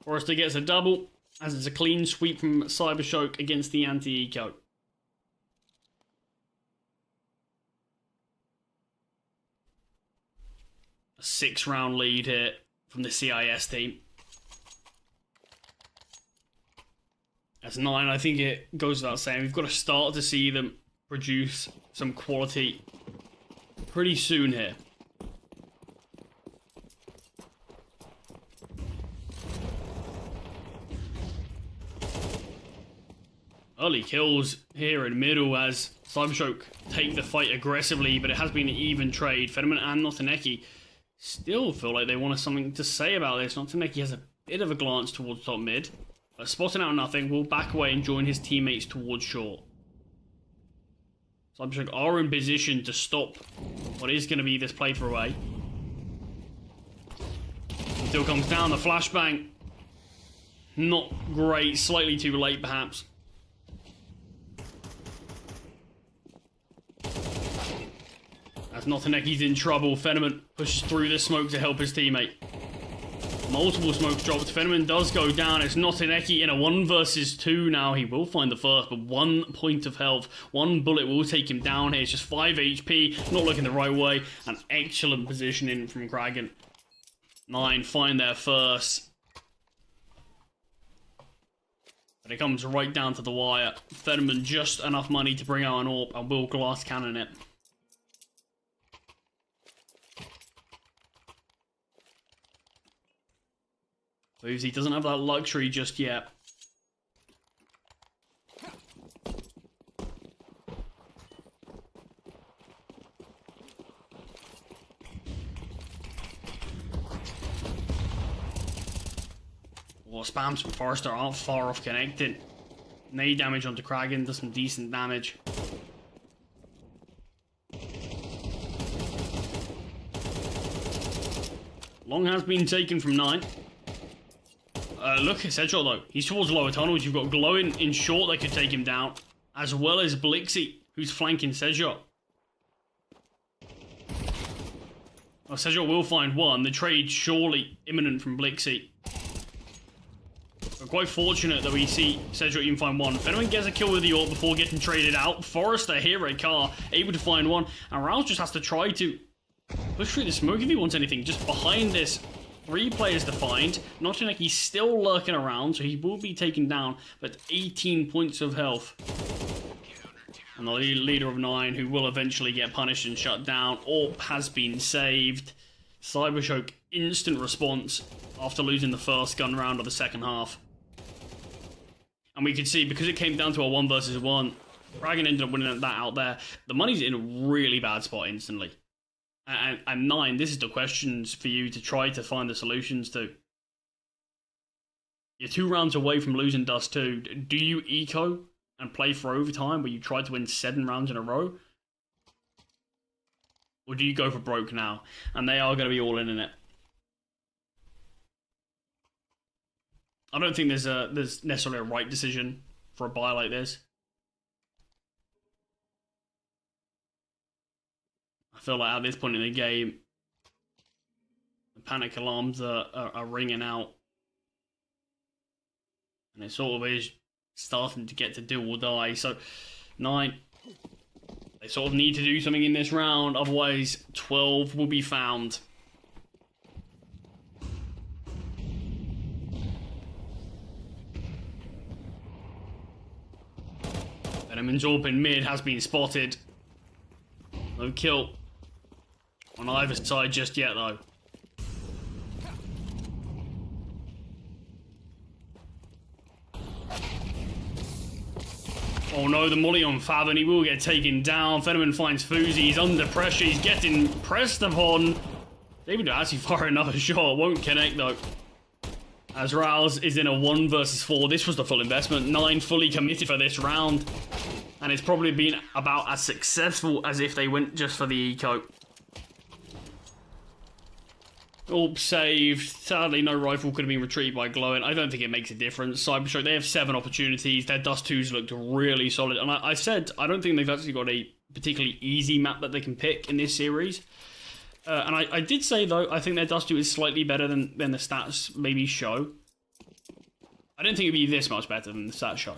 Forrester gets a double, as it's a clean sweep from CyberShoke against the anti-eco. A 6-round lead here from the CIS team. That's 9. I think it goes without saying. We've got to start to see them produce some quality pretty soon here. Early kills here in middle as CyberShoke take the fight aggressively, but it has been an even trade. Fenneman and Notaneki still feel like they want something to say about this. Notaneki has a bit of a glance towards top mid, but spotting out nothing, will back away and join his teammates towards short. CyberShoke are in position to stop what is going to be this playthrough away. Still comes down, the flashbang. Not great, slightly too late perhaps. As Notaneki's in trouble, Fenneman pushes through the smoke to help his teammate. Multiple smokes dropped. Fenneman does go down. It's Notaneki in a 1 versus 2 now. He will find the first, but 1 point of health. 1 bullet will take him down here. It's just 5 HP. Not looking the right way. An excellent positioning from Kragan. 9 find their first. But it comes right down to the wire. Fenneman just enough money to bring out an AWP and will glass cannon it. He doesn't have that luxury just yet. Well, spams from Forrester aren't far off connecting. Nade damage onto Kragan, does some decent damage. Long has been taken from 9. Look at Sedgshot though. He's towards lower tunnels. You've got Glowing in short that could take him down, as well as Blixie, who's flanking Sedgshot. Well, Sedgshot will find one. The trade surely imminent from Blixie. We're quite fortunate that we see Sedgshot even find one. Fenneman gets a kill with the AWP before getting traded out. Forrester here at car, able to find one. And Rouse just has to try to push through the smoke if he wants anything. Just behind this, 3 players to find. Notaneki's still lurking around, so he will be taken down, but 18 points of health. And the leader of 9, who will eventually get punished and shut down. AWP has been saved. CyberShoke instant response after losing the first gun round of the second half. And we could see, because it came down to a 1 versus 1, Kragan ended up winning that out there. The money's in a really bad spot instantly. And 9, this is the questions for you to try to find the solutions to. You're 2 rounds away from losing Dust 2. Do you eco and play for overtime where you try to win 7 rounds in a row? Or do you go for broke now? And they are going to be all in it. I don't think there's necessarily a right decision for a buy like this. I feel like at this point in the game, the panic alarms are ringing out. And it sort of is starting to get to do or die. So, 9, they They sort of need to do something in this round, otherwise 12 will be found. Venom's AWP in mid has been spotted. No kill on either side just yet, though. Oh no, the molly on Fab, and he will get taken down. Venom finds Fuzi, he's under pressure, he's getting pressed upon. David will actually fire another shot, won't connect though. As Rouse is in a 1 versus 4, this was the full investment. 9 fully committed for this round. And it's probably been about as successful as if they went just for the eco. AWP saved. Sadly, no rifle could have been retrieved by Glowing. I don't think it makes a difference. CyberShoke, they have 7 opportunities. Their Dust 2s looked really solid. And I said, I don't think they've actually got a particularly easy map that they can pick in this series. And I did say, though, I think their Dust 2 is slightly better than the stats maybe show. I don't think it'd be this much better than the stats show.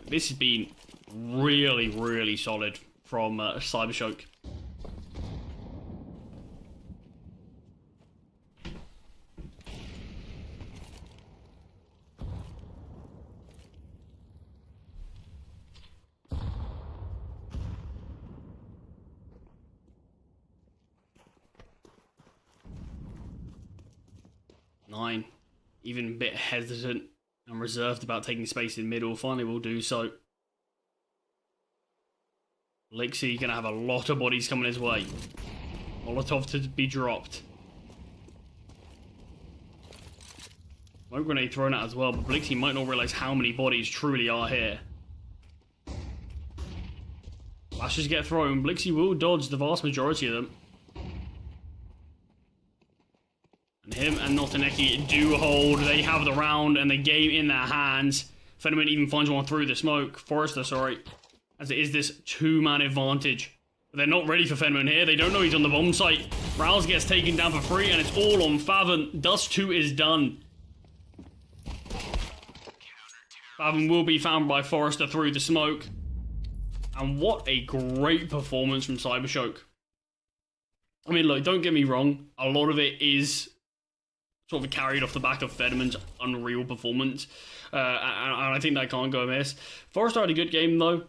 This has been really, really solid from CyberShoke. Nine, even a bit hesitant and reserved about taking space in middle, finally will do so. Blixie gonna have a lot of bodies coming his way. Molotov to be dropped. Smoke grenade thrown out as well, but Blixie might not realize how many bodies truly are here. Flashes get thrown. Blixie will dodge the vast majority of them. And him and Notaneki do hold. They have the round and the game in their hands. Fenneman even finds one through the smoke. Forrester, sorry. As it is this 2-man advantage. But they're not ready for Fenneman here. They don't know he's on the bomb site. Rouse gets taken down for free, and it's all on Faven. Dust 2 is done. Faven will be found by Forrester through the smoke. And what a great performance from CyberShoke. I mean, look, don't get me wrong. A lot of it is sort of carried off the back of Fenneman's unreal performance. And I think that can't go amiss. Forrester had a good game, though.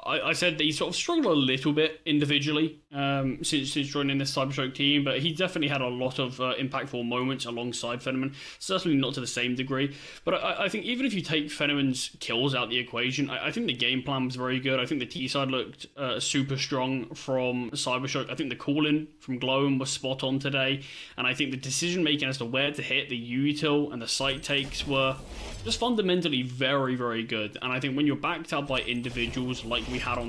I said that he sort of struggled a little bit individually since joining this CyberShoke team, but he definitely had a lot of impactful moments alongside Fenneman. Certainly not to the same degree, but I think even if you take Fenneman's kills out the equation, I think the game plan was very good. I think the T side looked super strong from CyberShoke. I think the call-in from Glowin was spot on today, and I think the decision making as to where to hit the util and the site takes were just fundamentally very, very good. And I think when you're backed up by individuals like we had on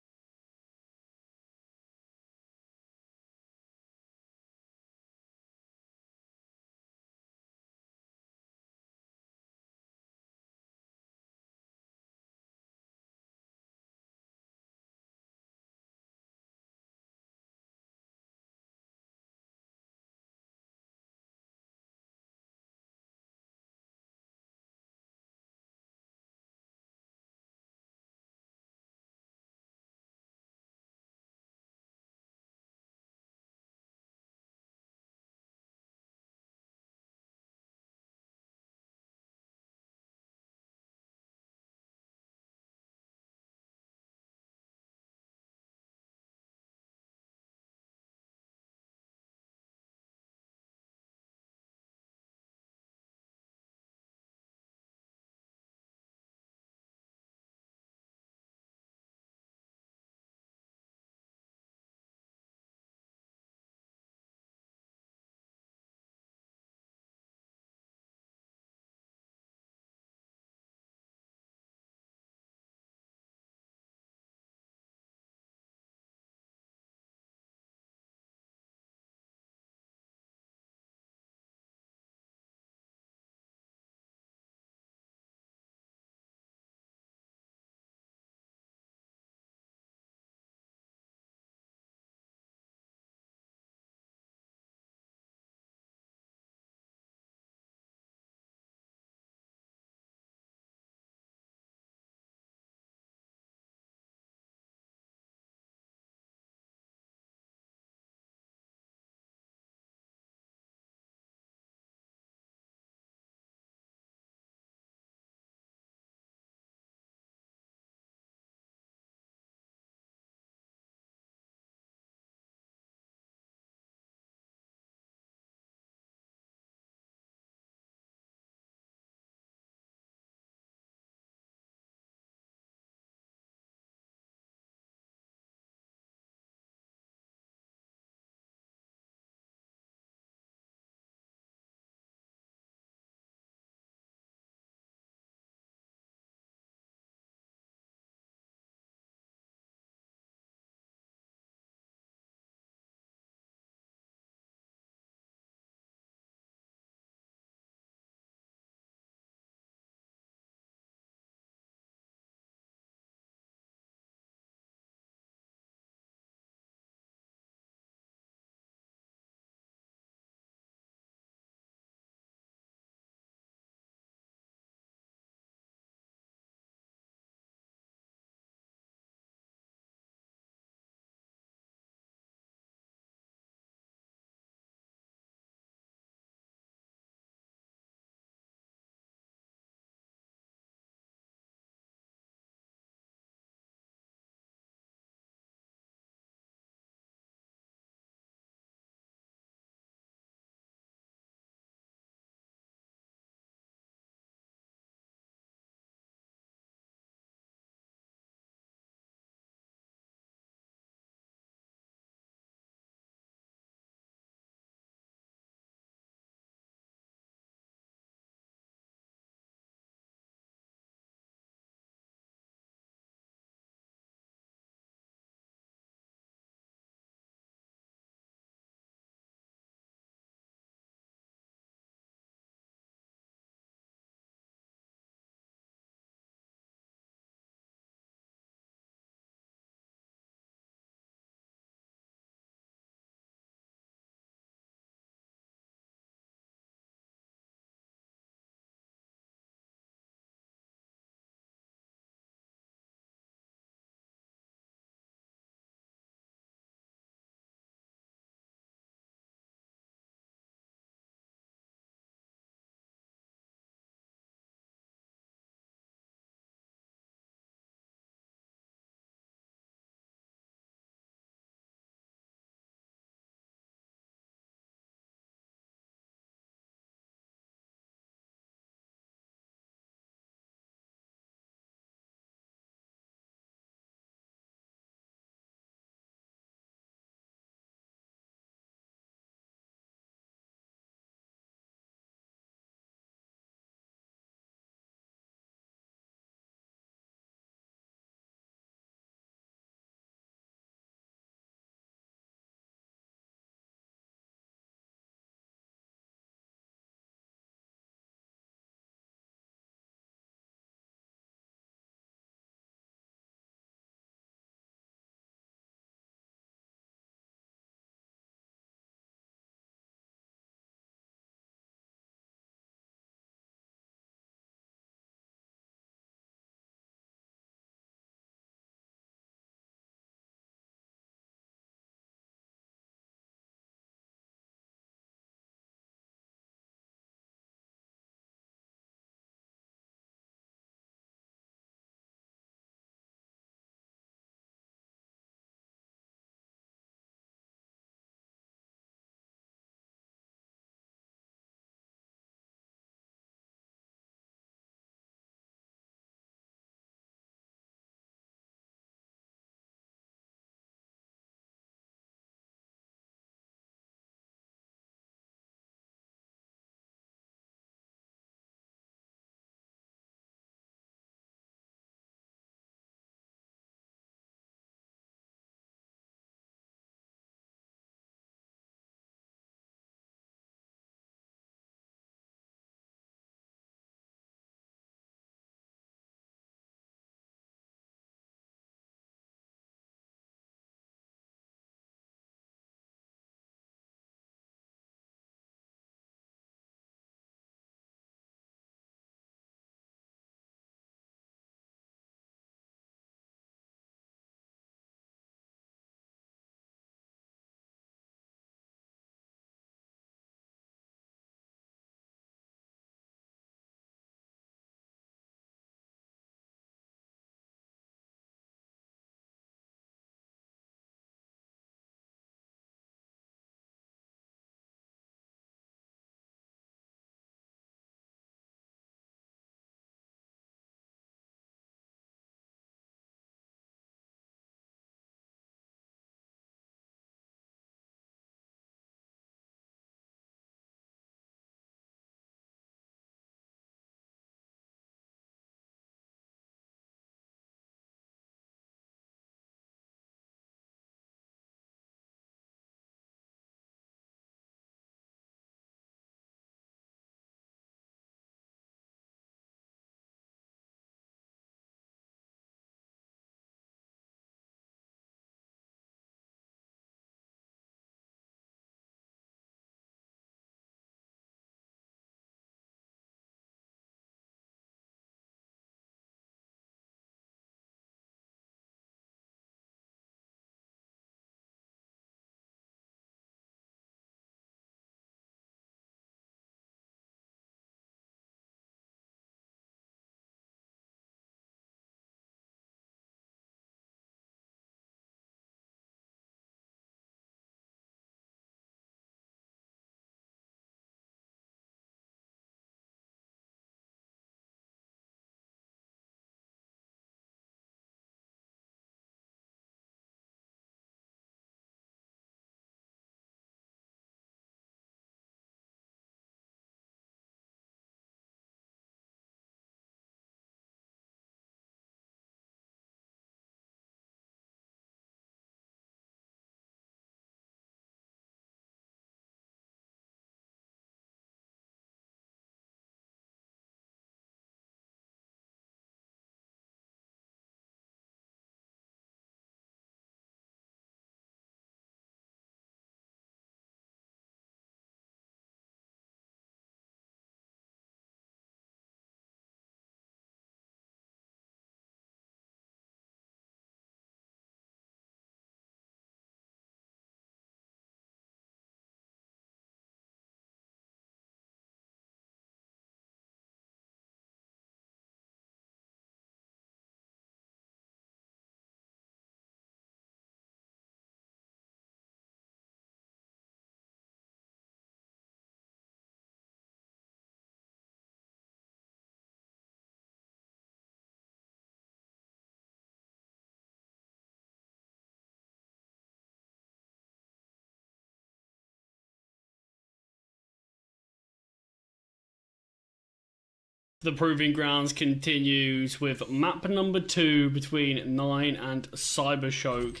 The Proving Grounds continues with map number 2 between 9 and CyberShoke.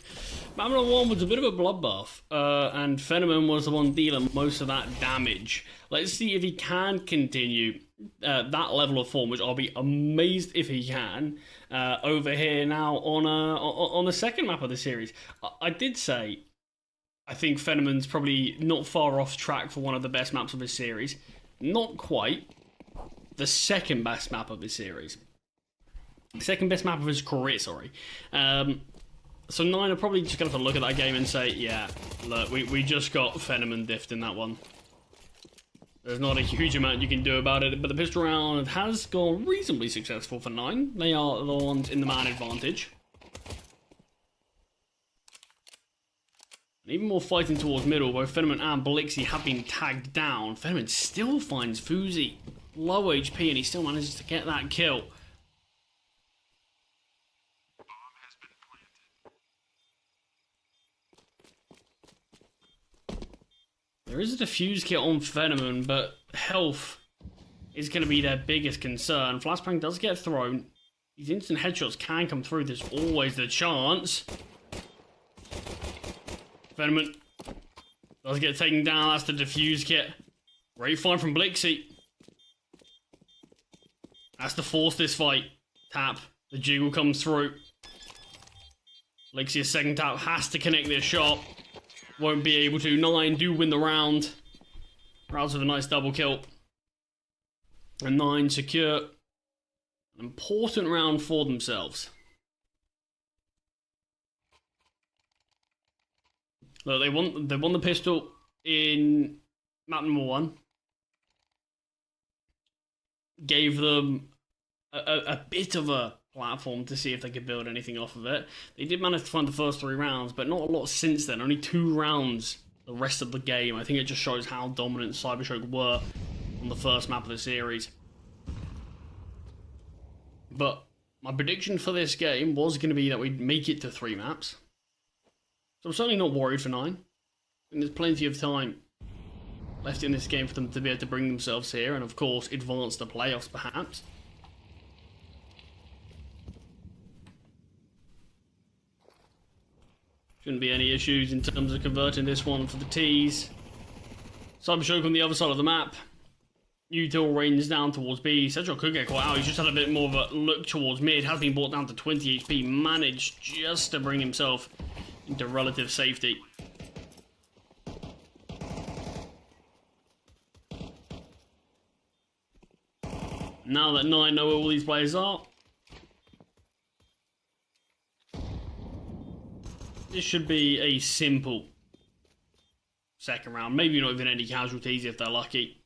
Map number 1 was a bit of a bloodbath, and Phenomen was the one dealing most of that damage. Let's see if he can continue that level of form, which I'll be amazed if he can, over here now on the second map of the series. I did say I think Phenomen's probably not far off track for one of the best maps of his series. Not quite. The second best map of his series. Second best map of his career, sorry. So 9 are probably just going to have to look at that game and say, yeah, look, we just got Phenomen diffed in that one. There's not a huge amount you can do about it, but the pistol round has gone reasonably successful for 9. They are the ones in the man advantage. And even more fighting towards middle, both Phenomen and Blixie have been tagged down. Phenomen still finds Fuzi low HP and he still manages to get that kill. Bomb has been planted. There is a defuse kit on Phenomen, but health is going to be their biggest concern. Flashbang does get thrown. These instant headshots can come through. There's always the chance. Phenomen does get taken down. That's the defuse kit. Great find from Blixie. Has to force this fight. Tap. The jiggle comes through. Blixie's second tap has to connect this shot. Won't be able to. 9 do win the round. Rouse with a nice double kill. And 9 secure an important round for themselves. Look, they won the pistol in map number 1. Gave them a bit of a platform to see if they could build anything off of it. They did manage to find the first 3 rounds, but not a lot since then. Only 2 rounds the rest of the game. I think it just shows how dominant CyberShoke were on the first map of the series. But my prediction for this game was going to be that we'd make it to 3 maps. So I'm certainly not worried for 9. And there's plenty of time left in this game for them to be able to bring themselves here and, of course, advance the playoffs, perhaps. Shouldn't be any issues in terms of converting this one for the T's. CyberShoke on the other side of the map. Util rains down towards B. CyberShoke could get caught out. He's just had a bit more of a look towards mid. Has been brought down to 20 HP. Managed just to bring himself into relative safety. Now that 9 know where all these players are, this should be a simple second round. Maybe not even any casualties if they're lucky.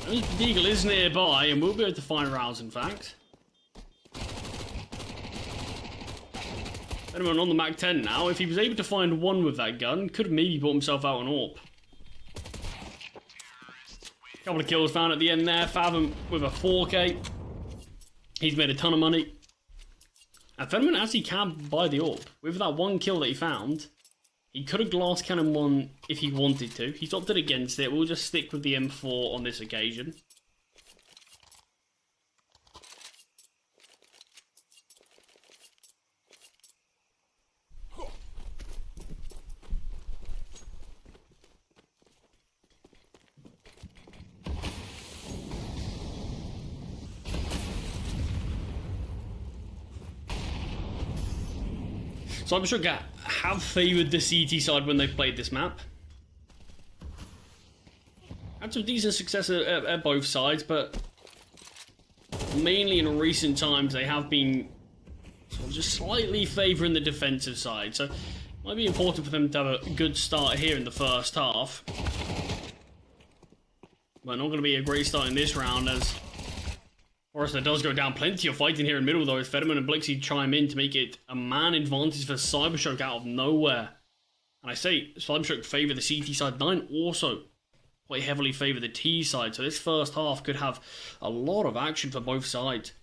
Deagle is nearby and we'll be able to find rounds, in fact. Anyone on the Mac 10 now, if he was able to find 1 with that gun, could have maybe bought himself out an AWP. Couple of kills found at the end there. Fathom with a 4K. He's made a ton of money. And Phenomen actually can buy the AWP. With that 1 kill that he found, he could have glass cannon 1 if he wanted to. He's opted against it. We'll just stick with the M4 on this occasion. CyberShoke have favoured the CT side when they've played this map. Had some decent success at both sides, but mainly in recent times they have been sort of just slightly favouring the defensive side. So it might be important for them to have a good start here in the first half. But not going to be a great start in this round as Forrester does go down. Plenty of fighting here in middle though as Phenomen and Blixie chime in to make it a man advantage for CyberShoke out of nowhere. And I say CyberShoke favour the CT side. 9 also quite heavily favour the T side. So this first half could have a lot of action for both sides.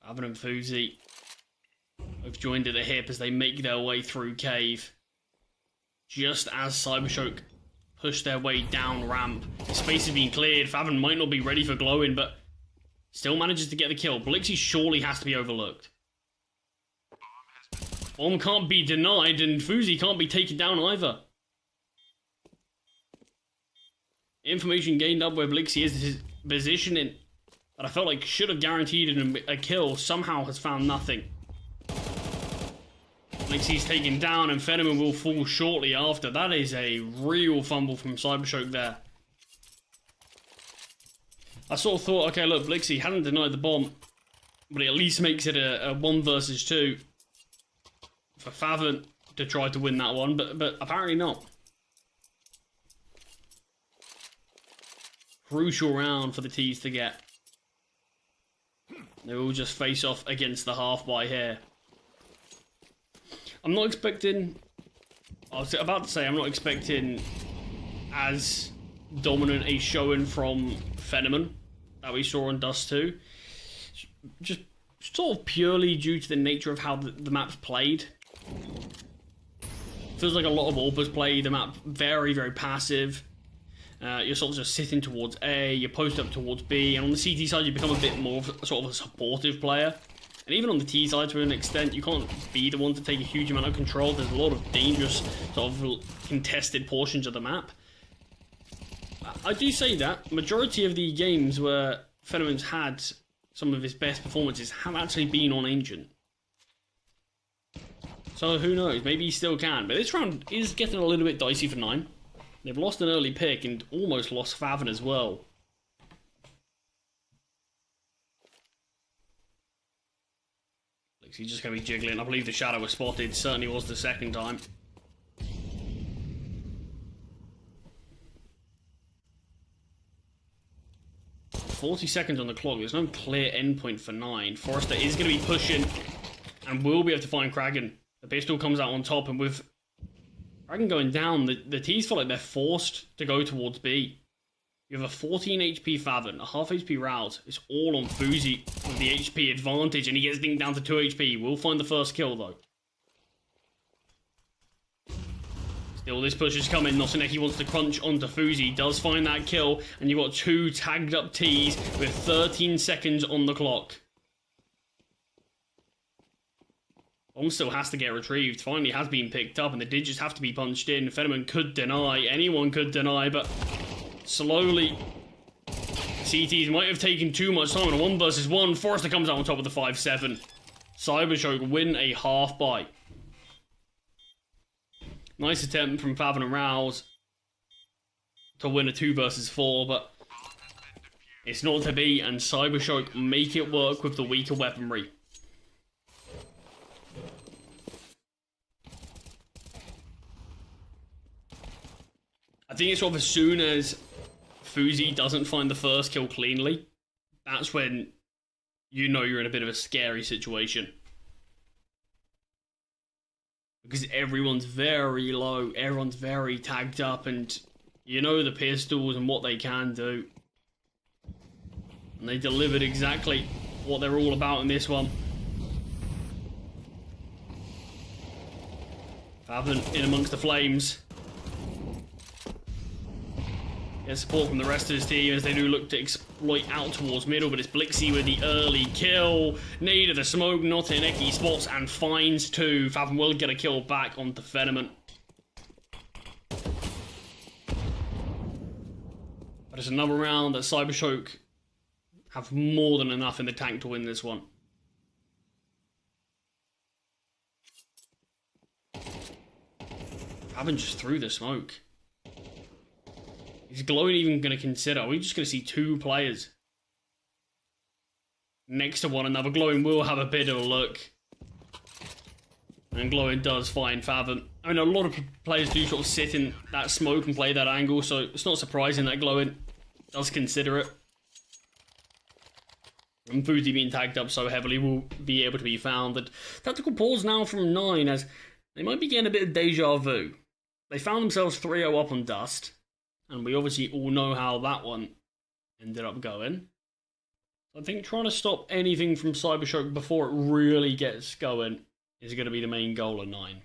Faven and Fuzi have joined at the hip as they make their way through cave. Just as CyberShoke push their way down ramp. The space is being cleared. Faven might not be ready for glowing, but still manages to get the kill. Blixie surely has to be overlooked. Bomb can't be denied, and Fuzi can't be taken down either. Information gained up where Blixie is, his positioning that I felt like should have guaranteed him a kill somehow has found nothing. Blixie's taken down and Fenneman will fall shortly after. That is a real fumble from CyberShoke there. I sort of thought, okay, look, Blixie hadn't denied the bomb, but it at least makes it a 1 versus 2 for Faven to try to win that one, but apparently not. Crucial round for the T's to get. They will just face off against the half by here. I'm not expecting... I was about to say I'm not expecting as dominant a showing from Fenneman that we saw on Dust 2. Just sort of purely due to the nature of how the map's played. Feels like a lot of AWPers play the map very, very passive. You're sort of just sitting towards A, you post up towards B, and on the CT side you become a bit more of sort of a supportive player. And even on the T side to an extent, you can't be the one to take a huge amount of control. There's a lot of dangerous sort of contested portions of the map. I do say that majority of the games where Fenneman's had some of his best performances have actually been on Ancient. So who knows, maybe he still can. But this round is getting a little bit dicey for 9. They've lost an early pick and almost lost Faven as well. He's just going to be jiggling. I believe the shadow was spotted. Certainly was the second time. .40 seconds on the clock. There's no clear endpoint for 9. Forrester is going to be pushing and will be able to find Kraken. The pistol comes out on top, and with Kraken going down, the T's feel like they're forced to go towards B. You have a 14 HP Faven, a half HP Rouse. It's all on Fuzi with the HP advantage, and he gets dinked down to 2 HP. We'll find the first kill, though. Still, this push is coming. Nosaneki wants to crunch onto Fuzi. Does find that kill, and you've got 2 tagged up T's with 13 seconds on the clock. Bomb still has to get retrieved. Finally has been picked up, and the digits have to be punched in. Fenneman could deny. Anyone could deny, but slowly CTs might have taken too much time on a 1 versus 1. Forrester comes out on top of the 5-7. CyberShoke win a half by. Nice attempt from Faven and Rouse to win a 2 versus 4, but it's not to be, and CyberShoke make it work with the weaker weaponry. I think it's sort of as soon as Fuzi doesn't find the first kill cleanly, that's when you know you're in a bit of a scary situation. Because everyone's very low, everyone's very tagged up, and you know the pistols and what they can do. And they delivered exactly what they're all about in this one. Faven in amongst the flames. Get support from the rest of his team as they do look to exploit out towards middle, but it's Blixie with the early kill. Need of the smoke, Nosaneki spots and finds 2. Faven will get a kill back onto Fenneman. But it's another round that CyberShoke have more than enough in the tank to win this one. Faven just threw the smoke. Is Glowing even going to consider? Are we just going to see 2 players next to one another? Glowing will have a bit of a look. And Glowing does find Faven. I mean, a lot of players do sort of sit in that smoke and play that angle, so it's not surprising that Glowing does consider it. And Fuzi being tagged up so heavily will be able to be found. And tactical pause now from 9 as they might be getting a bit of deja vu. They found themselves 3-0 up on Dust. And we obviously all know how that one ended up going. I think trying to stop anything from CyberShoke before it really gets going is going to be the main goal of 9.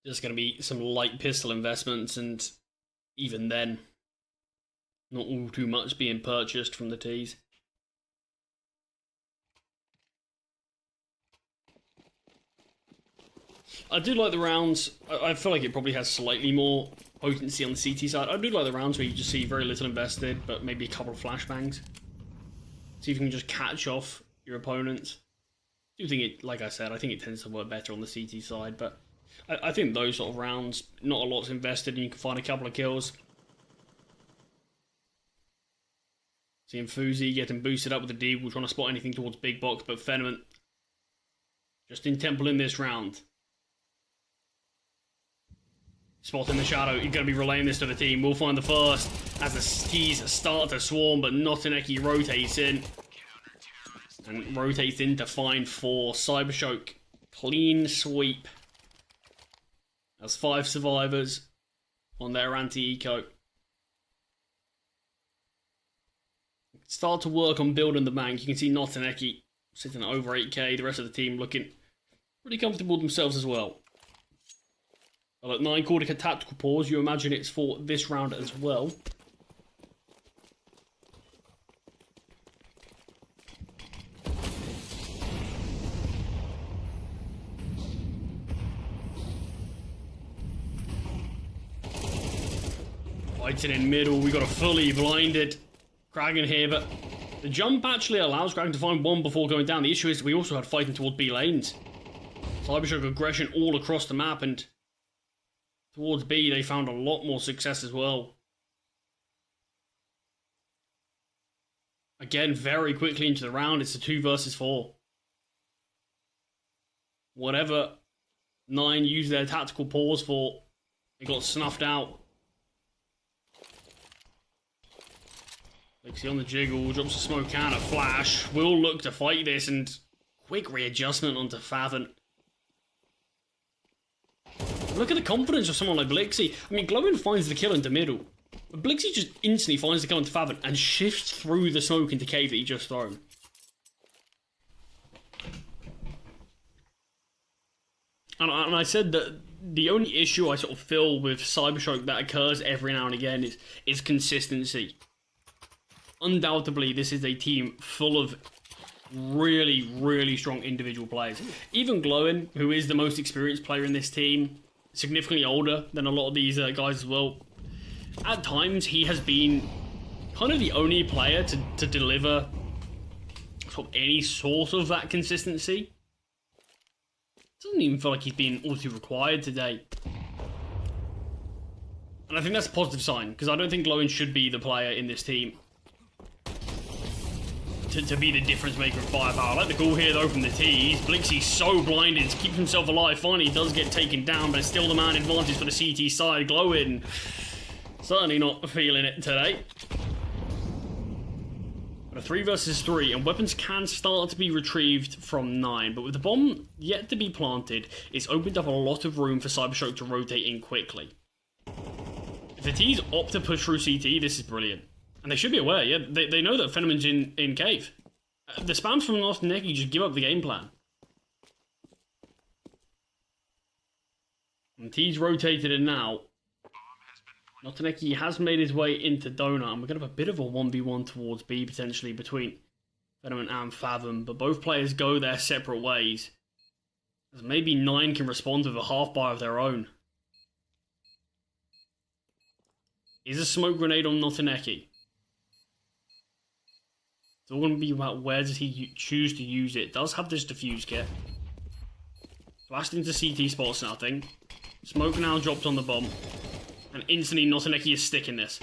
There's going to be some light pistol investments, and even then, not all too much being purchased from the T's. I do like the rounds. I feel like it probably has slightly more potency on the CT side. I do like the rounds where you just see very little invested, but maybe a couple of flashbangs. See if you can just catch off your opponents. I do think it, like I said, I think it tends to work better on the CT side, but I think those sort of rounds, not a lot's invested and you can find a couple of kills. Seeing Fuzi getting boosted up with the Deagle, trying to spot anything towards Big Box, but Feniment just in Temple in this round. Spot in the shadow, you're going to be relaying this to the team. We'll find the first as the T's start to swarm, but Notineki rotates in. And rotates in to find 4. CyberShoke, clean sweep. That's 5 survivors on their anti-eco. Start to work on building the bank. You can see Notineki sitting at over 8k. The rest of the team looking pretty comfortable themselves as well. Well, at 9 called a tactical pause. You imagine it's for this round as well. Fighting in middle, we got a fully blinded Kraken here, but the jump actually allows Kraken to find one before going down. The issue is we also had fighting toward B lanes. CyberShoke aggression all across the map, and towards B they found a lot more success as well. Again, very quickly into the round, it's a 2 versus 4. Whatever 9 used their tactical pause for, it got snuffed out. Lexi on the jiggle, drops a smoke and a flash. Will look to fight this, and quick readjustment onto Fathom. Look at the confidence of someone like Blixie. I mean, Glowin finds the kill into middle, but Blixie just instantly finds the kill into Fathom and shifts through the smoke into cave that he just thrown. And I said that the only issue I sort of feel with CyberShoke that occurs every now and again is consistency. Undoubtedly, this is a team full of really, really strong individual players. Even Glowin, who is the most experienced player in this team, significantly older than a lot of these guys as well, at times he has been kind of the only player to deliver sort of any sort of that consistency. Doesn't even feel like he's been all too required today. And I think that's a positive sign, because I don't think Glowin should be the player in this team to be the difference maker of firepower. I like the call here though from the T's. Blixie's so blinded to keep himself alive. Finally he does get taken down, but it's still the man advantage for the CT side. Glowin certainly not feeling it today. But a 3 versus 3, and weapons can start to be retrieved from 9, but with the bomb yet to be planted, it's opened up a lot of room for CyberShoke to rotate in quickly. If the T's opt to push through CT, this is brilliant. And they should be aware, yeah, they know that Phenomen's in cave. The spams from Notineki just give up the game plan. And T's rotated in now. Notineki has made his way into Donut, and we're going to have a bit of a 1v1 towards B, potentially, between Phenomen and Fathom, but both players go their separate ways. As maybe 9 can respond with a half-buy of their own. Is a smoke grenade on Notineki? It's all going to be about where does he choose to use it. Does have this defuse kit. Blast into CT, spots nothing. Smoke now dropped on the bomb. And instantly Notineki is sticking this.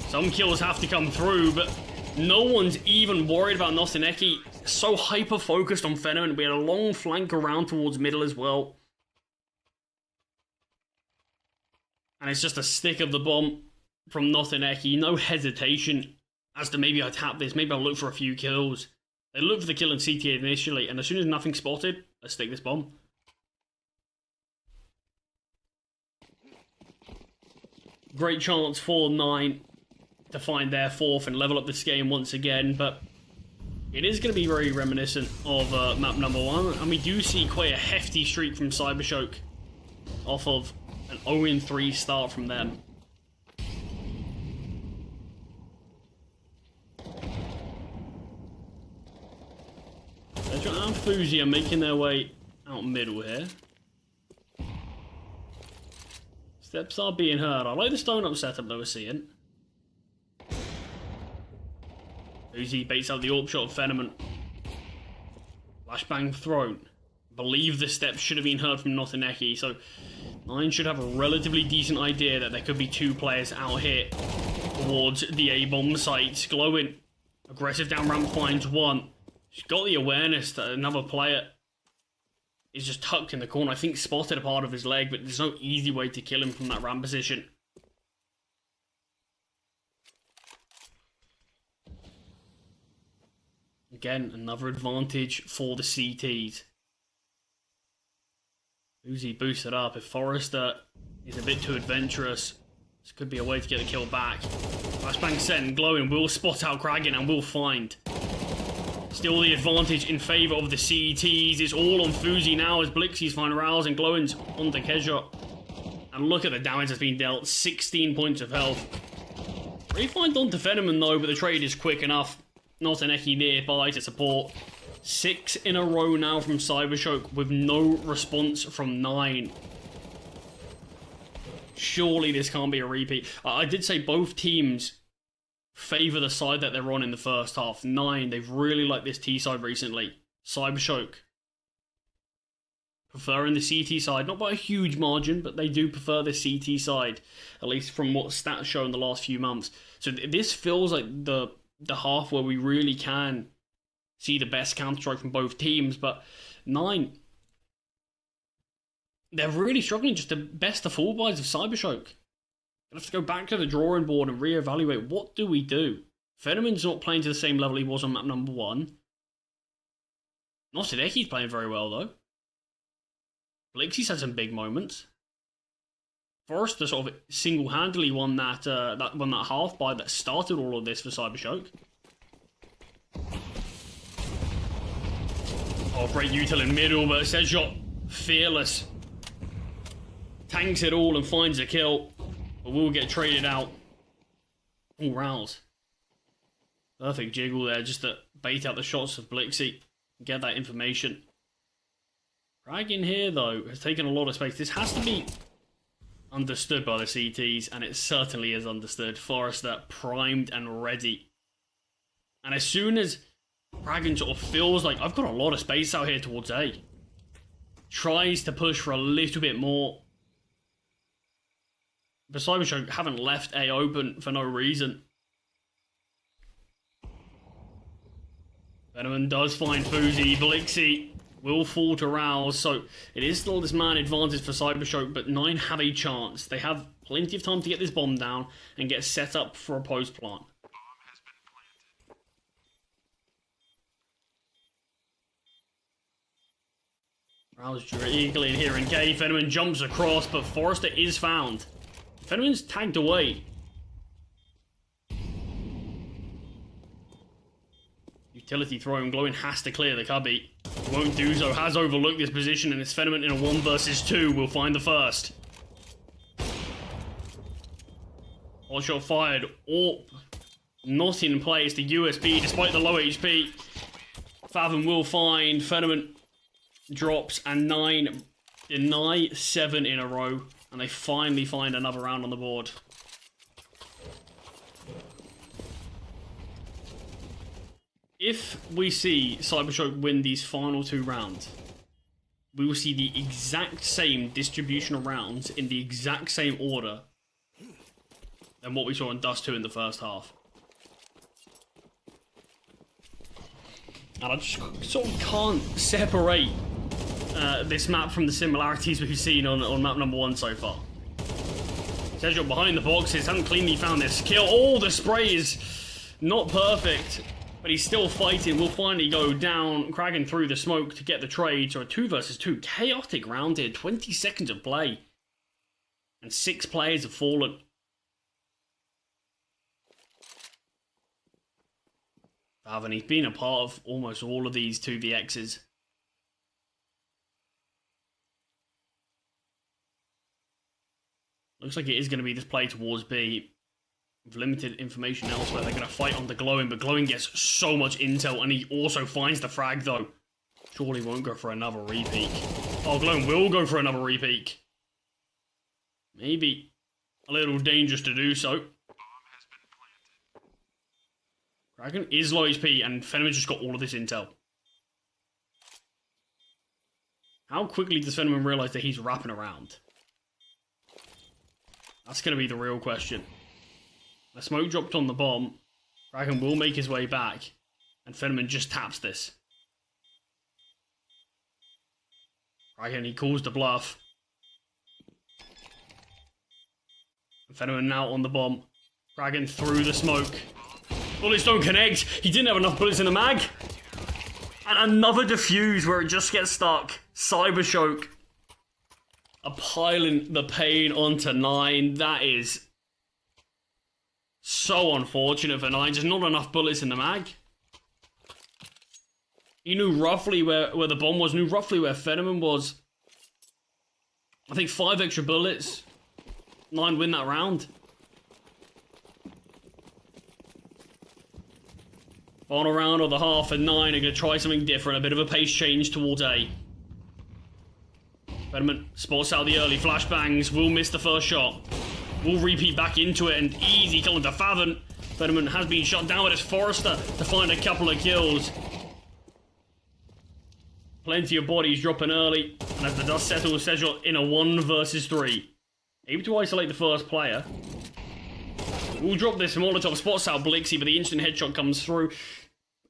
Some kills have to come through, but no one's even worried about Notineki. So hyper-focused on Phenomen. We had a long flank around towards middle as well. And it's just a stick of the bomb. from Nothing Eki. No hesitation as to maybe I tap this, maybe I'll look for a few kills. They look for the kill in CT initially, and as soon as nothing's spotted, let's stick this bomb. Great chance for 9 to find their 4th and level up this game once again, but it is going to be very reminiscent of map number 1, and we do see quite a hefty streak from CyberShoke off of an 0-3 start from them. Sedgshot and Fuzi are making their way out middle here. Steps are being heard. I like the stone up setup that we're seeing. Fuzi baits out the AWP shot of Phenomen. Flashbang thrown. Believe the steps should have been heard from Nothing Eki, so 9 should have a relatively decent idea that there could be 2 players out here towards the A-bomb sites. Glowing. Aggressive down ramp finds 1. She's got the awareness that another player is just tucked in the corner. I think spotted a part of his leg, but there's no easy way to kill him from that ramp position. Again, another advantage for the CTs. Fuzi boosted up. If Forrester is a bit too adventurous, this could be a way to get the kill back. Flashbang sent. Glowing will spot out Kraken and will find. Still the advantage in favour of the CTs. It's all on Fuzi now as Blixie's find Rouse and Glowing's onto Kezshot. And look at the damage that's been dealt. 16 points of health. Refined onto Phenomen though, but the trade is quick enough. Nothing Eki nearby to support. 6 in a row now from CyberShoke with no response from 9. Surely this can't be a repeat. I did say both teams favour the side that they're on in the first half. 9, they've really liked this T side recently. CyberShoke preferring the CT side, not by a huge margin, but they do prefer the CT side, at least from what stats show in the last few months. So this feels like the half where we really can see the best counter-strike from both teams, but 9, they're really struggling, just the best of full buys of CyberShoke. Gonna have to go back to the drawing board and reevaluate, what do we do? Phenomen's not playing to the same level he was on map number 1. Nothing Eki's playing very well though. Blixie's had some big moments. Forrester sort of single-handedly won that half buy that started all of this for CyberShoke. Oh, great util in middle, but Sedgshot fearless. Tanks it all and finds a kill, but will get traded out. Oh, Rouse. Perfect jiggle there, just to bait out the shots of Blixie. Get that information. Dragon here, though, has taken a lot of space. This has to be understood by the CTs, and it certainly is understood. Forrester primed and ready. And as soon as Dragon sort of feels like, I've got a lot of space out here towards A, tries to push for a little bit more. But CyberShoke haven't left A open for no reason. Venom does find Fuzi. Blixie will fall to Rouse, so it is still this man advantage for CyberShoke, but 9 have a chance. They have plenty of time to get this bomb down and get set up for a post plant. Bomb has been planted. Rouse drew eagerly in here and Gay. Phenomen jumps across, but Forrester is found. Phenomen's tagged away. Utility throwing. Glowing has to clear the cubby. Won't do so. Has overlooked this position, and it's Phenomen in a 1 versus 2. Will find the first. Hot shot fired. AWP not in play. It's the USB despite the low HP. Fathom will find. Phenomen drops, and 9 deny 7 in a row, and they finally find another round on the board. If we see CyberShoke win these final 2 rounds, we will see the exact same distribution of rounds in the exact same order than what we saw in Dust 2 in the first half. And I just sort of can't separate this map from the similarities we've seen on map number 1 so far. CyberShoke behind the boxes, haven't cleanly found their skill. Oh, the spray is not perfect, but he's still fighting. Will finally go down, cracking through the smoke to get the trade. So a 2 versus 2 chaotic round here. 20 seconds of play, and 6 players have fallen. And he's been a part of almost all of these 2vx's. Looks like it is going to be this play towards B. With limited information elsewhere, they're going to fight on the Glowing, but Glowing gets so much intel, and he also finds the frag, though. Surely won't go for another repeat. Oh, Glowing will go for another repeat. Maybe a little dangerous to do so. Kraken is low HP, and Fenneman's just got all of this intel. How quickly does Fenneman realize that he's wrapping around? That's going to be the real question. The smoke dropped on the bomb. Kraken will make his way back, and Fenneman just taps this. Kraken, he calls the bluff. And Fenneman now on the bomb. Kraken through the smoke. Bullets don't connect. He didn't have enough bullets in the mag. And another defuse where it just gets stuck. CyberShoke are piling the pain onto 9. That is so unfortunate for 9. Just not enough bullets in the mag. He knew roughly where the bomb was. Knew roughly where Fenneman was. I think 5 extra bullets. 9 win that round. Final round of the half, and 9 are going to try something different. A bit of a pace change towards A. Fenneman spots out the early flashbangs. Will miss the first shot. Will repeat back into it, and easy kill into Fathom. Fenneman has been shot down, but it's Forrester to find a couple of kills. Plenty of bodies dropping early, and as the dust settles, Sejol in a 1 versus 3. Able to isolate the first player. We'll drop this Molotov, spots out Blixie, but the instant headshot comes through.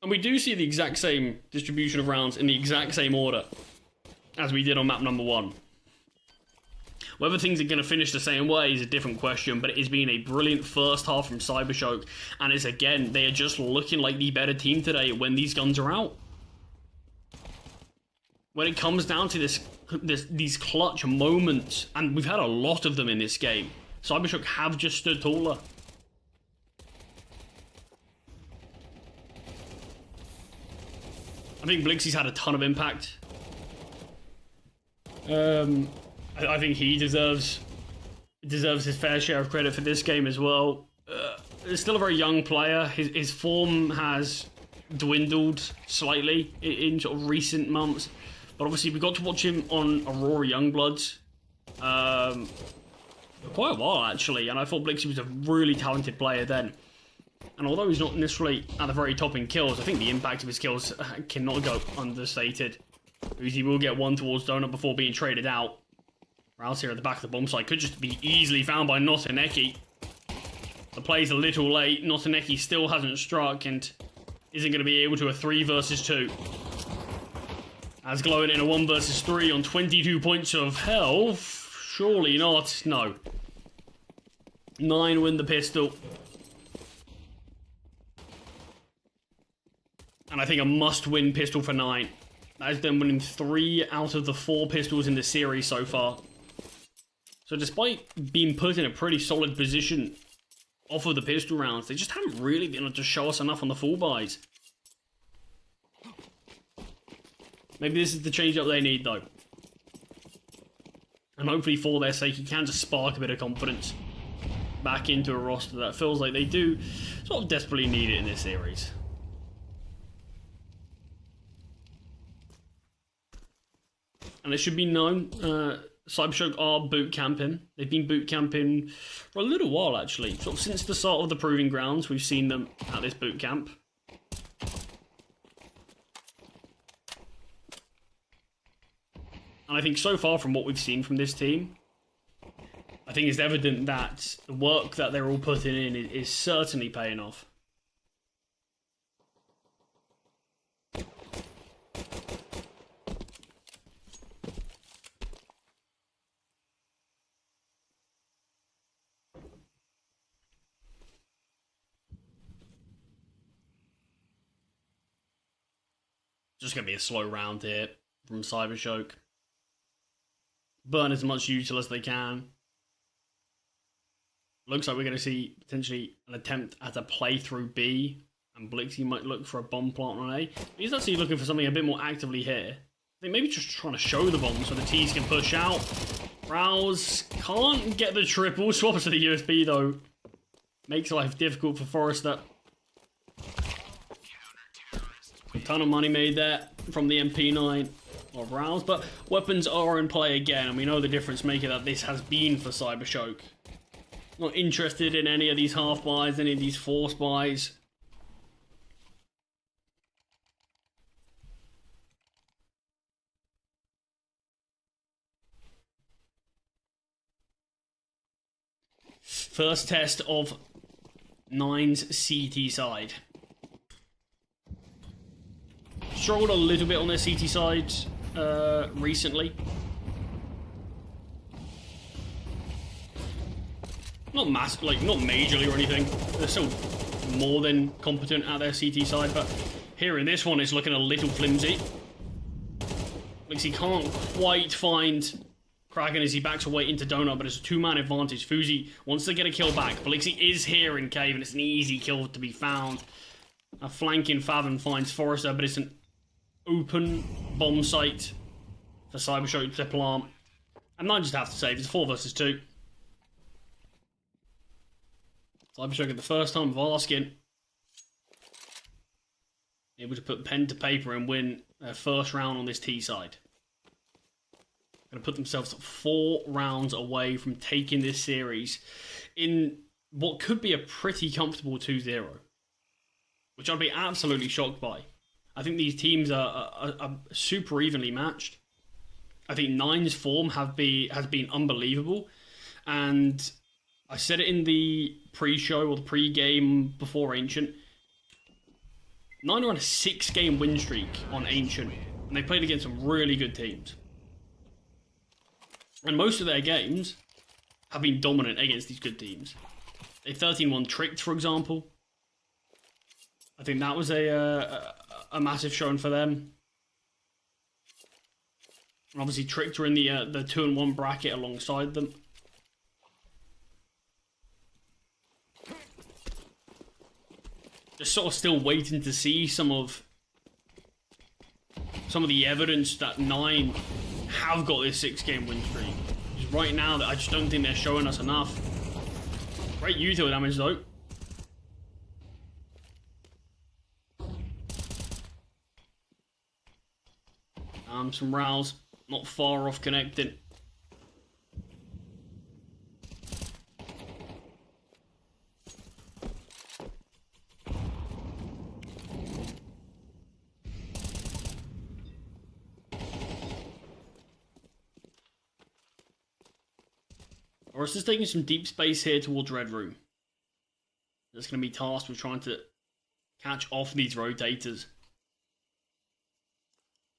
And we do see the exact same distribution of rounds in the exact same order as we did on map number 1. Whether things are going to finish the same way is a different question, but it has been a brilliant first half from CyberShoke. And it's again, they are just looking like the better team today when these guns are out. When it comes down to these clutch moments, and we've had a lot of them in this game, CyberShoke have just stood taller. I think Blixie's had a ton of impact. I think he deserves his fair share of credit for this game as well. He's still a very young player. His form has dwindled slightly in sort of recent months. But obviously we got to watch him on Aurora Youngbloods for quite a while actually, and I thought Blixie was a really talented player then. And although he's not necessarily at the very top in kills, I think the impact of his kills cannot go understated. Uzi will get one towards Donut before being traded out. Rouse here at the back of the bomb site could just be easily found by Notaneki. The play's a little late. Notaneki still hasn't struck and isn't going to be able to a 3 versus 2. As Glowing in a 1 versus 3 on 22 points of health. Surely not. No. 9 win the pistol. And I think a must-win pistol for 9. That is them winning 3 out of the 4 pistols in the series so far. So despite being put in a pretty solid position off of the pistol rounds, they just haven't really been able to show us enough on the full buys. Maybe this is the change-up they need, though. And hopefully for their sake, he can just spark a bit of confidence back into a roster that feels like they do sort of desperately need it in this series. And it should be known, CyberShoke are boot camping. They've been boot camping for a little while, actually. Sort of since the start of the Proving Grounds, we've seen them at this boot camp. And I think so far from what we've seen from this team, I think it's evident that the work that they're all putting in is certainly paying off. Just going to be a slow round here from CyberShoke. Burn as much util as they can. Looks like we're going to see potentially an attempt at a play through B. And Blixie might look for a bomb plant on A. He's actually looking for something a bit more actively here. I think maybe just trying to show the bomb so the T's can push out. Rouse can't get the triple. Swaps to the USB though. Makes life difficult for Forrester. A ton of money made there from the MP9 of Rouse. But weapons are in play again. And we know the difference maker that this has been for CyberShoke. Not interested in any of these half buys, any of these force buys. First test of Nine's CT side. Struggled a little bit on their CT side recently. Not massive, like not majorly or anything. They're still more than competent at their CT side, but here in this one, it's looking a little flimsy. Looks he can't quite find Kraken as he backs away into Donut, but it's a two-man advantage. Fuzi wants to get a kill back. Blixie is here in Cave, and it's an easy kill to be found. A flanking Fathom finds Forrester, but it's an open bomb site for CyberShoke to plant. And I just have to say, it's 4 versus 2. CyberShoke at the first time of asking. Able to put pen to paper and win their first round on this T side. Going to put themselves 4 rounds away from taking this series in what could be a pretty comfortable 2-0. Which I'd be absolutely shocked by. I think these teams are super evenly matched. I think Nine's form has been unbelievable. And I said it in the pre-show or the pre-game before Ancient. Nine are on a 6-game win streak on Ancient. And they played against some really good teams. And most of their games have been dominant against these good teams. They 13-1 Tricked, for example. I think that was a massive showing for them. And obviously, Tricked were in the 2-1 bracket alongside them. Just sort of still waiting to see some of the evidence that Nine have got this 6-game win streak. Just right now, I just don't think they're showing us enough. Great util damage though. Some rows not far off connecting. Horus is taking some deep space here towards Red Room. That's going to be tasked with trying to catch off these rotators.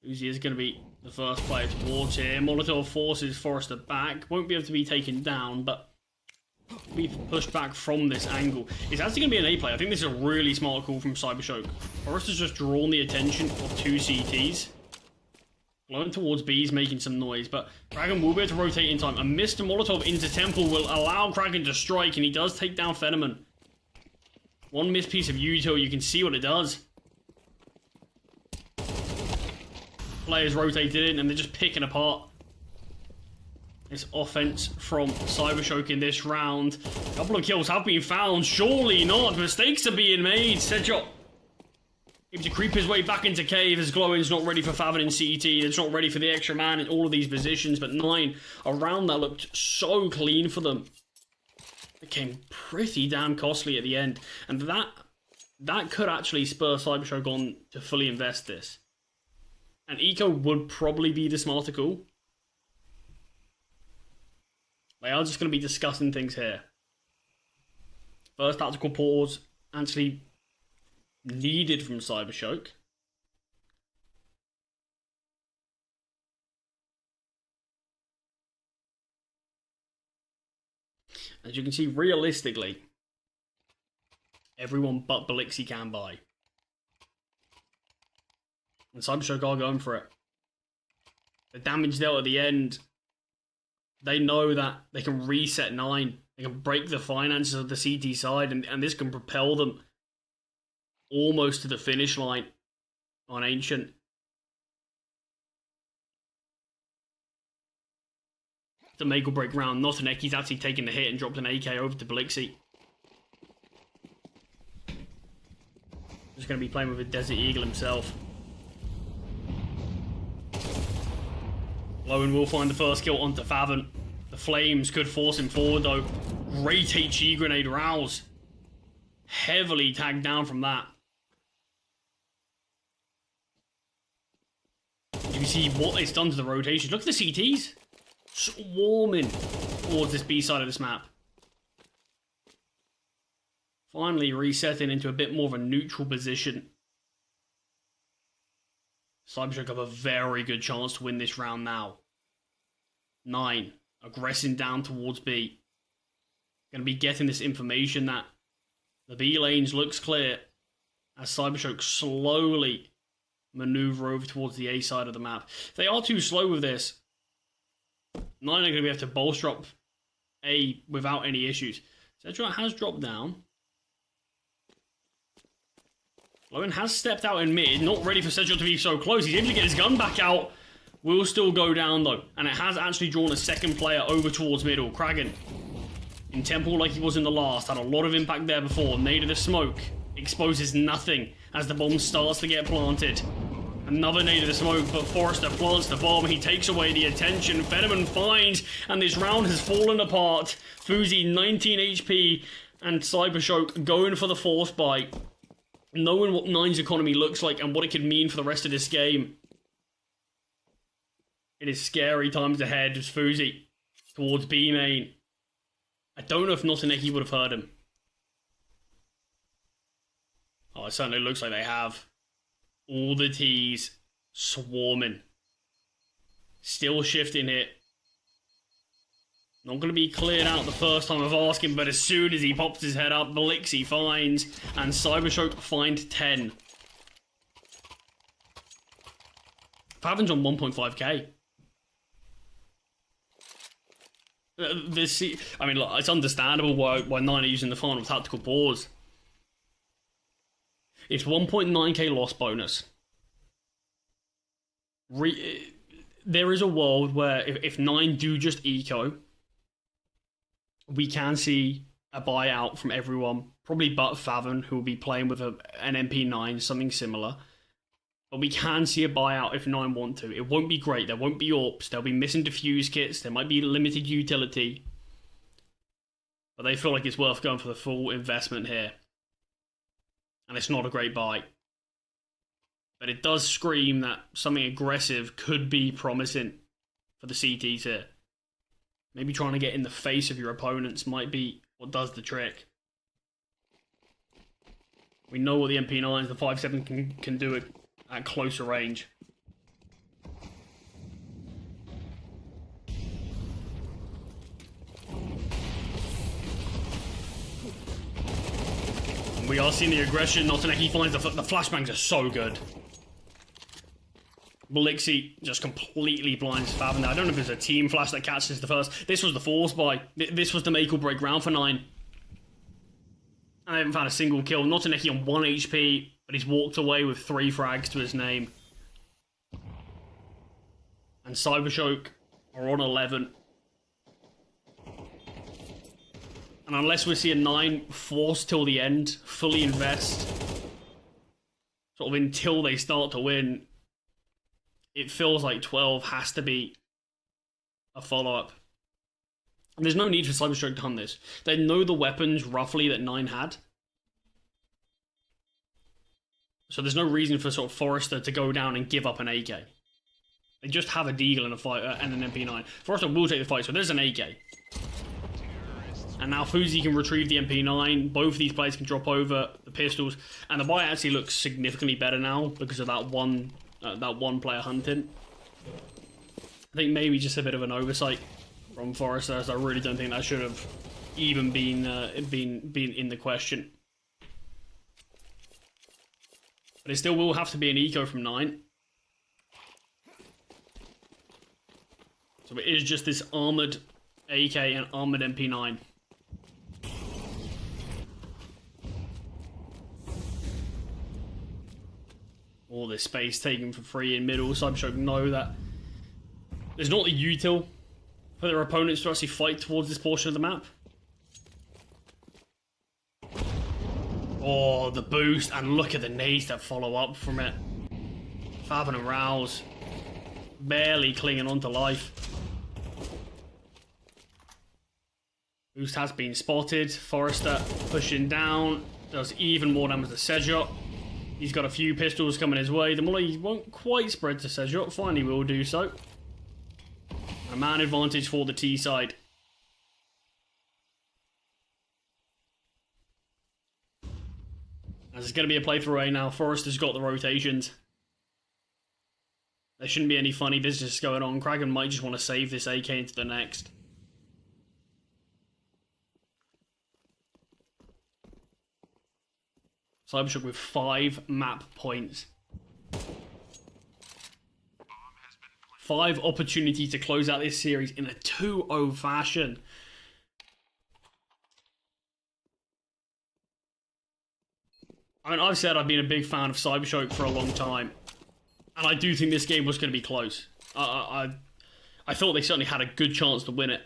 Uzi is going to be the first player towards here. Molotov forces Forrester back. Won't be able to be taken down, but be pushed back from this angle. It's actually going to be an A play. I think this is a really smart call from CyberShoke. Forrester's just drawn the attention of 2 CTs. Blowing towards B is making some noise, but Kraken will be able to rotate in time. A Mr. Molotov into Temple will allow Kraken to strike, and he does take down Fenneman. One missed piece of util, you can see what it does. Players rotated in, and they're just picking apart this offense from CyberShoke in this round. A couple of kills have been found, surely not. Mistakes are being made. Sedgwick able to creep his way back into Cave as Glowing's not ready for Favin in CT. It's not ready for the extra man in all of these positions, but Nine around that looked so clean for them. Became pretty damn costly at the end, and that could actually spur CyberShoke on to fully invest this. And Eco would probably be the smarter call. They are just going to be discussing things here. First tactical pause actually needed from CyberShoke. As you can see, realistically, everyone but Blixie can buy. And CyberShoke are going for it. The damage dealt at the end, they know that they can reset 9. They can break the finances of the CT side, and this can propel them almost to the finish line on Ancient. The make or break round. Notaneki's actually taking the hit and dropped an AK over to Blixie. Just going to be playing with a Desert Eagle himself. Lowen will find the first kill onto Favon. The flames could force him forward though. Great HE grenade rouse. Heavily tagged down from that. You can see what it's done to the rotation. Look at the CTs. Swarming towards this B side of this map. Finally resetting into a bit more of a neutral position. CyberShoke have a very good chance to win this round now. 9. Aggressing down towards B. Going to be getting this information that the B lanes looks clear as CyberShoke slowly maneuver over towards the A side of the map. If they are too slow with this, 9 are going to be able to bolster up A without any issues. Cedric has dropped down. Lowen has stepped out in mid, not ready for Cedric to be so close. He's able to get his gun back out. Will still go down though. And it has actually drawn a second player over towards middle. Kragan, in Temple like he was in the last, had a lot of impact there before. Nade of the smoke exposes nothing as the bomb starts to get planted. Another nade of the smoke, but Forrester plants the bomb. He takes away the attention. Fetterman finds, and this round has fallen apart. Fuzi 19 HP, and CyberShoke going for the force bite. Knowing what 9's economy looks like and what it could mean for the rest of this game. It is scary times ahead as Fuzi towards B main. I don't know if Notaneki would have heard him. Oh, it certainly looks like they have. All the T's swarming. Still shifting it. Not going to be cleared out the first time of asking, but as soon as he pops his head up, Blixie finds, and CyberShoke find 10. Favon's on 1.5k. I mean, look, it's understandable why 9 are using the final tactical pause. It's 1.9k loss bonus. There is a world where if 9 do just eco, we can see a buyout from everyone, probably but Favon, who will be playing with an MP9, something similar. But we can see a buyout if 9 want to. It won't be great. There won't be AWPs. There'll be missing defuse kits. There might be limited utility. But they feel like it's worth going for the full investment here. And it's not a great buy. But it does scream that something aggressive could be promising for the CTs here. Maybe trying to get in the face of your opponents might be what does the trick. We know what the MP9s, the 5.7 can do at closer range. We are seeing the aggression. Notaneki finds the flashbangs are so good. Blixie just completely blinds Favon. I don't know if it's a team flash that catches the first. This was the force buy. This was the make or break round for 9. I haven't found a single kill. Notaneki on 1 HP, but he's walked away with 3 frags to his name. And CyberShoke are on 11. And unless we see a 9 force till the end, fully invest, sort of until they start to win, it feels like 12 has to be a follow-up. And there's no need for CyberShoke to hunt this. They know the weapons roughly that 9 had. So there's no reason for sort of Forrester to go down and give up an AK. They just have a Deagle and a fight and an MP9. Forrester will take the fight, so there's an AK. And now Fuzi can retrieve the MP9. Both of these players can drop over the pistols, and the buy actually looks significantly better now because of that one player hunting. I think maybe just a bit of an oversight from Forrester, as I really don't think that should have even been in the question. But it still will have to be an eco from 9. So it is just this armored AK and armored MP9. All this space taken for free in middle. CyberShoke know that there's not the util for their opponents to actually fight towards this portion of the map. Oh, the boost, and look at the nades that follow up from it. Fabian and Rouse barely clinging on to life. Boost has been spotted. Forrester pushing down. Does even more damage to Sejot. He's got a few pistols coming his way. The molly won't quite spread to Sejot. Finally will do so. A man advantage for the T side. As it's going to be a playthrough A now. Forrester's got the rotations. There shouldn't be any funny business going on. Kraken might just want to save this AK into the next. CyberShoke with 5 map points. 5 opportunities to close out this series in a 2-0 fashion. I mean, I've said I've been a big fan of CyberShoke for a long time. And I do think this game was going to be close. I thought they certainly had a good chance to win it.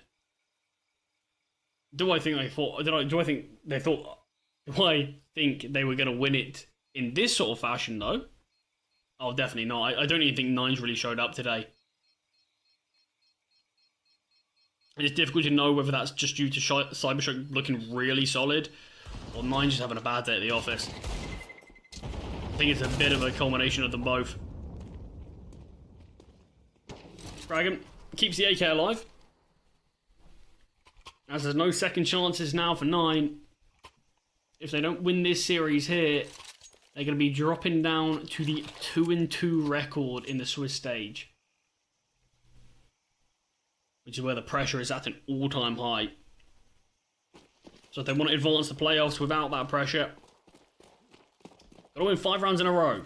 Do I think they thought they were going to win it in this sort of fashion, though? Oh, definitely not. I don't even think Nines really showed up today. And it's difficult to know whether that's just due to CyberShoke looking really solid, or Nines just having a bad day at the office. I think it's a bit of a culmination of them both. Dragon keeps the AK alive. As there's no second chances now for 9. If they don't win this series here, they're going to be dropping down to the 2-2 record in the Swiss stage. Which is where the pressure is at an all-time high. So if they want to advance the playoffs without that pressure, got to win 5 rounds in a row.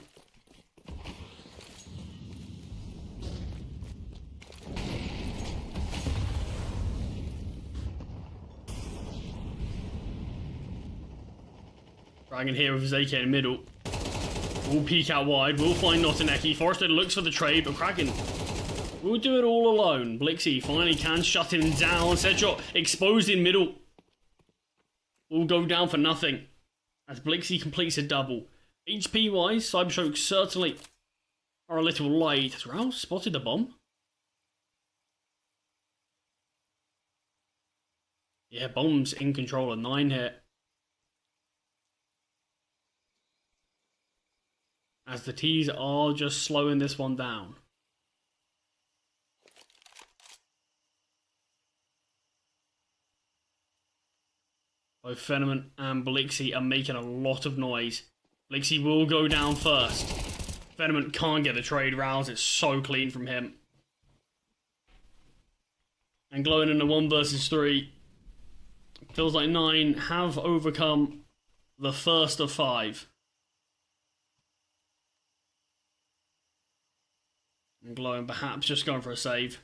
Dragon here with his AK in the middle. We'll peek out wide. We'll find Notaneki. Forrester looks for the trade, but Kraken will do it all alone. Blixie finally can shut him down. Sedshot exposed in middle. Will go down for nothing as Blixie completes a double. HP-wise, CyberShoke certainly are a little light. Has Rouse spotted the bomb? Yeah, bomb's in control of 9 here. As the T's are just slowing this one down. Both Fenneman and Blixie are making a lot of noise. Blixie will go down first. Fenneman can't get the trade. Rouse, it's so clean from him. And glowing in the 1 versus 3. Feels like 9 have overcome the first of 5. And glowing perhaps just going for a save.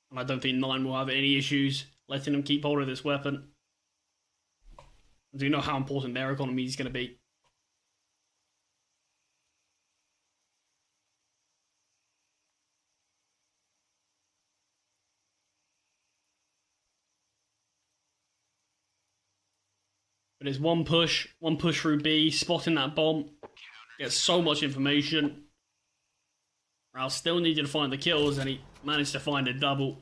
And I don't think 9 will have any issues letting them keep hold of this weapon. Do you know how important their economy is going to be? But it's one push through B, spotting that bomb. Gets so much information. Rouse still needed to find the kills, and he managed to find a double.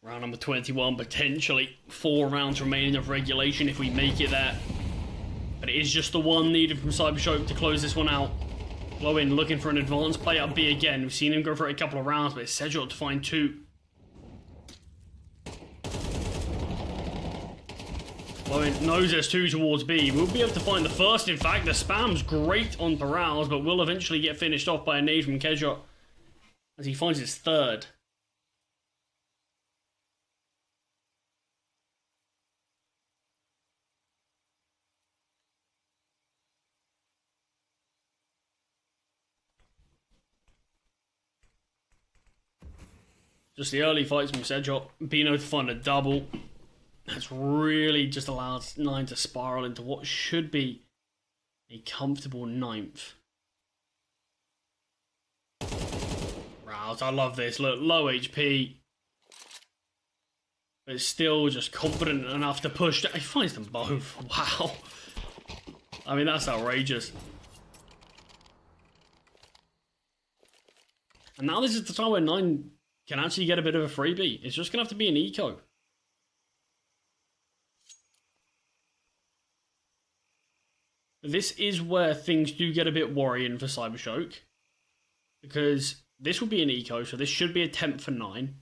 Round number 21, potentially 4 rounds remaining of regulation if we make it there. But it is just the one needed from CyberShoke to close this one out. Glow in, looking for an advanced play up B again. We've seen him go for it a couple of rounds, but it's Sedgwick to find 2. Well, it knows there's two towards B. We'll be able to find the first. In fact, the spam's great on Parals, but will eventually get finished off by a nade from Kedshot as he finds his third. Just the early fights from Sedgehop. Being able to find a double. That's really just allowed 9 to spiral into what should be a comfortable 9th. Rouse, I love this. Look, low HP. But still just confident enough to push. He finds them both. Wow. I mean, that's outrageous. And now this is the time where 9 can actually get a bit of a freebie. It's just going to have to be an eco. This is where things do get a bit worrying for CyberShoke. Because this will be an eco, so this should be a temp for 9.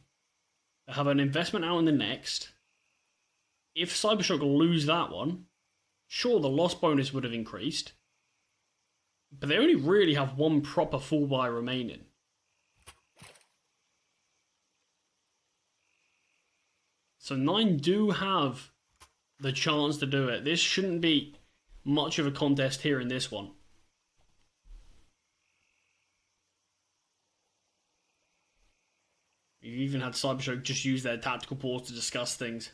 They have an investment out in the next. If CyberShoke lose that one, sure, the loss bonus would have increased. But they only really have one proper full buy remaining. So 9 do have the chance to do it. This shouldn't be much of a contest here in this one. You've even had CyberShoke just use their tactical pause to discuss things.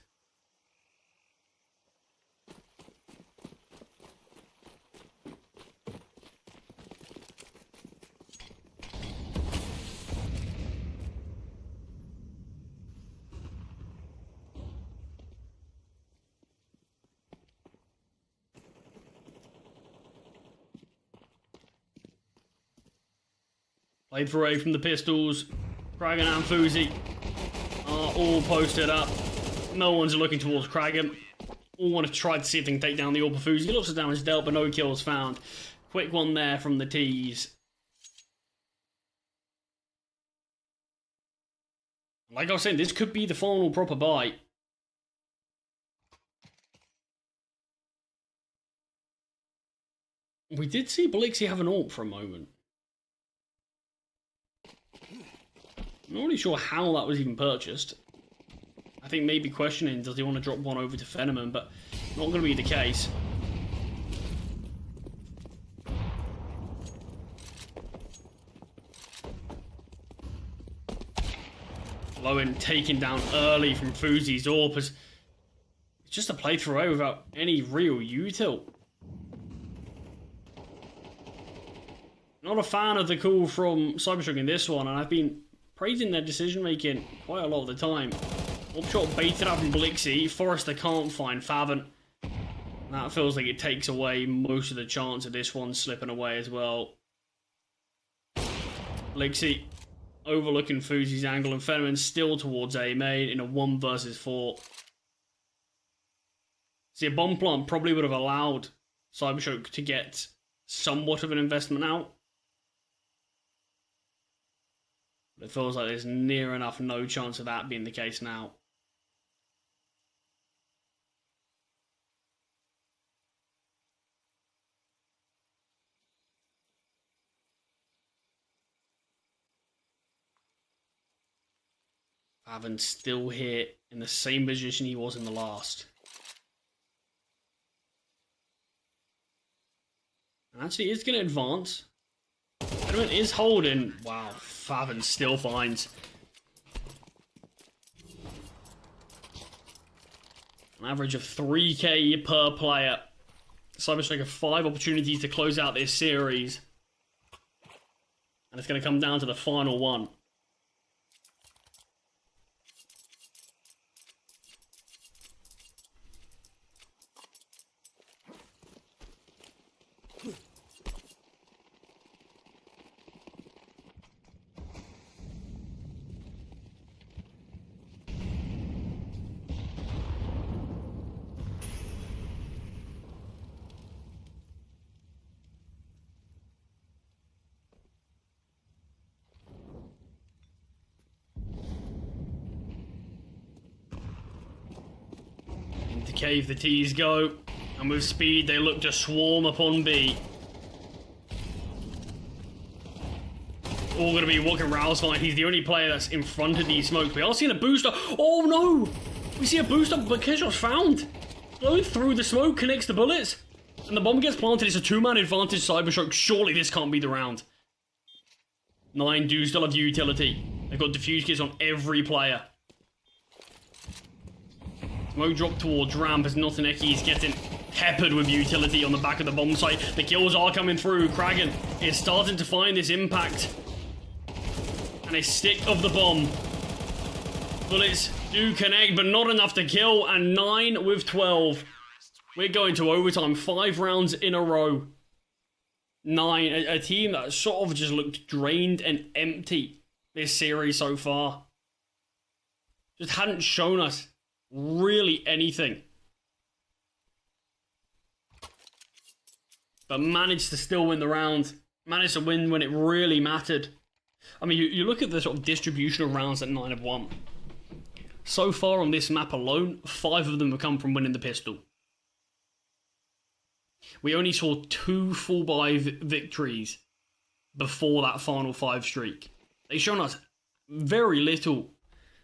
Played for A from the pistols. Kragan and Fuzi are all posted up. No one's looking towards Kragan. All want to try to see if they can take down the AWP of Fuzi. Lots of damage dealt, but no kills found. Quick one there from the T's. Like I was saying, this could be the final proper buy. We did see Blixie have an AWP for a moment. I'm not really sure how that was even purchased. I think maybe questioning, does he want to drop one over to Fenneman, but not going to be the case. Lowen taken down early from Fuzi's AWP. It's just a playthrough A without any real util. Not a fan of the call from CyberShoke in this one, and I've been praising their decision making quite a lot of the time. Upshot baited up from Blixie. Forrester can't find Favon. That feels like it takes away most of the chance of this one slipping away as well. Blixie overlooking Fuzi's angle, and Fenneman still towards A main in a 1 versus 4. See, a bomb plant probably would have allowed CyberShoke to get somewhat of an investment out. It feels like there's near enough no chance of that being the case now. Favin's still here in the same position he was in the last. And actually is going to advance. Fenneman is holding. Wow, Favin still finds. An average of 3k per player. CyberShoke have 5 opportunities to close out this series. And it's going to come down to the final one. cave the T's go, and with speed they look to swarm upon B. All going to be what can Rouse find. He's the only player that's in front of these smokes. We are seeing a booster. Oh no! We see a booster, but Keshot's found. Going through the smoke, connects the bullets. And the bomb gets planted. It's a 2-man advantage, CyberShoke. Surely this can't be the round. 9 do still have utility. They've got defuse kits on every player. Smoke drop towards ramp as Notineki is getting peppered with utility on the back of the bomb site. The kills are coming through. Kragan is starting to find this impact. And a stick of the bomb. Bullets do connect, but not enough to kill. And 9 with 12. We're going to overtime. 5 rounds in a row. 9. A team that sort of just looked drained and empty this series so far. Just hadn't shown us really anything. But managed to still win the round. Managed to win when it really mattered. I mean, you look at the sort of distribution of rounds that 9 have won. So far on this map alone, 5 of them have come from winning the pistol. We only saw 2 full buy victories before that final 5 streak. They've shown us very little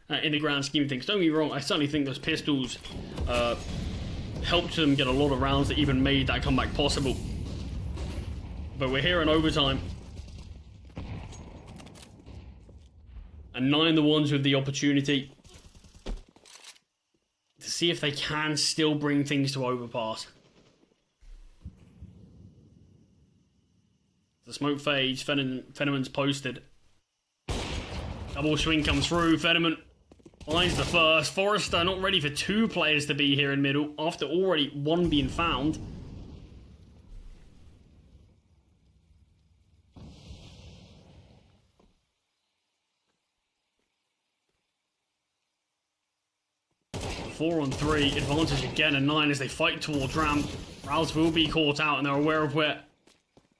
in the grand scheme of things. Don't get me wrong, I certainly think those pistols helped them get a lot of rounds that even made that comeback possible. But we're here in overtime. And 9 the ones with the opportunity to see if they can still bring things to overpass. The smoke fades, Fenneman's posted. Double swing comes through, Fenneman finds the first. Forrester not ready for 2 players to be here in middle after already 1 being found. Four on 3, advantage again, and 9 as they fight towards ramp. Rouse will be caught out, and they're aware of where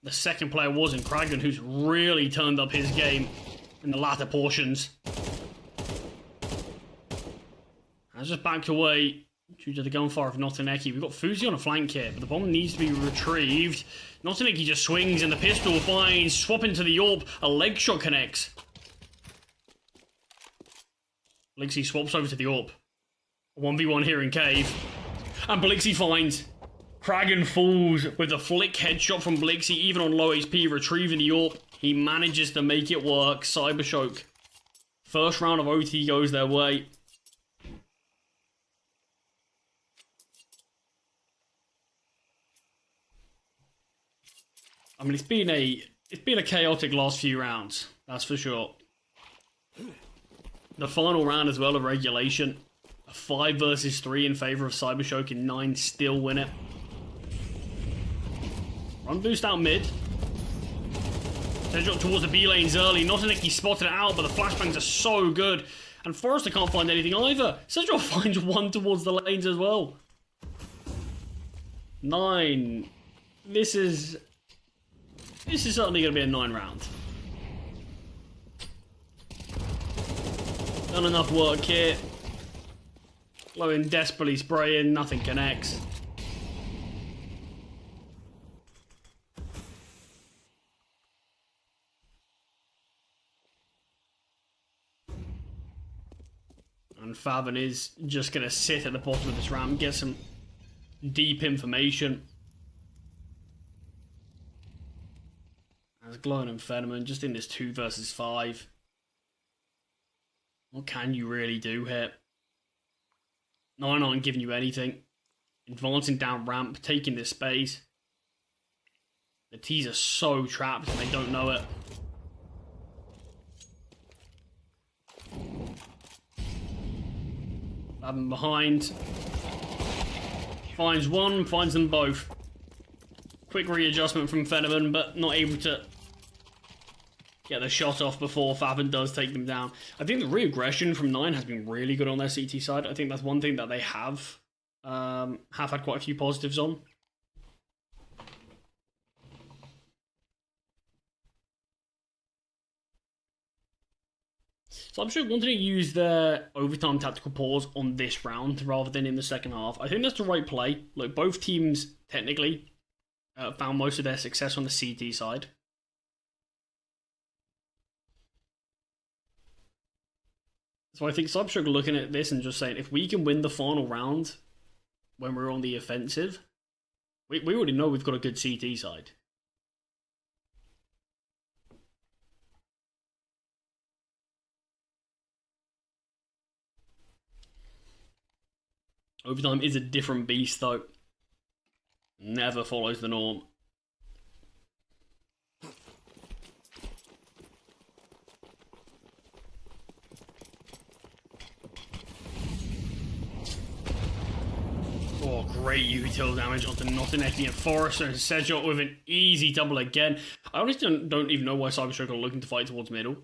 the second player was in Kragan, who's really turned up his game in the latter portions. Has just backed away due to the gunfire of Notineki. We've got Fuzi on a flank here, but the bomb needs to be retrieved. Notineki just swings, and the pistol finds, swapping to the AWP. A leg shot connects. Blixie swaps over to the AWP. 1v1 here in cave. And Blixie finds. Kragan falls with a flick headshot from Blixie, even on low HP, retrieving the AWP. He manages to make it work. CyberShoke. First round of OT goes their way. I mean, it's been a chaotic last few rounds, that's for sure. The final round as well of regulation. A 5 versus 3 in favor of CyberShoke, and 9 still win it. Run boost out mid. Headshot towards the B lanes early. Notineki spotted it out, but the flashbangs are so good. And Forrester can't find anything either. Sedgwick finds 1 towards the lanes as well. 9. This is certainly going to be a 9 round. Done enough work here. Glowing desperately spraying, nothing connects. And Favin is just going to sit at the bottom of this ramp, get some deep information. As Glowing and Fenneman just in this 2 versus 5. What can you really do here? 9 aren't giving you anything. Advancing down ramp, taking this space. The T's are so trapped and they don't know it. Favin behind. Finds 1, finds them both. Quick readjustment from Fenneman, but not able to get the shot off before Favin does take them down. I think the re-aggression from 9 has been really good on their CT side. I think that's one thing that they have had quite a few positives on. So I'm sure wanting to use their overtime tactical pause on this round rather than in the second half. I think that's the right play. Look, both teams technically found most of their success on the CT side. So I think CyberShoke are looking at this and just saying, if we can win the final round when we're on the offensive, we already know we've got a good CT side. Overtime is a different beast, though. Never follows the norm. Oh, great util damage onto Notineki and Forrester, and CyberShoke with an easy double again. I honestly don't even know why CyberShoke are looking to fight towards middle.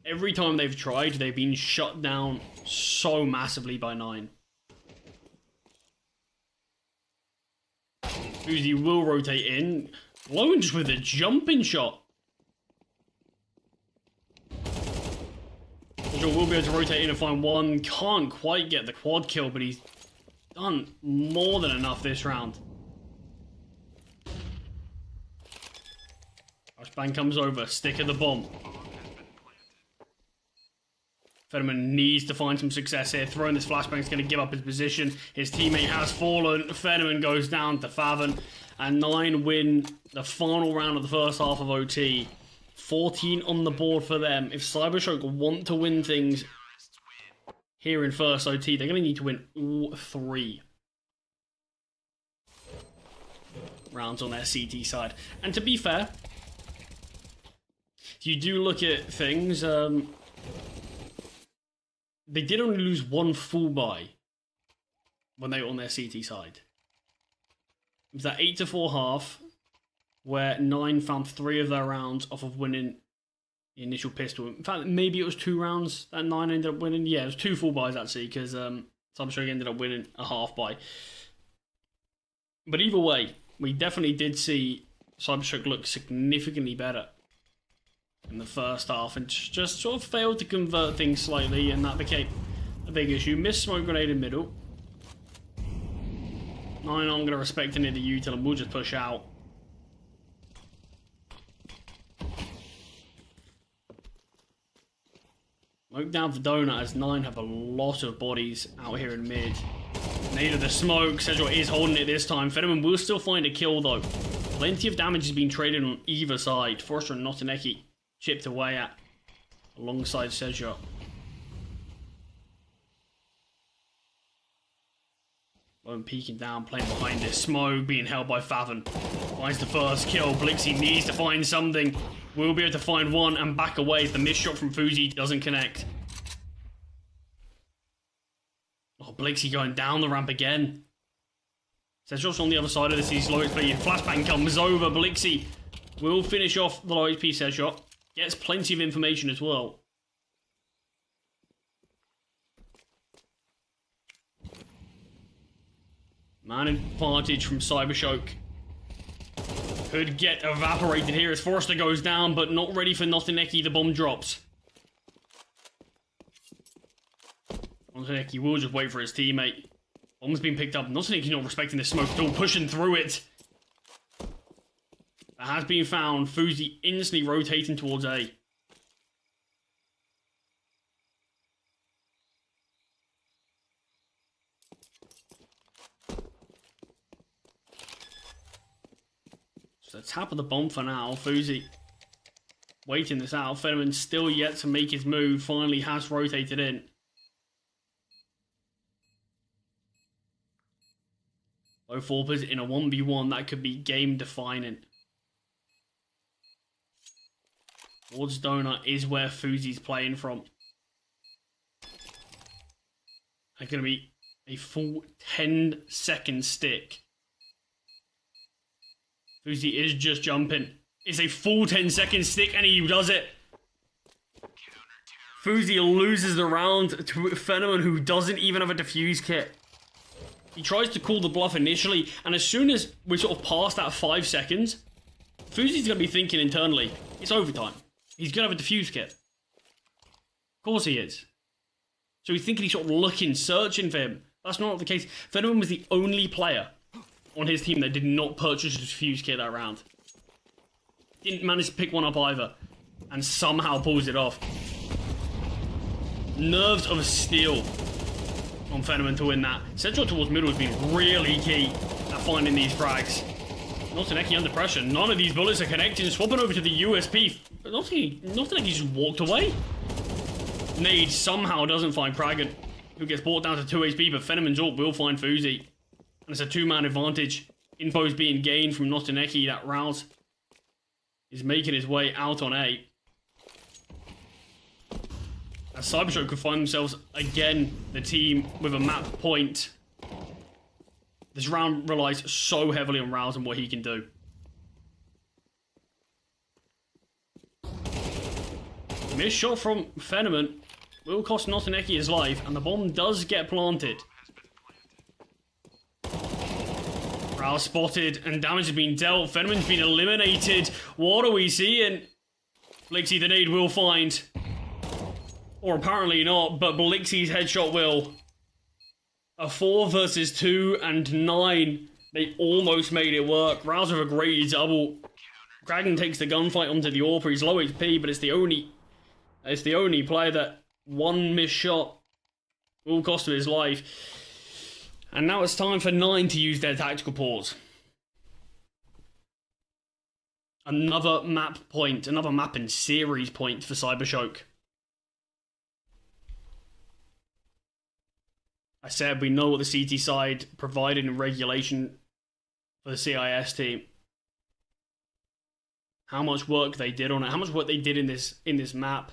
Every time they've tried, they've been shut down so massively by 9. Uzi will rotate in. Loans with a jumping shot. Joe will be able to rotate in and find one. Can't quite get the quad kill, but he's done more than enough this round. Flashbang comes over. Stick of the bomb. Fetterman needs to find some success here. Throwing this flashbang is going to give up his position. His teammate has fallen. Fetterman goes down to Faven. And 9 win the final round of the first half of OT. 14 on the board for them. If CyberShoke want to win things here in first OT, they're going to need to win all 3 rounds on their CT side. And to be fair, if you do look at things, they did only lose 1 full buy when they were on their CT side. It was that 8-4 half where 9 found 3 of their rounds off of winning the initial pistol. In fact, maybe it was 2 rounds that 9 ended up winning. Yeah, it was 2 full buys actually, because CyberShoke ended up winning a half buy. But either way, we definitely did see CyberShoke look significantly better in the first half and just sort of failed to convert things slightly, and that became a big issue. Missed smoke grenade in middle. 9 aren't going to respect any of the util and we'll just push out. Smoke down for Donut as 9 have a lot of bodies out here in mid. Needed the smoke. CyberShoke is holding it this time. Fetterman will still find a kill though. Plenty of damage has been traded on either side. Forrester and Notineki chipped away at alongside CyberShoke. Lone peeking down, playing behind this smoke, being held by Faven. Finds the first kill. Blixie needs to find something. Will be able to find one and back away as the missed shot from Fuzi doesn't connect. Oh, Blixie going down the ramp again. CyberShoke's on the other side of this. He's low HP. Flashbang comes over. Blixie will finish off the low HP CyberShoke. Gets plenty of information as well. Man advantage from CyberShoke. Could get evaporated here as Forrester goes down, but not ready for Notineki. The bomb drops. Notineki will just wait for his teammate. Bomb's been picked up. Notineki's not respecting this smoke at all, pushing through it. That has been found. Fuzi instantly rotating towards A. So the tap of the bomb for now. Fuzi waiting this out. Fetterman still yet to make his move. Finally has rotated in. Both Orpers in a 1v1 that could be game defining. Towards Donut is where Fuzi's playing from. It's going to be a full 10-second stick. Fuzi is just jumping. It's a full 10-second stick and he does it. Fuzi loses the round to Fenneman, who doesn't even have a defuse kit. He tries to call the bluff initially, and as soon as we sort of pass that 5 seconds, Fuzi's going to be thinking internally, it's overtime. He's going to have a defuse kit. Of course he is. So he's thinking he's sort of looking, searching for him. That's not the case. Fenneman was the only player on his team that did not purchase a defuse kit that round. Didn't manage to pick one up either. And somehow pulls it off. Nerves of steel on Fenneman to win that. Central towards middle has been really key at finding these frags. Notineki under pressure. None of these bullets are connecting. Swapping over to the USP. Notineki just walked away. Nade somehow doesn't find Kragan, who gets brought down to 2 HP, but Fenneman's ult will find Fuzi. And it's a 2-man advantage. Info's being gained from Notineki. That Rouse is making his way out on A. As CyberShoke could find themselves again, the team with a map point. This round relies so heavily on Rouse and what he can do. Missed shot from Fenneman will cost Notineki his life, and the bomb does get planted. Rouse spotted, and damage has been dealt. Fenneman's been eliminated. What are we seeing? Blixie the nade will find. Or apparently not, but Blixie's headshot will. A 4 versus 2 and 9. They almost made it work. Rouse with a great double. Kragan takes the gunfight onto the AWP. He's low HP, but it's the only player that one missed shot will cost him his life. And now it's time for 9 to use their tactical pause. Another map point, another map and series point for CyberShoke. I said we know what the CT side provided in regulation for the CIS team. How much work they did on it, how much work they did in this map.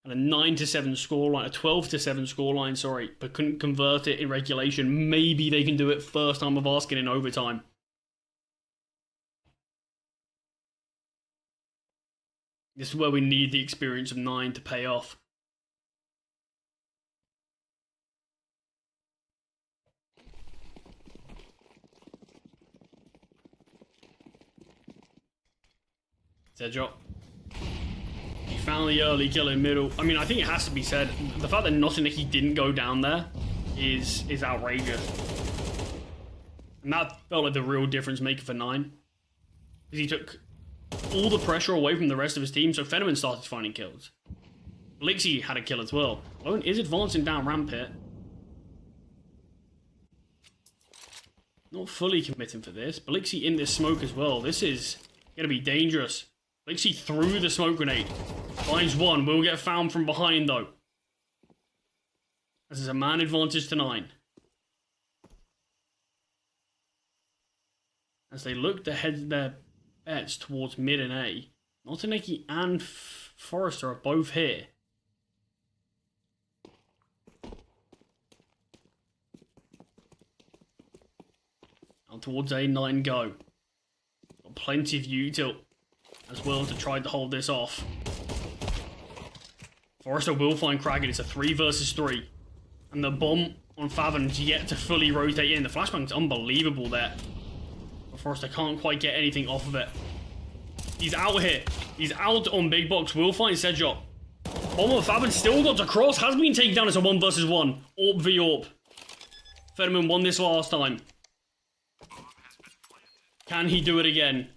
And a 9-7 scoreline, a 12-7 scoreline, sorry, but couldn't convert it in regulation. Maybe they can do it first time of asking in overtime. This is where we need the experience of 9 to pay off. Zedrop. He found the early kill in middle. I mean, I think it has to be said, the fact that Notineki didn't go down there is outrageous. And that felt like the real difference maker for 9. Because he took all the pressure away from the rest of his team, so Fenneman started finding kills. Blixie had a kill as well. Lone is advancing down ramp here. Not fully committing for this. Blixie in this smoke as well. This is going to be dangerous. Blixie threw the smoke grenade. Finds one. Will get found from behind though. This is a man advantage to 9. As they look to head their bets towards mid and A, Notineki and Forrester are both here. Now towards A9 go. Got plenty of util as well to try to hold this off. Forrester will find Kragan. It's a 3 versus 3. And the bomb on Fathom's yet to fully rotate in. The flashbang's unbelievable there. But Forrester can't quite get anything off of it. He's out here. He's out on big box. Will find Sedjot. Bomb on Fathom still got to cross. Has been taken down as a 1 versus 1. AWP v AWP. Fenneman won this last time. Can he do it again?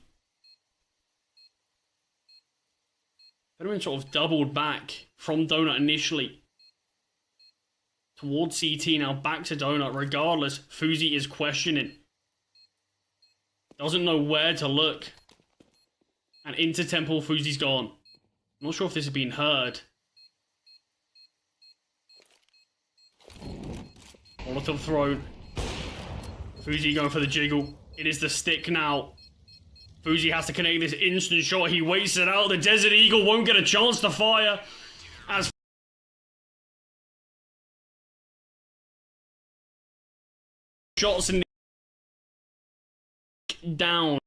Fenneman sort of doubled back from Donut initially. Towards CT, now back to Donut. Regardless, Fuzi is questioning. Doesn't know where to look. And into Temple, Fuzi's gone. I'm not sure if this has been heard. Molotov thrown. Fuzi going for the jiggle. It is the stick now. Fuzi has to connect this instant shot. He waits it out. The Desert Eagle won't get a chance to fire. As shots in down.